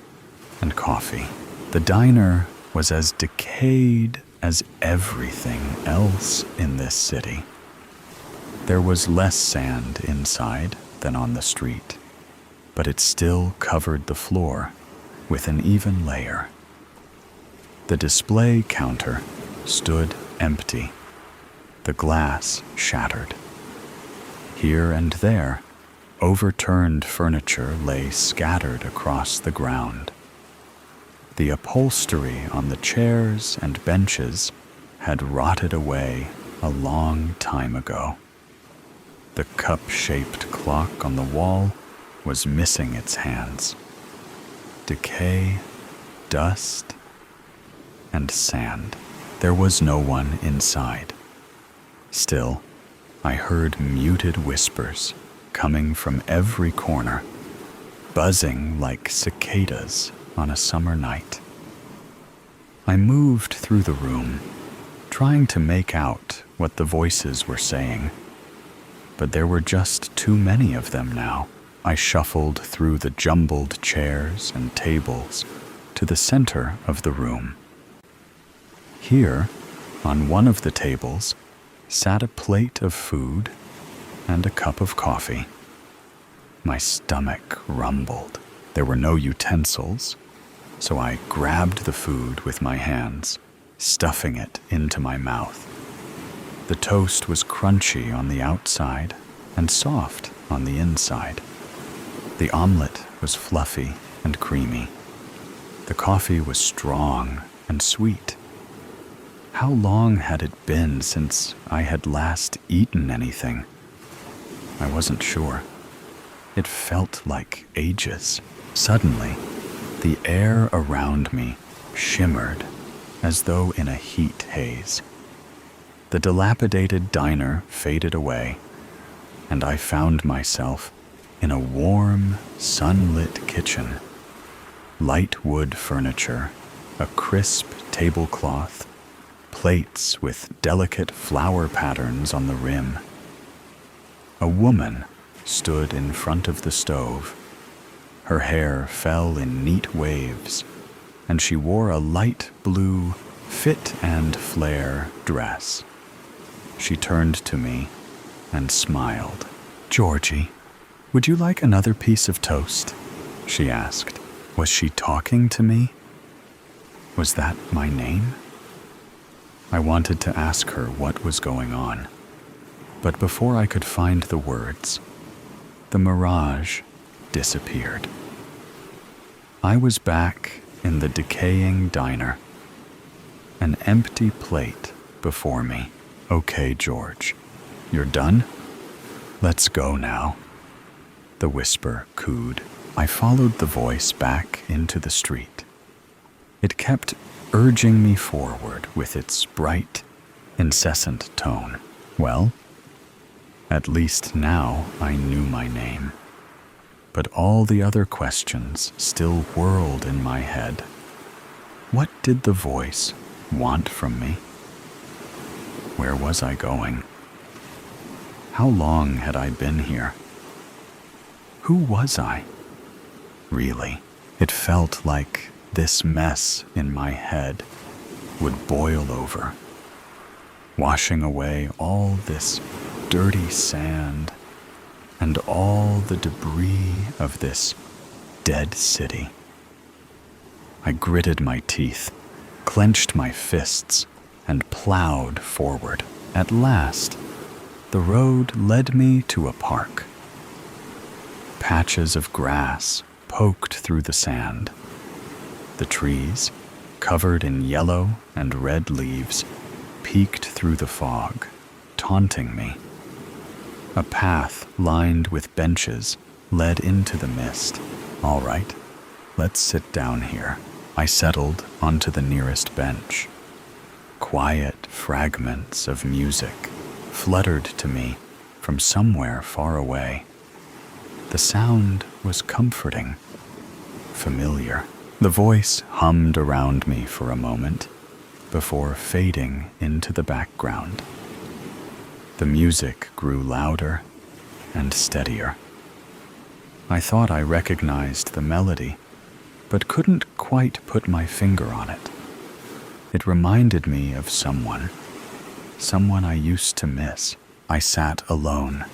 A: and coffee. The diner was as decayed as everything else in this city. There was less sand inside than on the street, but it still covered the floor with an even layer. The display counter stood empty, the glass shattered. Here and there, overturned furniture lay scattered across the ground. The upholstery on the chairs and benches had rotted away a long time ago. The cup-shaped clock on the wall was missing its hands. Decay, dust, and sand. There was no one inside. Still, I heard muted whispers coming from every corner, buzzing like cicadas on a summer night. I moved through the room, trying to make out what the voices were saying, but there were just too many of them now. I shuffled through the jumbled chairs and tables to the center of the room. Here, on one of the tables, sat a plate of food and a cup of coffee. My stomach rumbled. There were no utensils, so I grabbed the food with my hands, stuffing it into my mouth. The toast was crunchy on the outside and soft on the inside. The omelet was fluffy and creamy. The coffee was strong and sweet. How long had it been since I had last eaten anything? I wasn't sure. It felt like ages. Suddenly, the air around me shimmered as though in a heat haze. The dilapidated diner faded away, and I found myself in a warm, sunlit kitchen. Light wood furniture, a crisp tablecloth, plates with delicate flower patterns on the rim. A woman stood in front of the stove. Her hair fell in neat waves, and she wore a light blue fit and flare dress. She turned to me and smiled. "Georgie, would you like another piece of toast?" she asked. Was she talking to me? Was that my name? I wanted to ask her what was going on, but before I could find the words, the mirage disappeared. I was back in the decaying diner, an empty plate before me. "Okay, George, you're done? Let's go now," the whisper cooed. I followed the voice back into the street. It kept urging me forward with its bright, incessant tone. Well, at least now I knew my name. But all the other questions still whirled in my head. What did the voice want from me? Where was I going? How long had I been here? Who was I? Really, it felt like this mess in my head would boil over, washing away all this dirty sand and all the debris of this dead city. I gritted my teeth, clenched my fists, and plowed forward. At last, the road led me to a park. Patches of grass poked through the sand. The trees, covered in yellow and red leaves, peeked through the fog, taunting me. A path lined with benches led into the mist. All right, let's sit down here. I settled onto the nearest bench. Quiet fragments of music fluttered to me from somewhere far away. The sound was comforting, familiar. The voice hummed around me for a moment before fading into the background. The music grew louder and steadier. I thought I recognized the melody, but couldn't quite put my finger on it. It reminded me of someone I used to miss. I sat alone,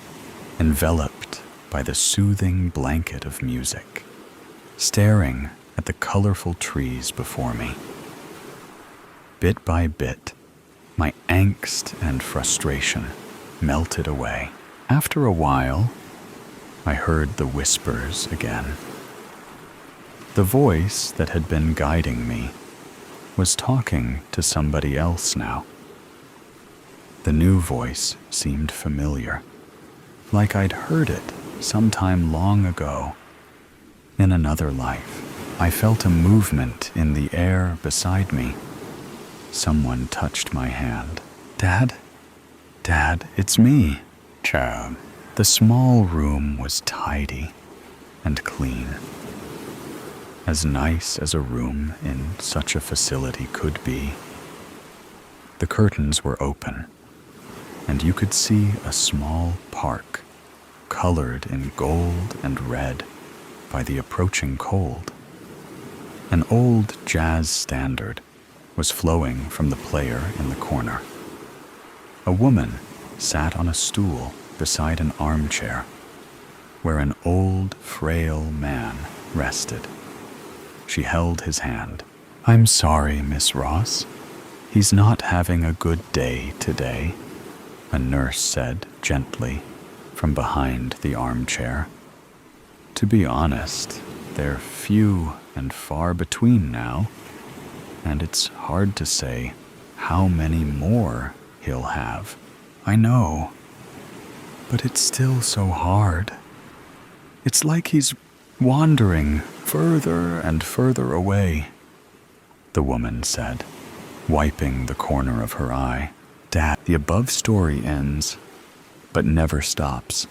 A: enveloped by the soothing blanket of music, staring at the colorful trees before me. Bit by bit, my angst and frustration melted away. After a while, I heard the whispers again. The voice that had been guiding me was talking to somebody else now. The new voice seemed familiar, like I'd heard it sometime long ago, in another life. I felt a movement in the air beside me. Someone touched my hand. "Dad? Dad, it's me." "Child." The small room was tidy and clean, as nice as a room in such a facility could be. The curtains were open, and you could see a small park, colored in gold and red by the approaching cold. An old jazz standard was flowing from the player in the corner. A woman sat on a stool beside an armchair, where an old, frail man rested. She held his hand. "I'm sorry, Miss Ross. He's not having a good day today," a nurse said gently from behind the armchair. To be honest, they're few and far between now, and it's hard to say how many more he'll have. I know, but it's still so hard. It's like he's wandering further and further away, the woman said, wiping the corner of her eye. "Dad, the above story ends, but never stops.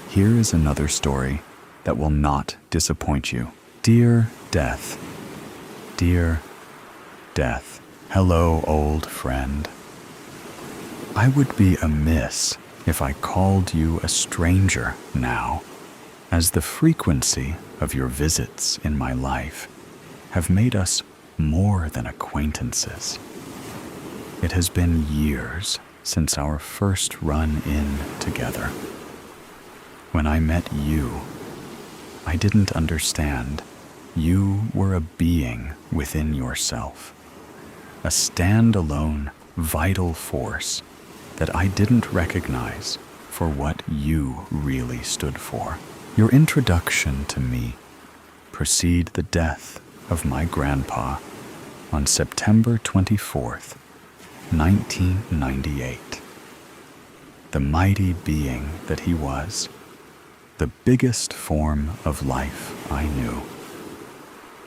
A: Here is another story that will not disappoint you. Dear Death, dear Death, hello, old friend. I would be amiss if I called you a stranger now, as the frequency of your visits in my life have made us more than acquaintances. It has been years since our first run in together. When I met you, I didn't understand. You were a being within yourself, a standalone, vital force that I didn't recognize for what you really stood for. Your introduction to me preceded the death of my grandpa on September 24th, 1998. The mighty being that he was, the biggest form of life I knew,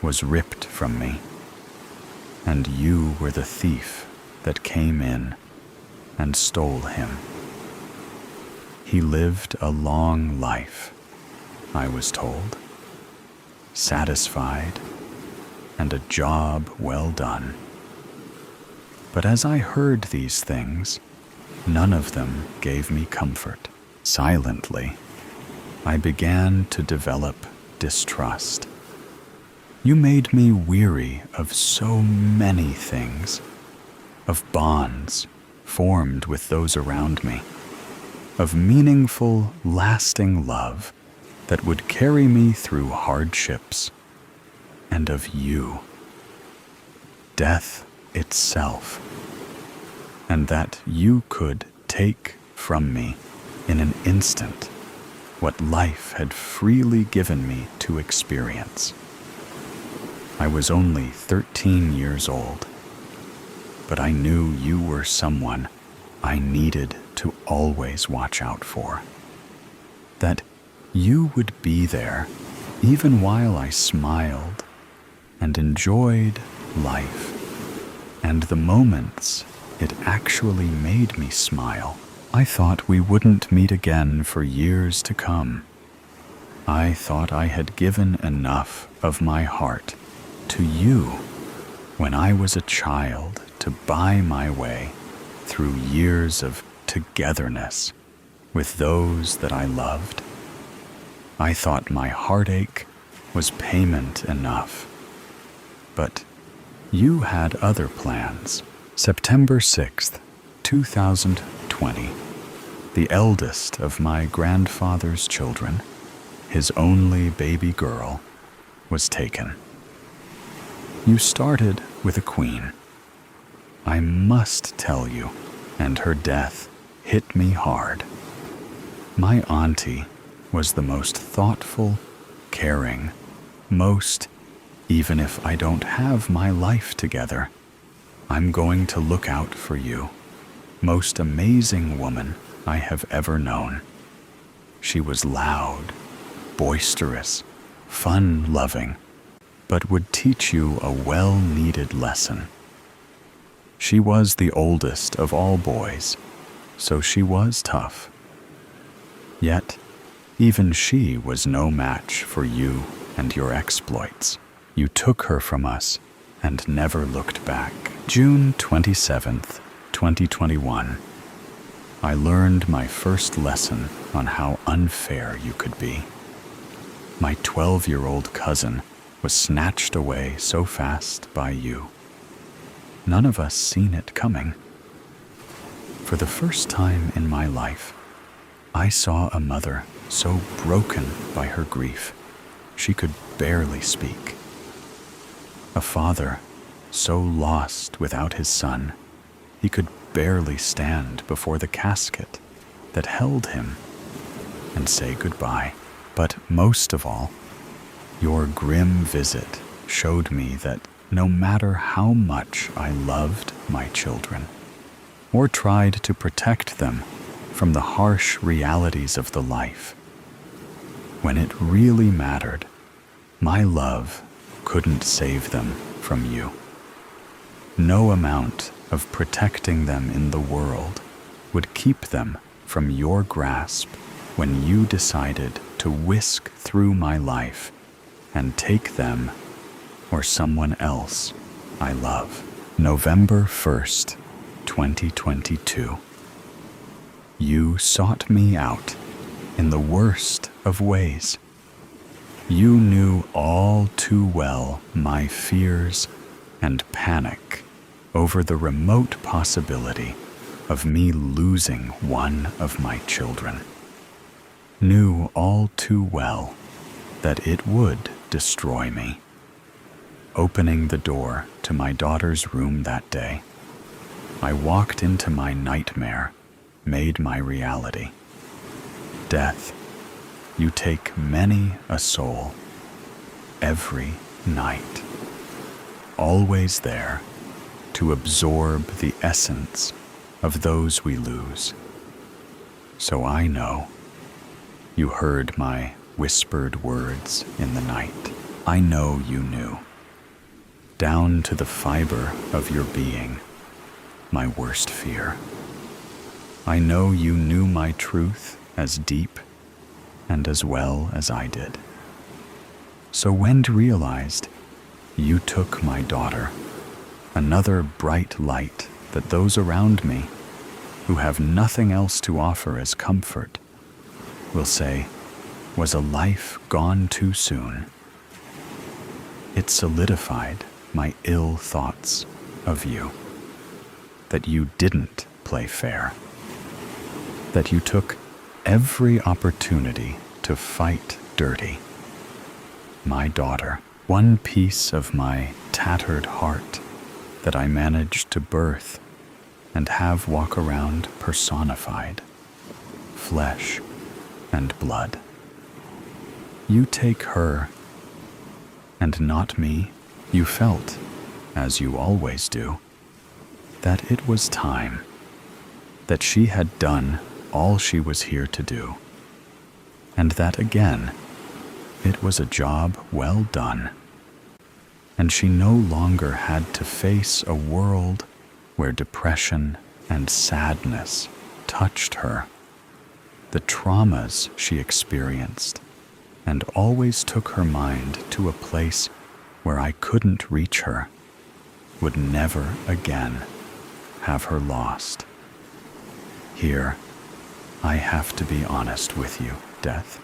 A: was ripped from me, and you were the thief that came in and stole him. He lived a long life, I was told, satisfied and a job well done. But as I heard these things, none of them gave me comfort. Silently, I began to develop distrust. You made me weary of so many things, of bonds formed with those around me, of meaningful, lasting love that would carry me through hardships, and of you, death itself, and that you could take from me in an instant what life had freely given me to experience. I was only 13 years old, but I knew you were someone I needed to always watch out for. That you would be there even while I smiled and enjoyed life, and the moments it actually made me smile. I thought we wouldn't meet again for years to come. I thought I had given enough of my heart to you when I was a child to buy my way through years of togetherness with those that I loved. I thought my heartache was payment enough. But you had other plans. September 6th, 2020. The eldest of my grandfather's children, his only baby girl, was taken. You started with a queen. I must tell you, and her death hit me hard. My auntie was the most thoughtful, caring, most, even if I don't have my life together, I'm going to look out for you, most amazing woman I have ever known. She was loud, boisterous, fun-loving, but would teach you a well-needed lesson. She was the oldest of all boys, so she was tough. Yet, even she was no match for you and your exploits. You took her from us and never looked back. June 27th, 2021. I learned my first lesson on how unfair you could be. My 12-year-old cousin was snatched away so fast by you. None of us seen it coming. For the first time in my life, I saw a mother so broken by her grief she could barely speak. A father so lost without his son, he could barely stand before the casket that held him and say goodbye. But most of all, your grim visit showed me that no matter how much I loved my children, or tried to protect them from the harsh realities of the life, when it really mattered, my love couldn't save them from you. No amount of protecting them in the world would keep them from your grasp when you decided to whisk through my life and take them or someone else I love. November 1st, 2022. You sought me out in the worst of ways. You knew all too well my fears and panic over the remote possibility of me losing one of my children. Knew all too well that it would destroy me. Opening the door to my daughter's room that day, I walked into my nightmare, made my reality. Death, you take many a soul, every night, always there to absorb the essence of those we lose. So I know you heard my whispered words in the night. I know you knew, down to the fiber of your being, my worst fear. I know you knew my truth as deep and as well as I did. So when realized, you took my daughter, another bright light that those around me, who have nothing else to offer as comfort, will say was a life gone too soon. It solidified my ill thoughts of you, that you didn't play fair, that you took every opportunity to fight dirty. My daughter, one piece of my tattered heart that I managed to birth and have walk around personified, flesh and blood. You take her, and not me. You felt, as you always do, that it was time, that she had done all she was here to do, and that again, it was a job well done, and she no longer had to face a world where depression and sadness touched her. The traumas she experienced and always took her mind to a place where I couldn't reach her would never again have her lost. Here, I have to be honest with you, Death.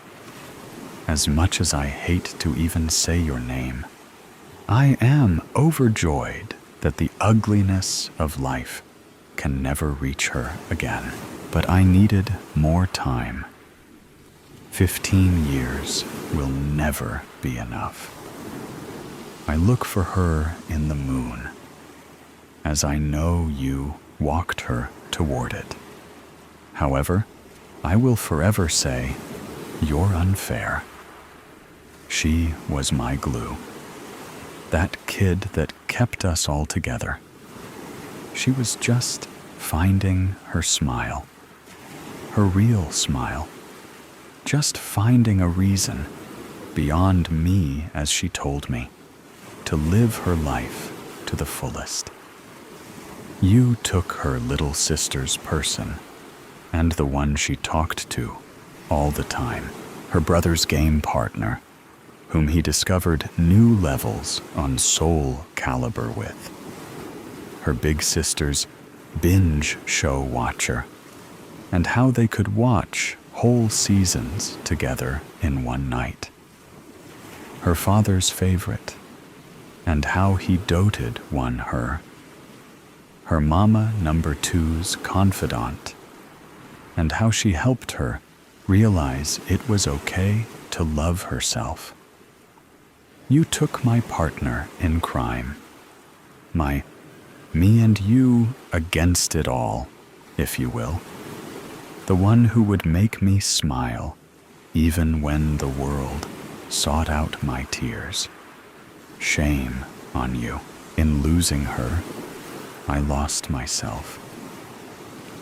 A: As much as I hate to even say your name, I am overjoyed that the ugliness of life can never reach her again. But I needed more time. 15 years will never be enough. I look for her in the moon, as I know you walked her toward it. However, I will forever say, you're unfair. She was my glue, that kid that kept us all together. She was just finding her smile, her real smile, just finding a reason beyond me, as she told me, to live her life to the fullest. You took her little sister's person, and the one she talked to all the time, her brother's game partner, whom he discovered new levels on soul caliber with, her big sister's binge show watcher, and how they could watch whole seasons together in one night, her father's favorite, and how he doted on her, her mama number two's confidant, and how she helped her realize it was okay to love herself, You took my partner in crime. Me and you against it all, if you will. The one who would make me smile, even when the world sought out my tears. Shame on you. In losing her, I lost myself.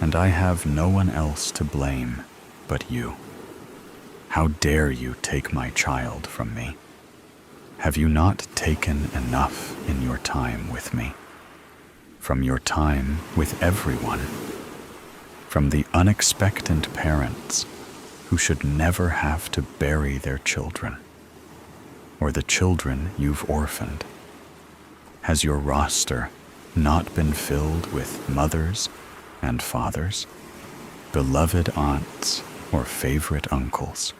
A: And I have no one else to blame but you. How dare you take my child from me? Have you not taken enough in your time with me? From your time with everyone? From the unexpected parents who should never have to bury their children, or the children you've orphaned? Has your roster not been filled with mothers and fathers, beloved aunts or favorite uncles?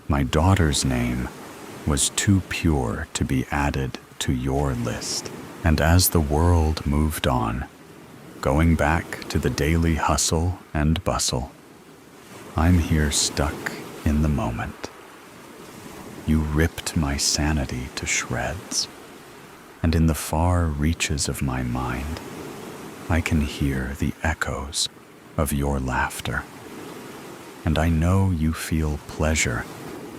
A: My daughter's name was too pure to be added to your list, and as the world moved on, going back to the daily hustle and bustle, I'm here stuck in the moment. You ripped my sanity to shreds, and in the far reaches of my mind, I can hear the echoes of your laughter. And I know you feel pleasure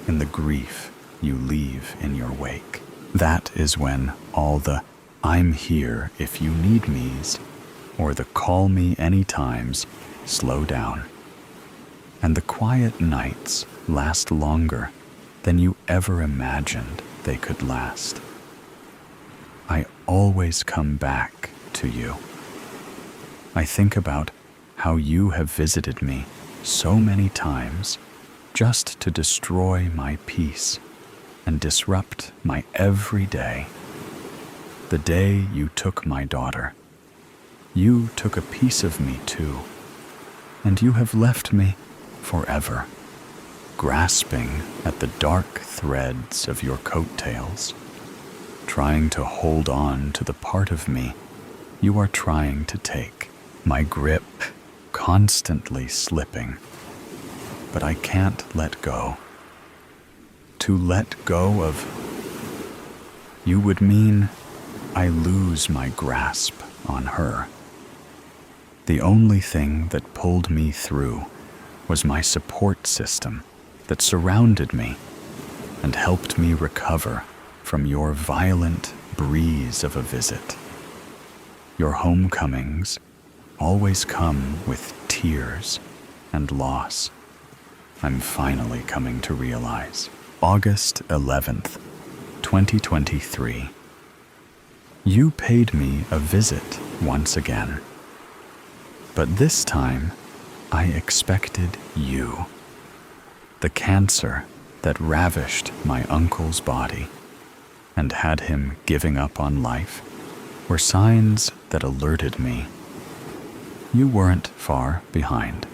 A: in the grief you leave in your wake. That is when all the "I'm here if you need me's" or the "call me anytimes" slow down, and the quiet nights last longer than you ever imagined they could last. I always come back to you. I think about how you have visited me so many times just to destroy my peace and disrupt my every day. The day you took my daughter, you took a piece of me too, and you have left me forever, grasping at the dark threads of your coattails, trying to hold on to the part of me you are trying to take, my grip constantly slipping, but I can't let go. To let go of you would mean I lose my grasp on her. The only thing that pulled me through was my support system that surrounded me and helped me recover from your violent breeze of a visit. Your homecomings always come with tears and loss. I'm finally coming to realize. August 11th, 2023. You paid me a visit once again, but this time I expected you. The cancer that ravished my uncle's body and had him giving up on life were signs that alerted me. You weren't far behind.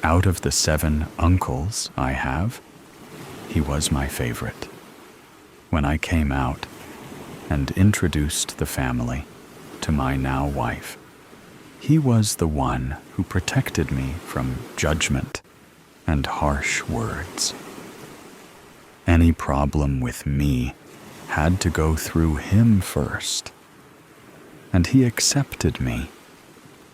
A: Out of the 7 uncles I have, he was my favorite. When I came out and introduced the family to my now wife, he was the one who protected me from judgment and harsh words. Any problem with me had to go through him first, and he accepted me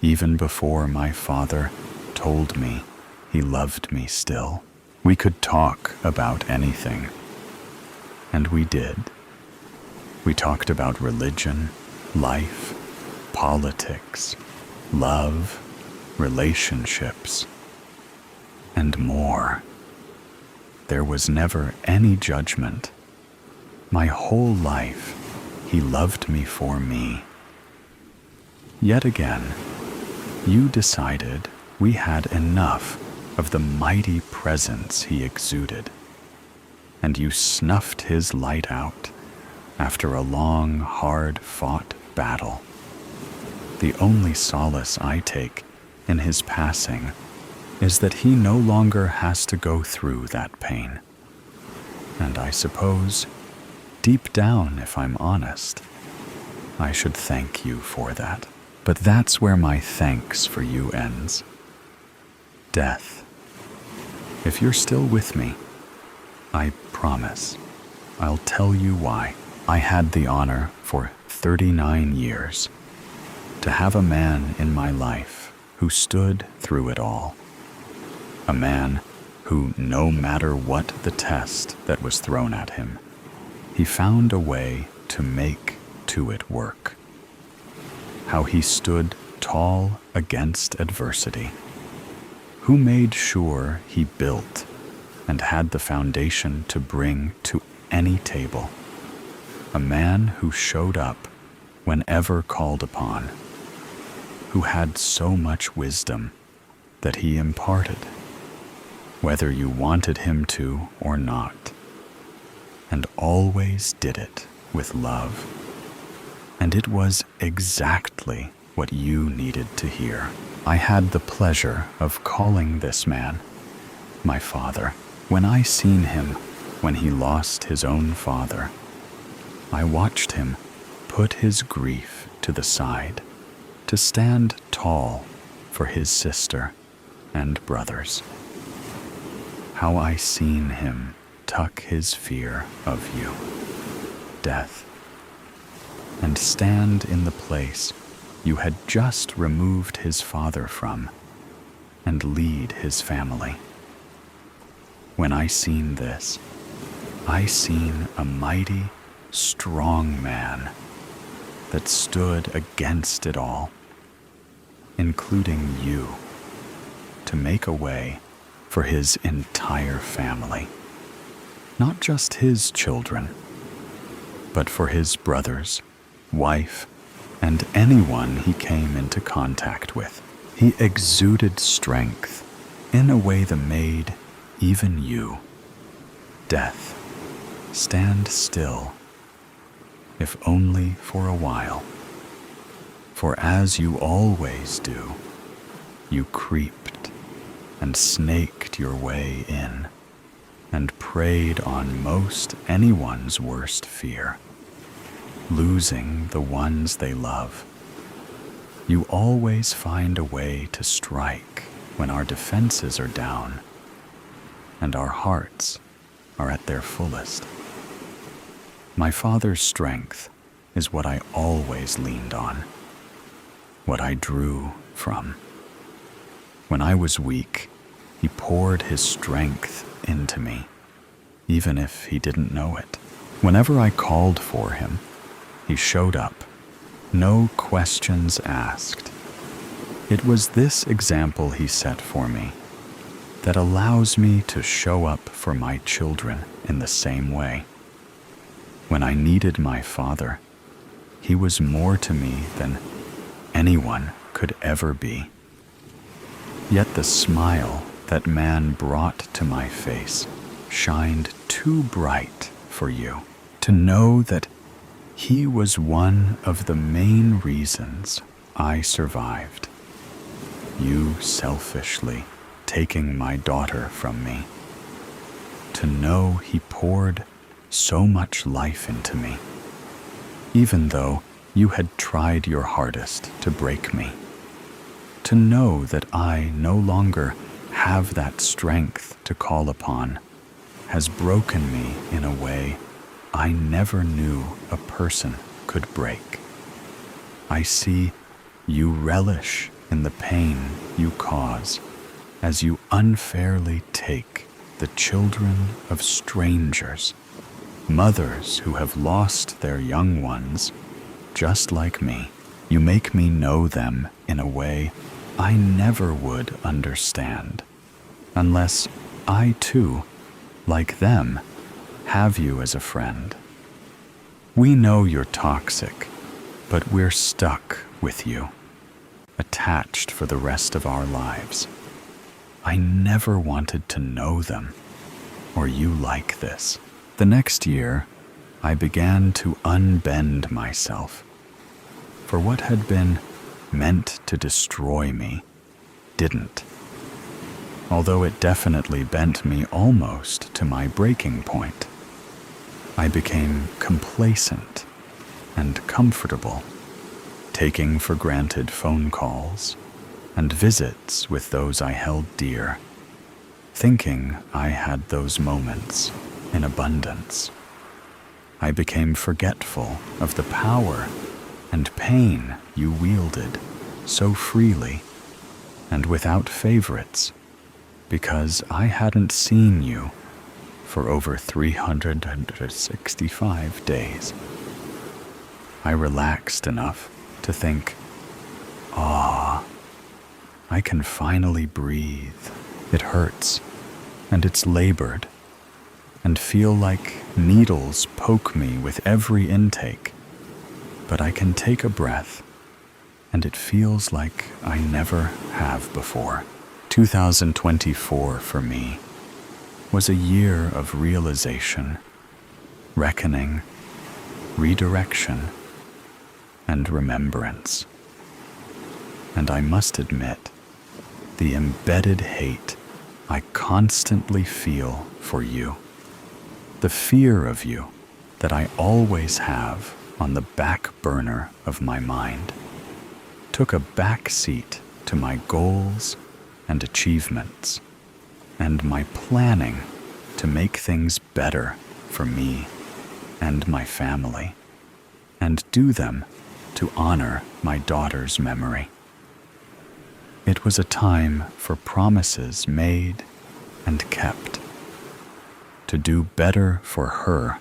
A: even before my father told me he loved me still. We could talk about anything, and we did. We talked about religion, life, politics, love, relationships, and more. There was never any judgment. My whole life, he loved me for me. Yet again, you decided we had enough of the mighty presence he exuded, and you snuffed his light out after a long, hard-fought battle. The only solace I take in his passing is that he no longer has to go through that pain. And I suppose, deep down, if I'm honest, I should thank you for that. But that's where my thanks for you ends. Death. If you're still with me, I promise I'll tell you why. I had the honor for 39 years to have a man in my life who stood through it all. A man who, no matter what the test that was thrown at him, he found a way to make it work. How he stood tall against adversity. Who made sure he built and had the foundation to bring to any table. A man who showed up whenever called upon. Who had so much wisdom that he imparted, whether you wanted him to or not, and always did it with love. And it was exactly what you needed to hear. I had the pleasure of calling this man my father. When I seen him when he lost his own father, I watched him put his grief to the side to stand tall for his sister and brothers. How I seen him tuck his fear of you, death, and stand in the place you had just removed his father from and lead his family. When I seen this, I seen a mighty, strong man that stood against it all, including you, to make a way for his entire family. Not just his children, but for his brothers, wife, and anyone he came into contact with. He exuded strength in a way that made even you, death, stand still, if only for a while. For as you always do, you creeped and snaked your way in and preyed on most anyone's worst fear, losing the ones they love. You always find a way to strike when our defenses are down and our hearts are at their fullest. My father's strength is what I always leaned on, what I drew from. When I was weak, he poured his strength into me, even if he didn't know it. Whenever I called for him, he showed up, no questions asked. It was this example he set for me that allows me to show up for my children in the same way. When I needed my father, he was more to me than anyone could ever be. Yet the smile that man brought to my face shined too bright for you to know that he was one of the main reasons I survived. You selfishly taking my daughter from me. To know he poured so much life into me, even though you had tried your hardest to break me. To know that I no longer have that strength to call upon has broken me in a way I never knew a person could break. I see you relish in the pain you cause as you unfairly take the children of strangers, mothers who have lost their young ones, just like me. You make me know them in a way I never would understand, unless I too, like them, have you as a friend. We know you're toxic, but we're stuck with you, attached for the rest of our lives. I never wanted to know them, or you like this. The next year, I began to unbend myself. For what had been meant to destroy me didn't. Although it definitely bent me almost to my breaking point. I became complacent and comfortable, taking for granted phone calls and visits with those I held dear, thinking I had those moments in abundance. I became forgetful of the power and pain you wielded so freely and without favorites, because I hadn't seen you for over 365 days. I relaxed enough to think, I can finally breathe. It hurts, and it's labored, and feel like needles poke me with every intake, but I can take a breath, and it feels like I never have before. 2024 for me was a year of realization, reckoning, redirection, and remembrance. And I must admit, the embedded hate I constantly feel for you, the fear of you that I always have on the back burner of my mind, took a back seat to my goals and achievements, and my planning to make things better for me and my family, and do them to honor my daughter's memory. It was a time for promises made and kept, to do better for her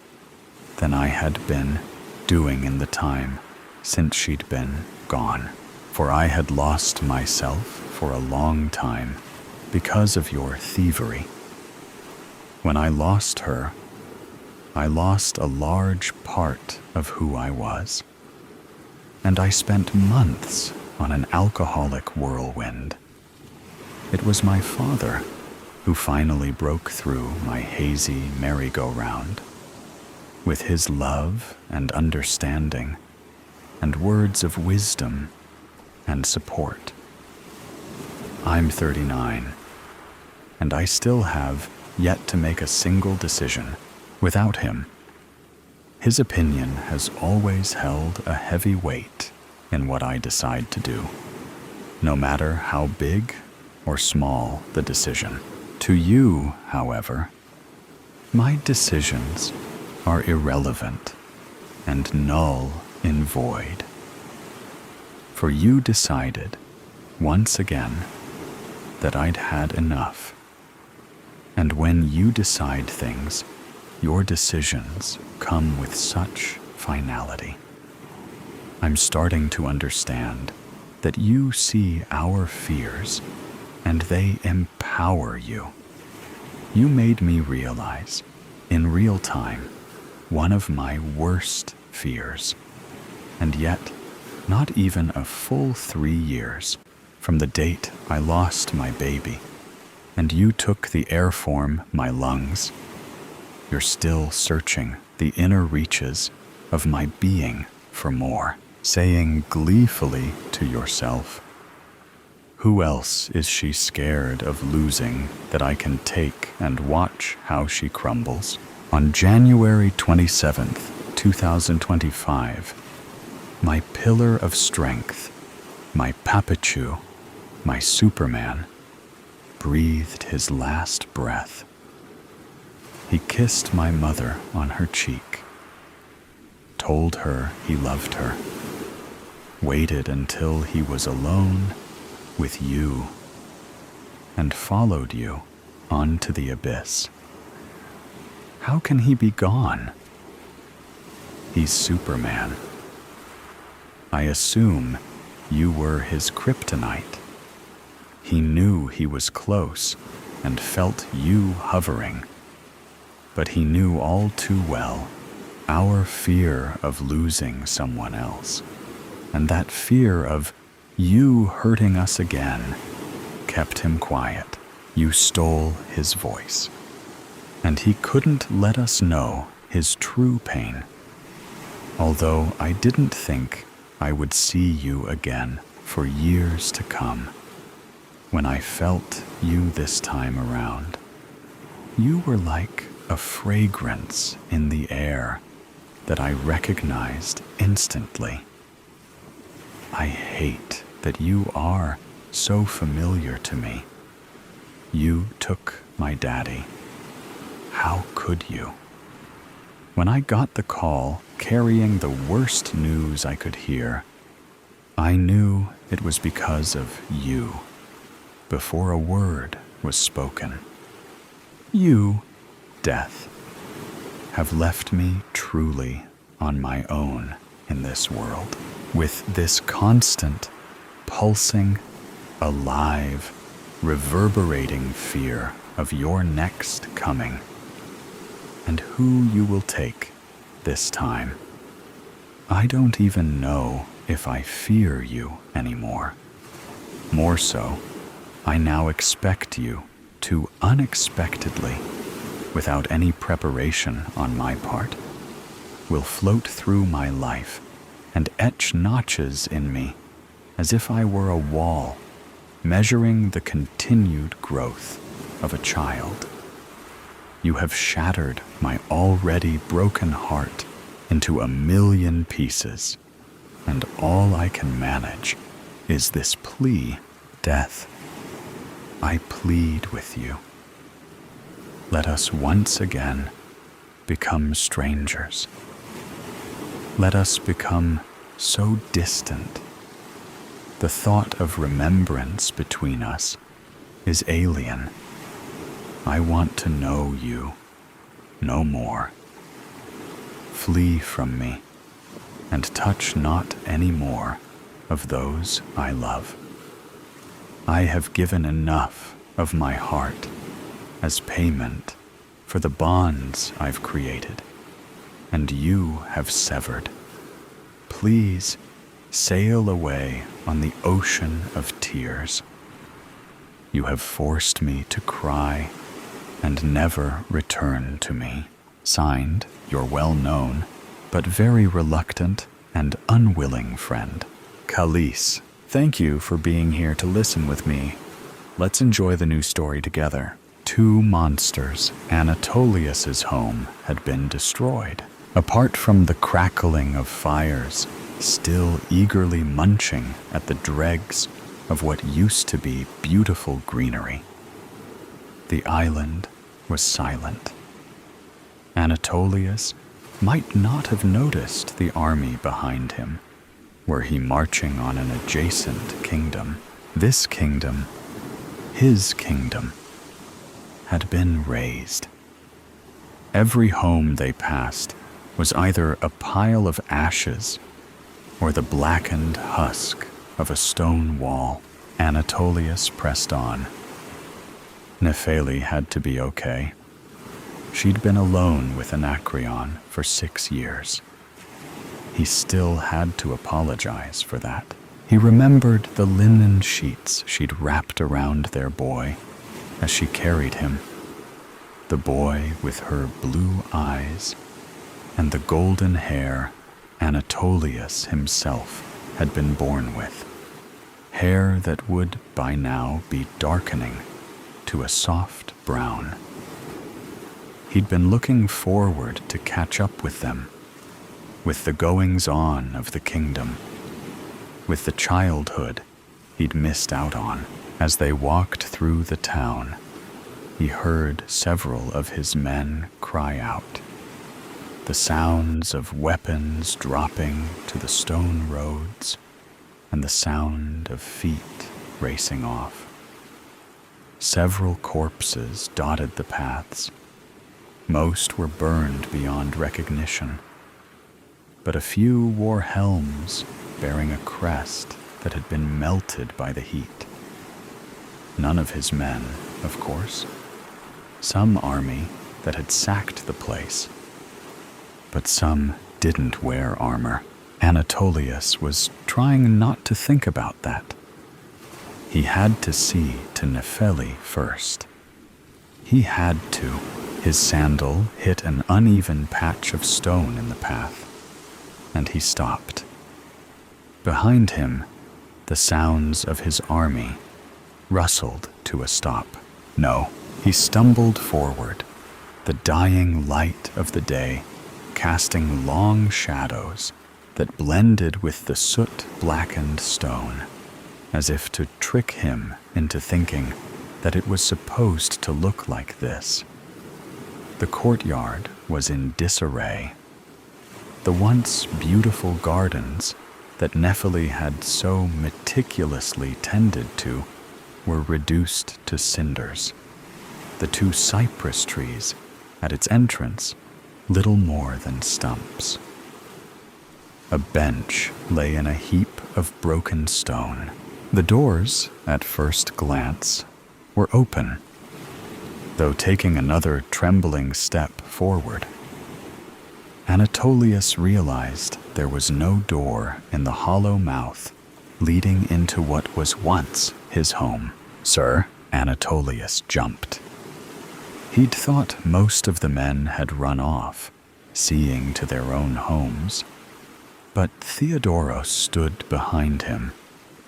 A: than I had been doing in the time since she'd been gone. For I had lost myself for a long time because of your thievery. When I lost her, I lost a large part of who I was, and I spent months on an alcoholic whirlwind. It was my father who finally broke through my hazy merry-go-round with his love and understanding and words of wisdom and support. I'm 39, and I still have yet to make a single decision without him. His opinion has always held a heavy weight in what I decide to do, no matter how big or small the decision. To you, however, my decisions are irrelevant and null in void. For you decided, once again, that I'd had enough. And when you decide things, your decisions come with such finality. I'm starting to understand that you see our fears and they empower you. You made me realize, in real time, one of my worst fears. And yet, not even a full 3 years from the date I lost my baby, and you took the air form my lungs, you're still searching the inner reaches of my being for more, saying gleefully to yourself, who else is she scared of losing that I can take and watch how she crumbles? On January 27th, 2025, my pillar of strength, my Papachu, my Superman, breathed his last breath. He kissed my mother on her cheek, told her he loved her, waited until he was alone with you, and followed you onto the abyss. How can he be gone? He's Superman. I assume you were his kryptonite. He knew he was close and felt you hovering, but he knew all too well our fear of losing someone else, and that fear of you hurting us again kept him quiet. You stole his voice, and he couldn't let us know his true pain, although I didn't think I would see you again for years to come. When I felt you this time around, you were like a fragrance in the air that I recognized instantly. I hate that you are so familiar to me. You took my daddy. How could you? When I got the call carrying the worst news I could hear, I knew it was because of you, before a word was spoken. You, Death, have left me truly on my own in this world, with this constant, pulsing, alive, reverberating fear of your next coming, and who you will take this time. I don't even know if I fear you anymore. More so, I now expect you to unexpectedly, without any preparation on my part, will float through my life and etch notches in me as if I were a wall measuring the continued growth of a child. You have shattered my already broken heart into a million pieces, and all I can manage is this plea, Death. I plead with you. Let us once again become strangers. Let us become so distant. The thought of remembrance between us is alien. I want to know you no more. Flee from me and touch not any more of those I love. I have given enough of my heart as payment for the bonds I've created, and you have severed. Please sail away on the ocean of tears. You have forced me to cry and never return to me. Signed, your well-known, but very reluctant and unwilling friend, Khalees. Thank you for being here to listen with me. Let's enjoy the new story together. Two monsters, Anatolius's home had been destroyed. Apart from the crackling of fires, still eagerly munching at the dregs of what used to be beautiful greenery, the island was silent. Anatolius might not have noticed the army behind him, were he marching on an adjacent kingdom. This kingdom, his kingdom, had been razed. Every home they passed was either a pile of ashes or the blackened husk of a stone wall. Anatolius pressed on. Nepheli had to be okay. She'd been alone with Anacreon for 6 years. He still had to apologize for that. He remembered the linen sheets she'd wrapped around their boy as she carried him. The boy with her blue eyes and the golden hair Anatolius himself had been born with. Hair that would by now be darkening to a soft brown. He'd been looking forward to catch up with them, with the goings-on of the kingdom, with the childhood he'd missed out on. As they walked through the town, he heard several of his men cry out. The sounds of weapons dropping to the stone roads and the sound of feet racing off. Several corpses dotted the paths. Most were burned beyond recognition, but a few wore helms bearing a crest that had been melted by the heat. None of his men, of course. Some army that had sacked the place, but some didn't wear armor. Anatolius was trying not to think about that. He had to see to Nepheli first. He had to. His sandal hit an uneven patch of stone in the path, and he stopped. Behind him, the sounds of his army rustled to a stop. No, he stumbled forward, the dying light of the day casting long shadows that blended with the soot-blackened stone, as if to trick him into thinking that it was supposed to look like this. The courtyard was in disarray. The once beautiful gardens that Nephili had so meticulously tended to were reduced to cinders. The 2 cypress trees at its entrance, little more than stumps. A bench lay in a heap of broken stone. The doors, at first glance, were open, though taking another trembling step forward, Anatolius realized there was no door in the hollow mouth leading into what was once his home. "Sir," Anatolius jumped. He'd thought most of the men had run off, seeing to their own homes, but Theodoros stood behind him,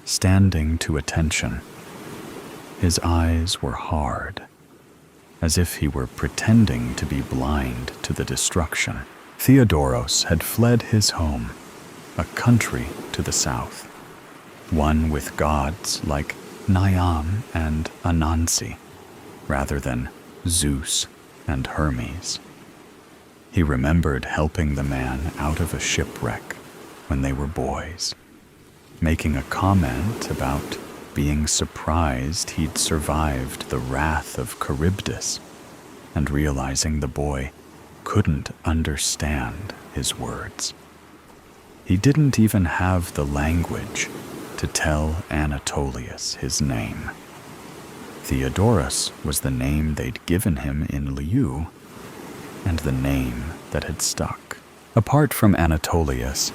A: standing to attention. His eyes were hard, as if he were pretending to be blind to the destruction. Theodoros had fled his home, a country to the south, one with gods like Niam and Anansi, rather than Zeus and Hermes. He remembered helping the man out of a shipwreck when they were boys, making a comment about being surprised he'd survived the wrath of Charybdis, and realizing the boy couldn't understand his words. He didn't even have the language to tell Anatolius his name. Theodoros was the name they'd given him in Liu, and the name that had stuck. Apart from Anatolius,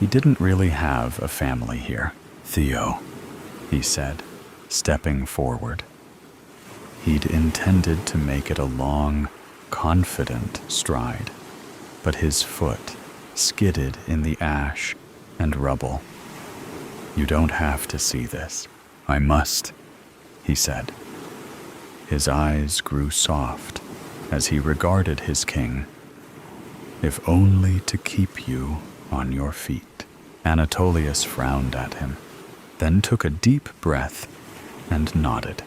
A: he didn't really have a family here. "Theo," he said, stepping forward. He'd intended to make it a long, confident stride, but his foot skidded in the ash and rubble. "You don't have to see this. I must," he said. His eyes grew soft as he regarded his king. "If only to keep you on your feet." Anatolius frowned at him, then took a deep breath and nodded.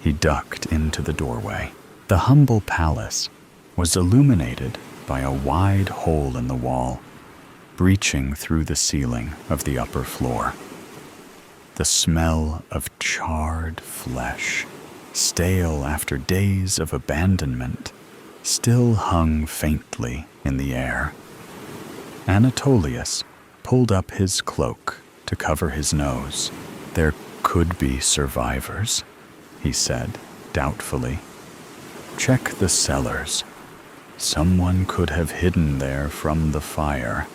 A: He ducked into the doorway. The humble palace was illuminated by a wide hole in the wall, breaching through the ceiling of the upper floor. The smell of charred flesh, stale after days of abandonment, still hung faintly in the air. Anatolius pulled up his cloak to cover his nose. "There could be survivors," he said doubtfully. "Check the cellars. Someone could have hidden there from the fire.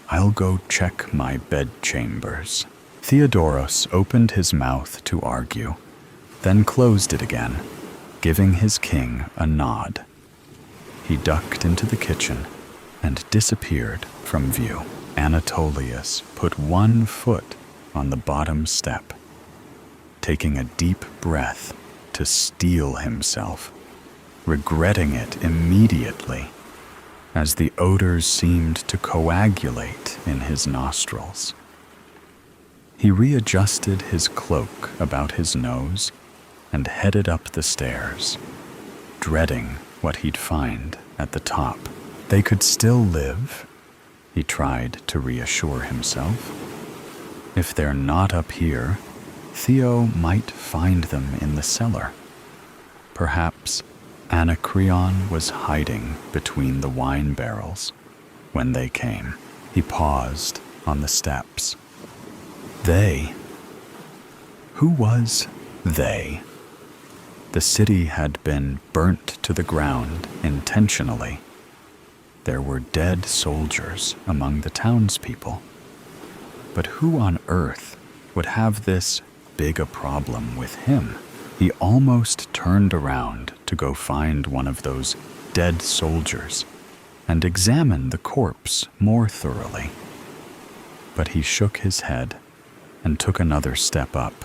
A: I'll go check my bedchambers." Theodoros opened his mouth to argue, then closed it again, giving his king a nod. He ducked into the kitchen and disappeared from view. Anatolius put one foot on the bottom step, taking a deep breath to steel himself, regretting it immediately as the odors seemed to coagulate in his nostrils. He readjusted his cloak about his nose and headed up the stairs, dreading what he'd find at the top. They could still live, he tried to reassure himself. If they're not up here, Theo might find them in the cellar. Perhaps Anacreon was hiding between the wine barrels when they came. He paused on the steps. They? Who was they? The city had been burnt to the ground intentionally. There were dead soldiers among the townspeople. But who on earth would have this big a problem with him? He almost turned around to go find one of those dead soldiers and examine the corpse more thoroughly. But he shook his head and took another step up.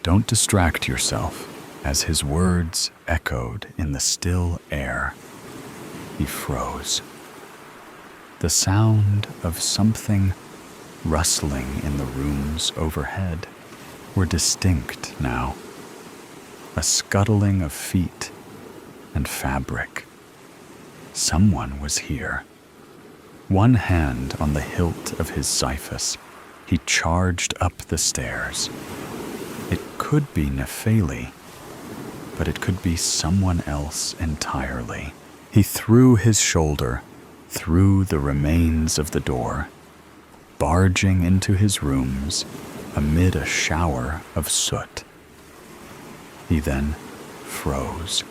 A: "Don't distract yourself," as his words echoed in the still air. He froze. The sound of something rustling in the rooms overhead were distinct now. A scuttling of feet and fabric. Someone was here. One hand on the hilt of his xiphus, he charged up the stairs. It could be Nepheli, but it could be someone else entirely. He threw his shoulder through the remains of the door, barging into his rooms amid a shower of soot. He then froze.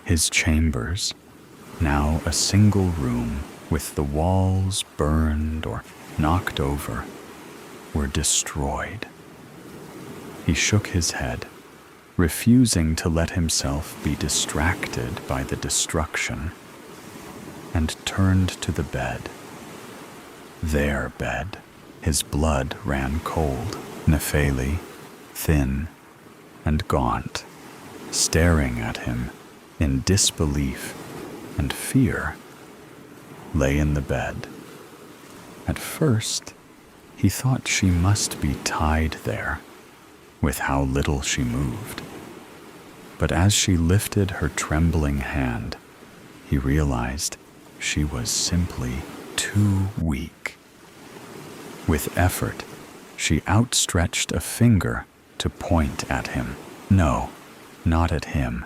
A: His chambers, now a single room with the walls burned or knocked over, were destroyed. He shook his head, refusing to let himself be distracted by the destruction, and turned to the bed. Their bed. His blood ran cold. Nepheli, thin and gaunt, staring at him in disbelief and fear, lay in the bed. At first, he thought she must be tied there, with how little she moved. But as she lifted her trembling hand, he realized she was simply too weak. With effort, she outstretched a finger to point at him. No, not at him.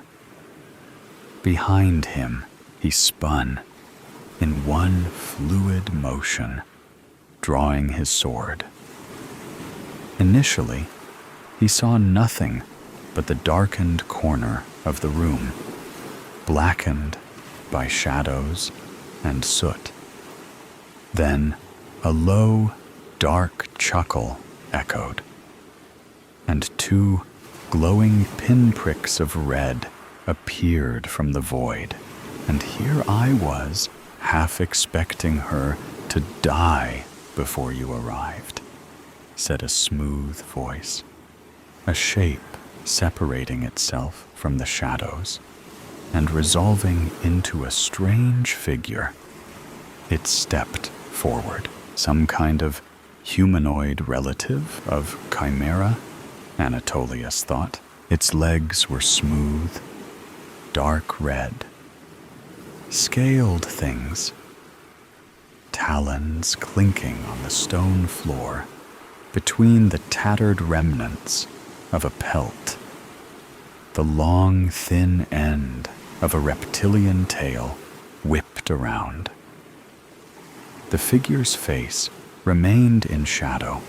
A: Behind him, he spun in one fluid motion, drawing his sword. Initially, he saw nothing but the darkened corner of the room, blackened by shadows and soot. Then a low, dark chuckle echoed, and two glowing pinpricks of red appeared from the void. And here I was, half expecting her to die before you arrived, said a smooth voice, a shape separating itself from the shadows and resolving into a strange figure. It stepped forward, some kind of humanoid relative of Chimera, Anatolius thought. Its legs were smooth, dark red, scaled things, talons clinking on the stone floor between the tattered remnants of a pelt, the long, thin end of a reptilian tail whipped around. The figure's face remained in shadow,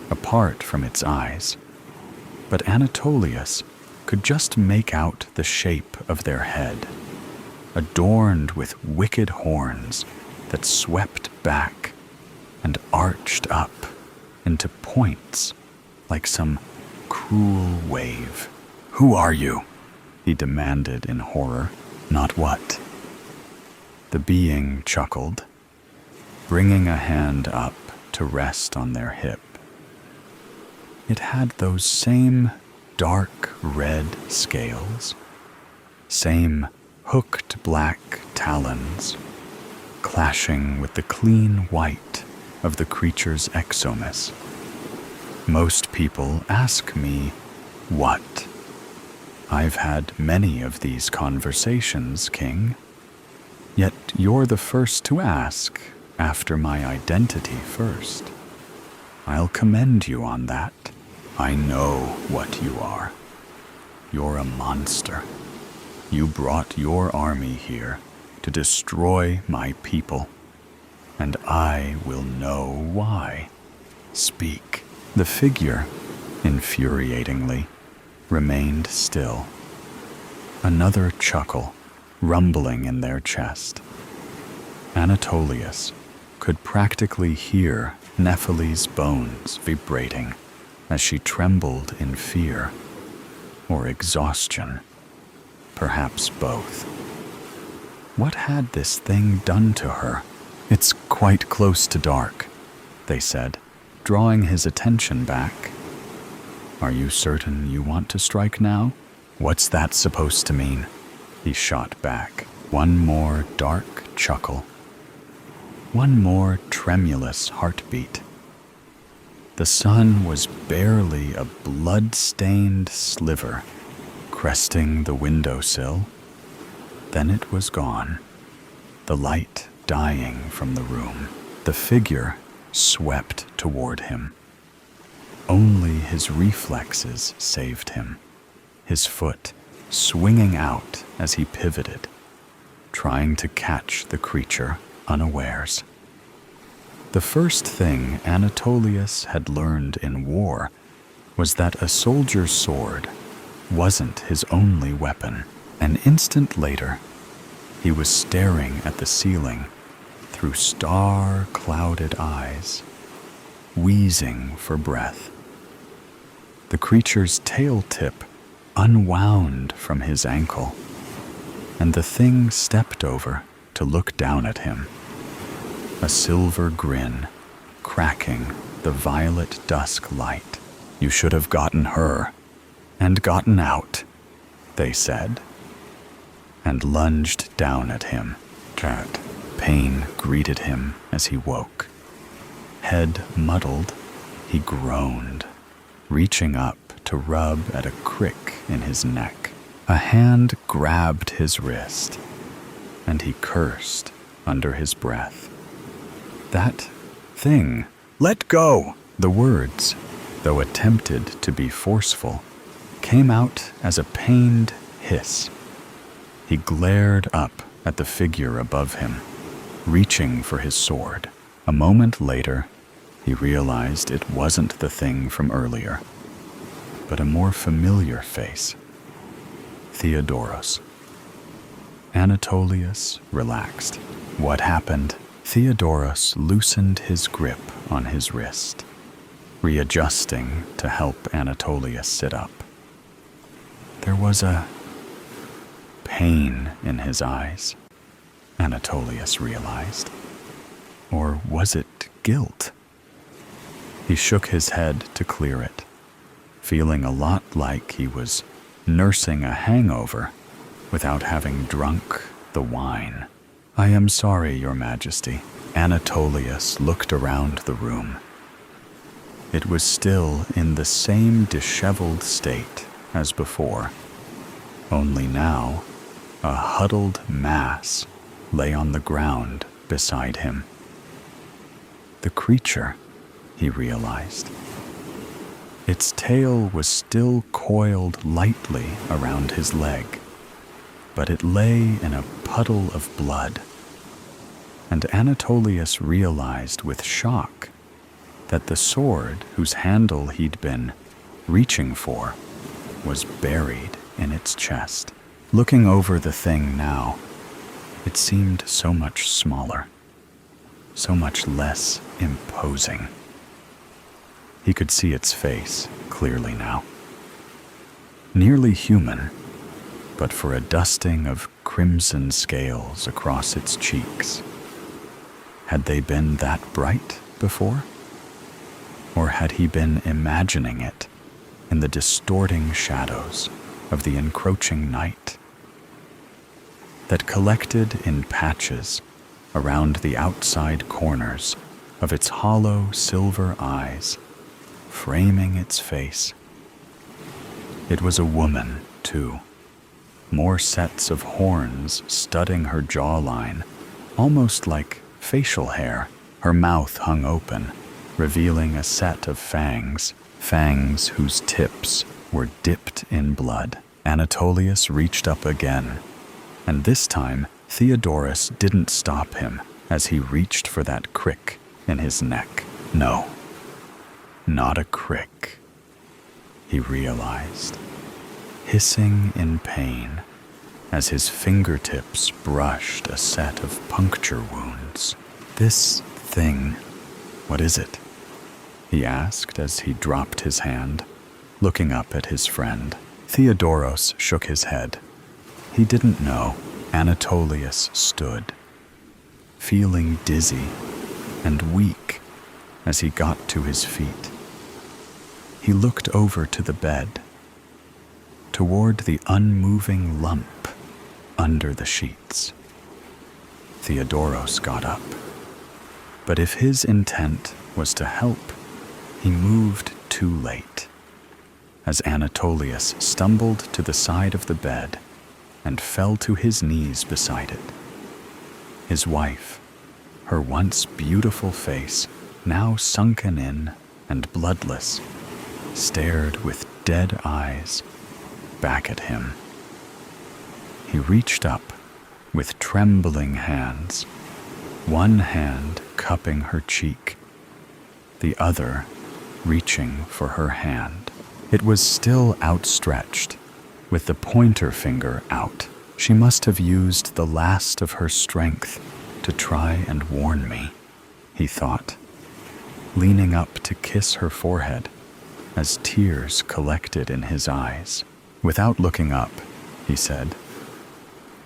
A: apart from its eyes, but Anatolius could just make out the shape of their head, adorned with wicked horns that swept back and arched up into points like some cruel wave. "Who are you?" he demanded in horror. "Not what?" The being chuckled, bringing a hand up to rest on their hip. It had those same dark red scales, same hooked black talons, clashing with the clean white of the creature's exomus. Most people ask me, what? I've had many of these conversations, King. Yet you're the first to ask after my identity first. I'll commend you on that. I know what you are. You're a monster. You brought your army here to destroy my people, and I will know why. Speak. The figure, infuriatingly, remained still. Another chuckle rumbling in their chest. Anatolius could practically hear Nepheli's bones vibrating as she trembled in fear or exhaustion, perhaps both. What had this thing done to her? "It's quite close to dark," they said, drawing his attention back. "Are you certain you want to strike now? What's that supposed to mean?" He shot back. One more dark chuckle. One more tremulous heartbeat. The sun was barely a blood-stained sliver cresting the windowsill Then it was gone, the light dying from the room. The figure swept toward him. Only his reflexes saved him, his foot swinging out as he pivoted, trying to catch the creature unawares. The first thing Anatolius had learned in war was that a soldier's sword wasn't his only weapon. An instant later, he was staring at the ceiling through star-clouded eyes, wheezing for breath. The creature's tail tip unwound from his ankle, and the thing stepped over to look down at him, a silver grin cracking the violet dusk light. "You should have gotten her and gotten out," they said, and lunged down at him. Cat. Pain greeted him as he woke. Head muddled, he groaned, reaching up to rub at a crick in his neck. A hand grabbed his wrist, and he cursed under his breath. "That thing, let go!" The words, though attempted to be forceful, came out as a pained hiss. He glared up at the figure above him, reaching for his sword. A moment later, he realized it wasn't the thing from earlier, but a more familiar face. Theodoros. Anatolius relaxed. What happened? Theodoros loosened his grip on his wrist, readjusting to help Anatolius sit up. There was a pain in his eyes, Anatolius realized. Or was it guilt? He shook his head to clear it, feeling a lot like he was nursing a hangover without having drunk the wine. "I am sorry, Your Majesty." Anatolius looked around the room. It was still in the same disheveled state as before, only now a huddled mass lay on the ground beside him. The creature, he realized. Its tail was still coiled lightly around his leg, but it lay in a puddle of blood. And Anatolius realized with shock that the sword whose handle he'd been reaching for was buried in its chest. Looking over the thing now, it seemed so much smaller, so much less imposing. He could see its face clearly now. Nearly human, but for a dusting of crimson scales across its cheeks. Had they been that bright before? Or had he been imagining it in the distorting shadows of the encroaching night that collected in patches around the outside corners of its hollow silver eyes, framing its face? It was a woman, too. More sets of horns studding her jawline, almost like facial hair. Her mouth hung open, revealing a set of fangs whose tips were dipped in blood. Anatolius reached up again, and this time Theodoros didn't stop him as he reached for that crick in his neck. No, not a crick, he realized, hissing in pain as his fingertips brushed a set of puncture wounds. "This thing, what is it?" he asked as he dropped his hand, looking up at his friend. Theodoros shook his head. He didn't know. Anatolius stood, feeling dizzy and weak as he got to his feet. He looked over to the bed, toward the unmoving lump under the sheets. Theodoros got up, but if his intent was to help, he moved too late. As Anatolius stumbled to the side of the bed, and fell to his knees beside it. His wife, her once beautiful face now sunken in and bloodless, stared with dead eyes back at him. He reached up with trembling hands, one hand cupping her cheek, the other reaching for her hand. It was still outstretched, with the pointer finger out. She must have used the last of her strength to try and warn me, he thought, leaning up to kiss her forehead as tears collected in his eyes. Without looking up, he said,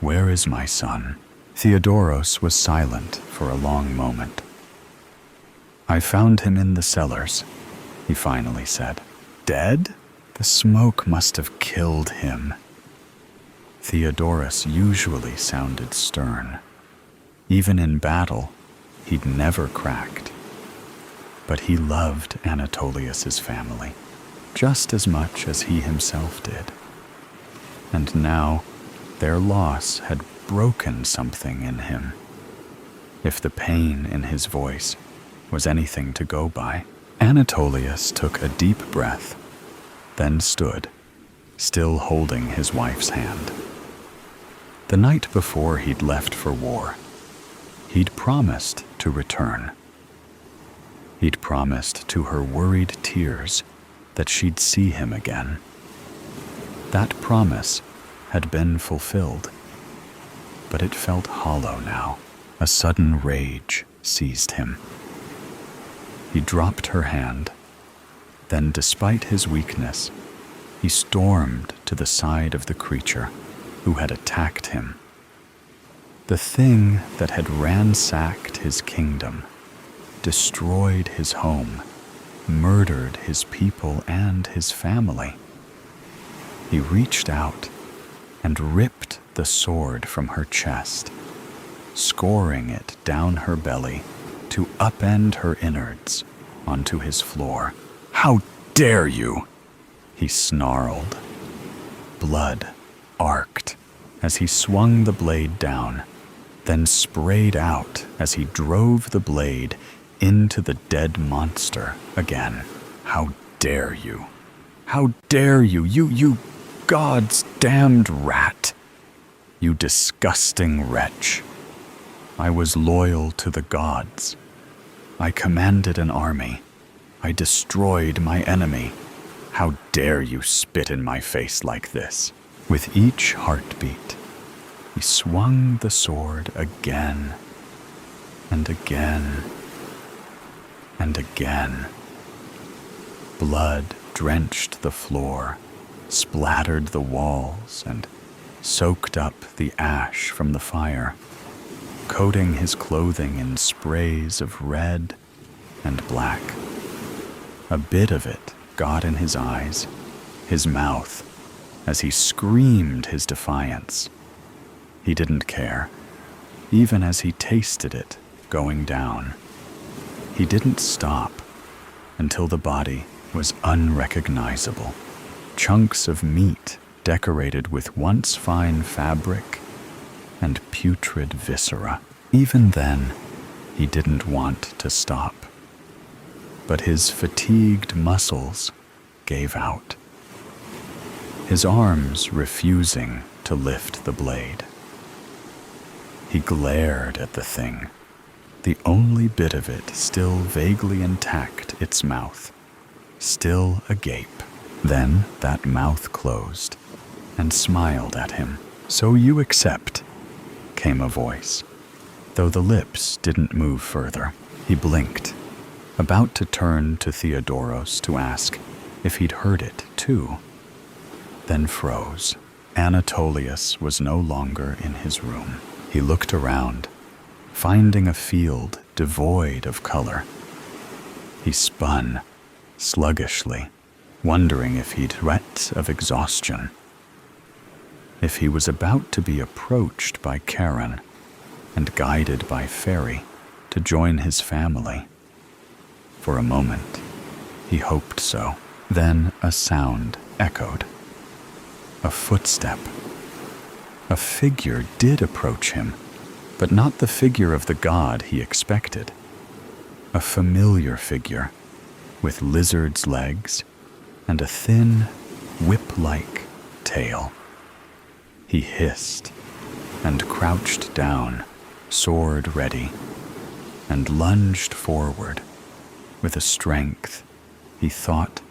A: "Where is my son?" Theodoros was silent for a long moment. "I found him in the cellars," he finally said. "Dead? The smoke must have killed him." Theodoros usually sounded stern. Even in battle, he'd never cracked. But he loved Anatolius's family just as much as he himself did. And now, their loss had broken something in him. If the pain in his voice was anything to go by, Anatolius took a deep breath, then stood, still holding his wife's hand. The night before he'd left for war, he'd promised to return. He'd promised to her worried tears that she'd see him again. That promise had been fulfilled, but it felt hollow now. A sudden rage seized him. He dropped her hand. Then, despite his weakness, he stormed to the side of the creature who had attacked him. The thing that had ransacked his kingdom, destroyed his home, murdered his people and his family. He reached out and ripped the sword from her chest, scoring it down her belly to upend her innards onto his floor. "How dare you!" he snarled. Blood arced as he swung the blade down, then sprayed out as he drove the blade into the dead monster again. "How dare you! How dare you! You God's damned rat! You disgusting wretch! I was loyal to the gods. I commanded an army. I destroyed my enemy. How dare you spit in my face like this?" With each heartbeat, he swung the sword again and again and again. Blood drenched the floor, splattered the walls, and soaked up the ash from the fire, coating his clothing in sprays of red and black. A bit of it got in his eyes, his mouth, as he screamed his defiance. He didn't care, even as he tasted it going down. He didn't stop until the body was unrecognizable. Chunks of meat decorated with once fine fabric and putrid viscera. Even then, he didn't want to stop. But his fatigued muscles gave out, his arms refusing to lift the blade. He glared at the thing, the only bit of it still vaguely intact, its mouth, still agape. Then that mouth closed and smiled at him. "So you accept," came a voice, though the lips didn't move further. He blinked, about to turn to Theodoros to ask if he'd heard it too, then froze. Anatolius was no longer in his room. He looked around, finding a field devoid of color. He spun sluggishly, wondering if he'd threat of exhaustion, if he was about to be approached by Karen and guided by Fairy to join his family. For a moment, he hoped so. Then a sound echoed. A footstep. A figure did approach him, but not the figure of the god he expected. A familiar figure, with lizard's legs and a thin, whip-like tail. He hissed and crouched down, sword ready, and lunged forward with a strength he thought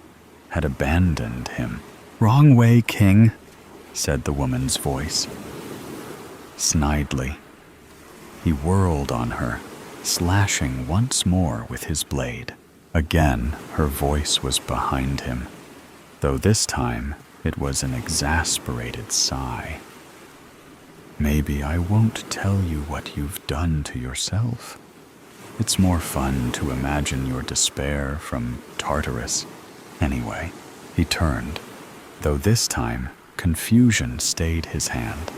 A: had abandoned him. "Wrong way, King," said the woman's voice. Snidely, he whirled on her, slashing once more with his blade. Again, her voice was behind him, though this time it was an exasperated sigh. "Maybe I won't tell you what you've done to yourself. It's more fun to imagine your despair from Tartarus. Anyway," he turned, though this time confusion stayed his hand.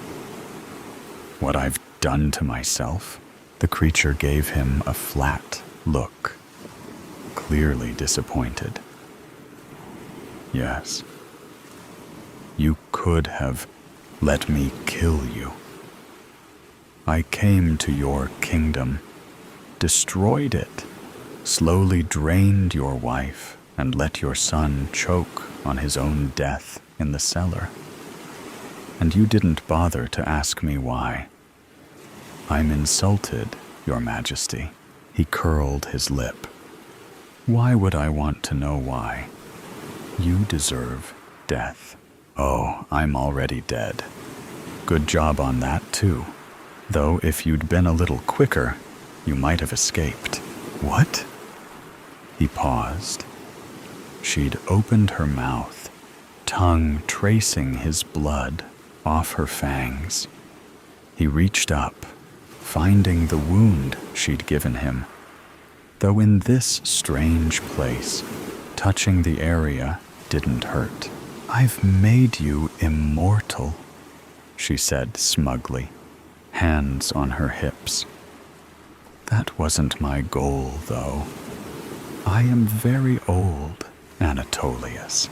A: "What I've done to myself?" The creature gave him a flat look, clearly disappointed. "Yes. You could have let me kill you. I came to your kingdom, destroyed it, slowly drained your wife, and let your son choke on his own death in the cellar. And you didn't bother to ask me why. I'm insulted, Your Majesty." He curled his lip. "Why would I want to know why? You deserve death." "Oh, I'm already dead. Good job on that, too. Though if you'd been a little quicker, you might have escaped." "What?" He paused. She'd opened her mouth, tongue tracing his blood off her fangs. He reached up, finding the wound she'd given him, though in this strange place, touching the area didn't hurt. "I've made you immortal," she said smugly, hands on her hips. "That wasn't my goal, though. I am very old, Anatolius.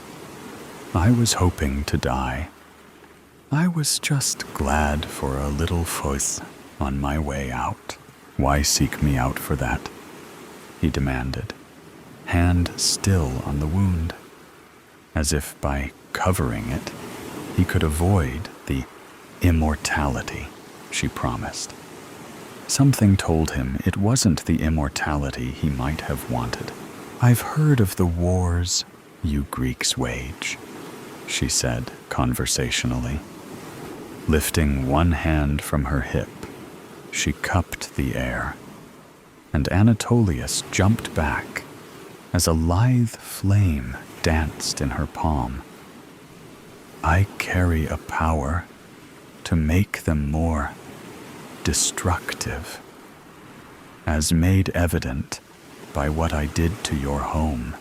A: I was hoping to die. I was just glad for a little fuss on my way out." "Why seek me out for that?" he demanded, hand still on the wound, as if by covering it, he could avoid the immortality she promised. Something told him it wasn't the immortality he might have wanted. "I've heard of the wars you Greeks wage," she said conversationally. Lifting one hand from her hip, she cupped the air, and Anatolius jumped back as a lithe flame danced in her palm. "I carry a power to make them more destructive, as made evident by what I did to your home.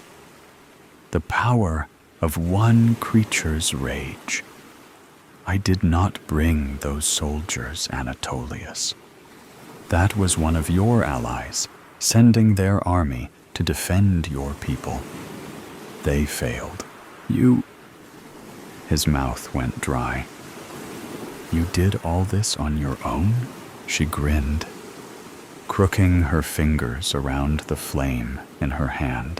A: The power of one creature's rage. I did not bring those soldiers, Anatolius. That was one of your allies, sending their army to defend your people. They failed. You..." His mouth went dry. "You did all this on your own?" She grinned, crooking her fingers around the flame in her hand.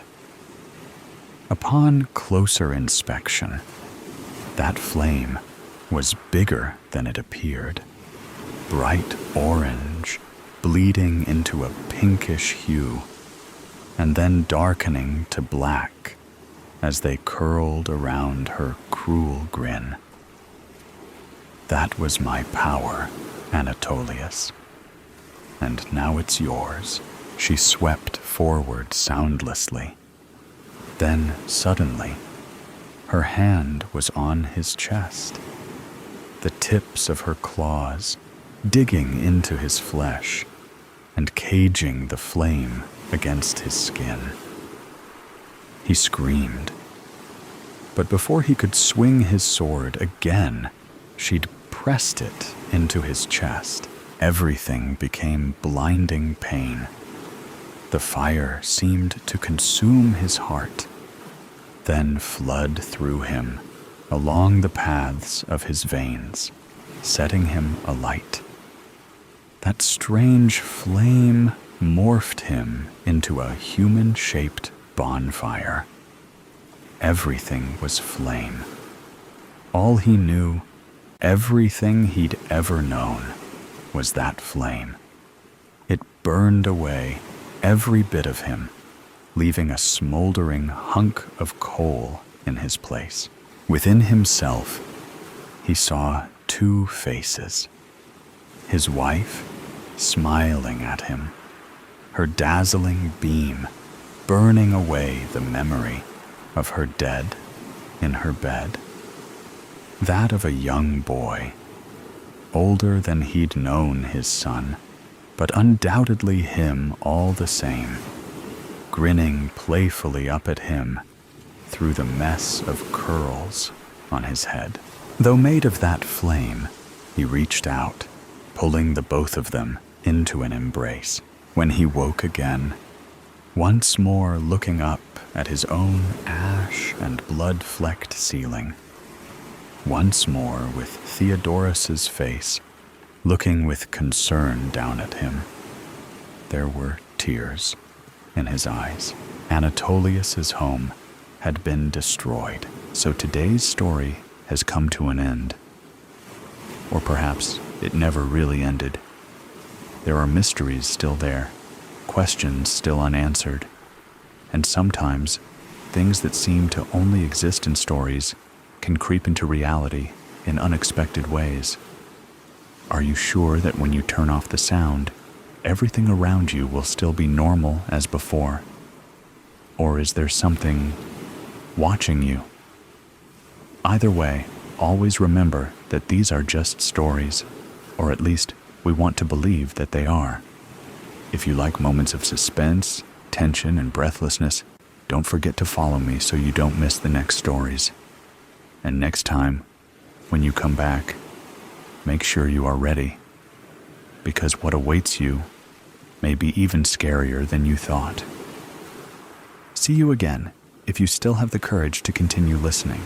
A: Upon closer inspection, that flame was bigger than it appeared. Bright orange, bleeding into a pinkish hue, and then darkening to black as they curled around her cruel grin. "That was my power, Anatolius. And now it's yours." She swept forward soundlessly. Then, suddenly, her hand was on his chest, the tips of her claws digging into his flesh and caging the flame against his skin. He screamed, but before he could swing his sword again, she'd pressed it into his chest. Everything became blinding pain. The fire seemed to consume his heart, then flood through him along the paths of his veins. setting him alight. That strange flame morphed him into a human-shaped bonfire. Everything was flame. All he knew, everything he'd ever known, was that flame. It burned away every bit of him, leaving a smoldering hunk of coal in his place. Within himself, he saw two faces. His wife, smiling at him, her dazzling beam burning away the memory of her dead in her bed. That of a young boy, older than he'd known his son, but undoubtedly him all the same, grinning playfully up at him through the mess of curls on his head. Though made of that flame, he reached out, pulling the both of them into an embrace. When he woke again, once more looking up at his own ash and blood-flecked ceiling, once more with Theodorus's face looking with concern down at him, there were tears in his eyes. Anatolius's home had been destroyed, so today's story has come to an end. Or perhaps it never really ended. There are mysteries still there, questions still unanswered, and sometimes things that seem to only exist in stories can creep into reality in unexpected ways. Are you sure that when you turn off the sound, everything around you will still be normal as before? Or is there something watching you? Either way, always remember that these are just stories, or at least we want to believe that they are. If you like moments of suspense, tension, and breathlessness, don't forget to follow me so you don't miss the next stories. And next time, when you come back, make sure you are ready, because what awaits you may be even scarier than you thought. See you again if you still have the courage to continue listening.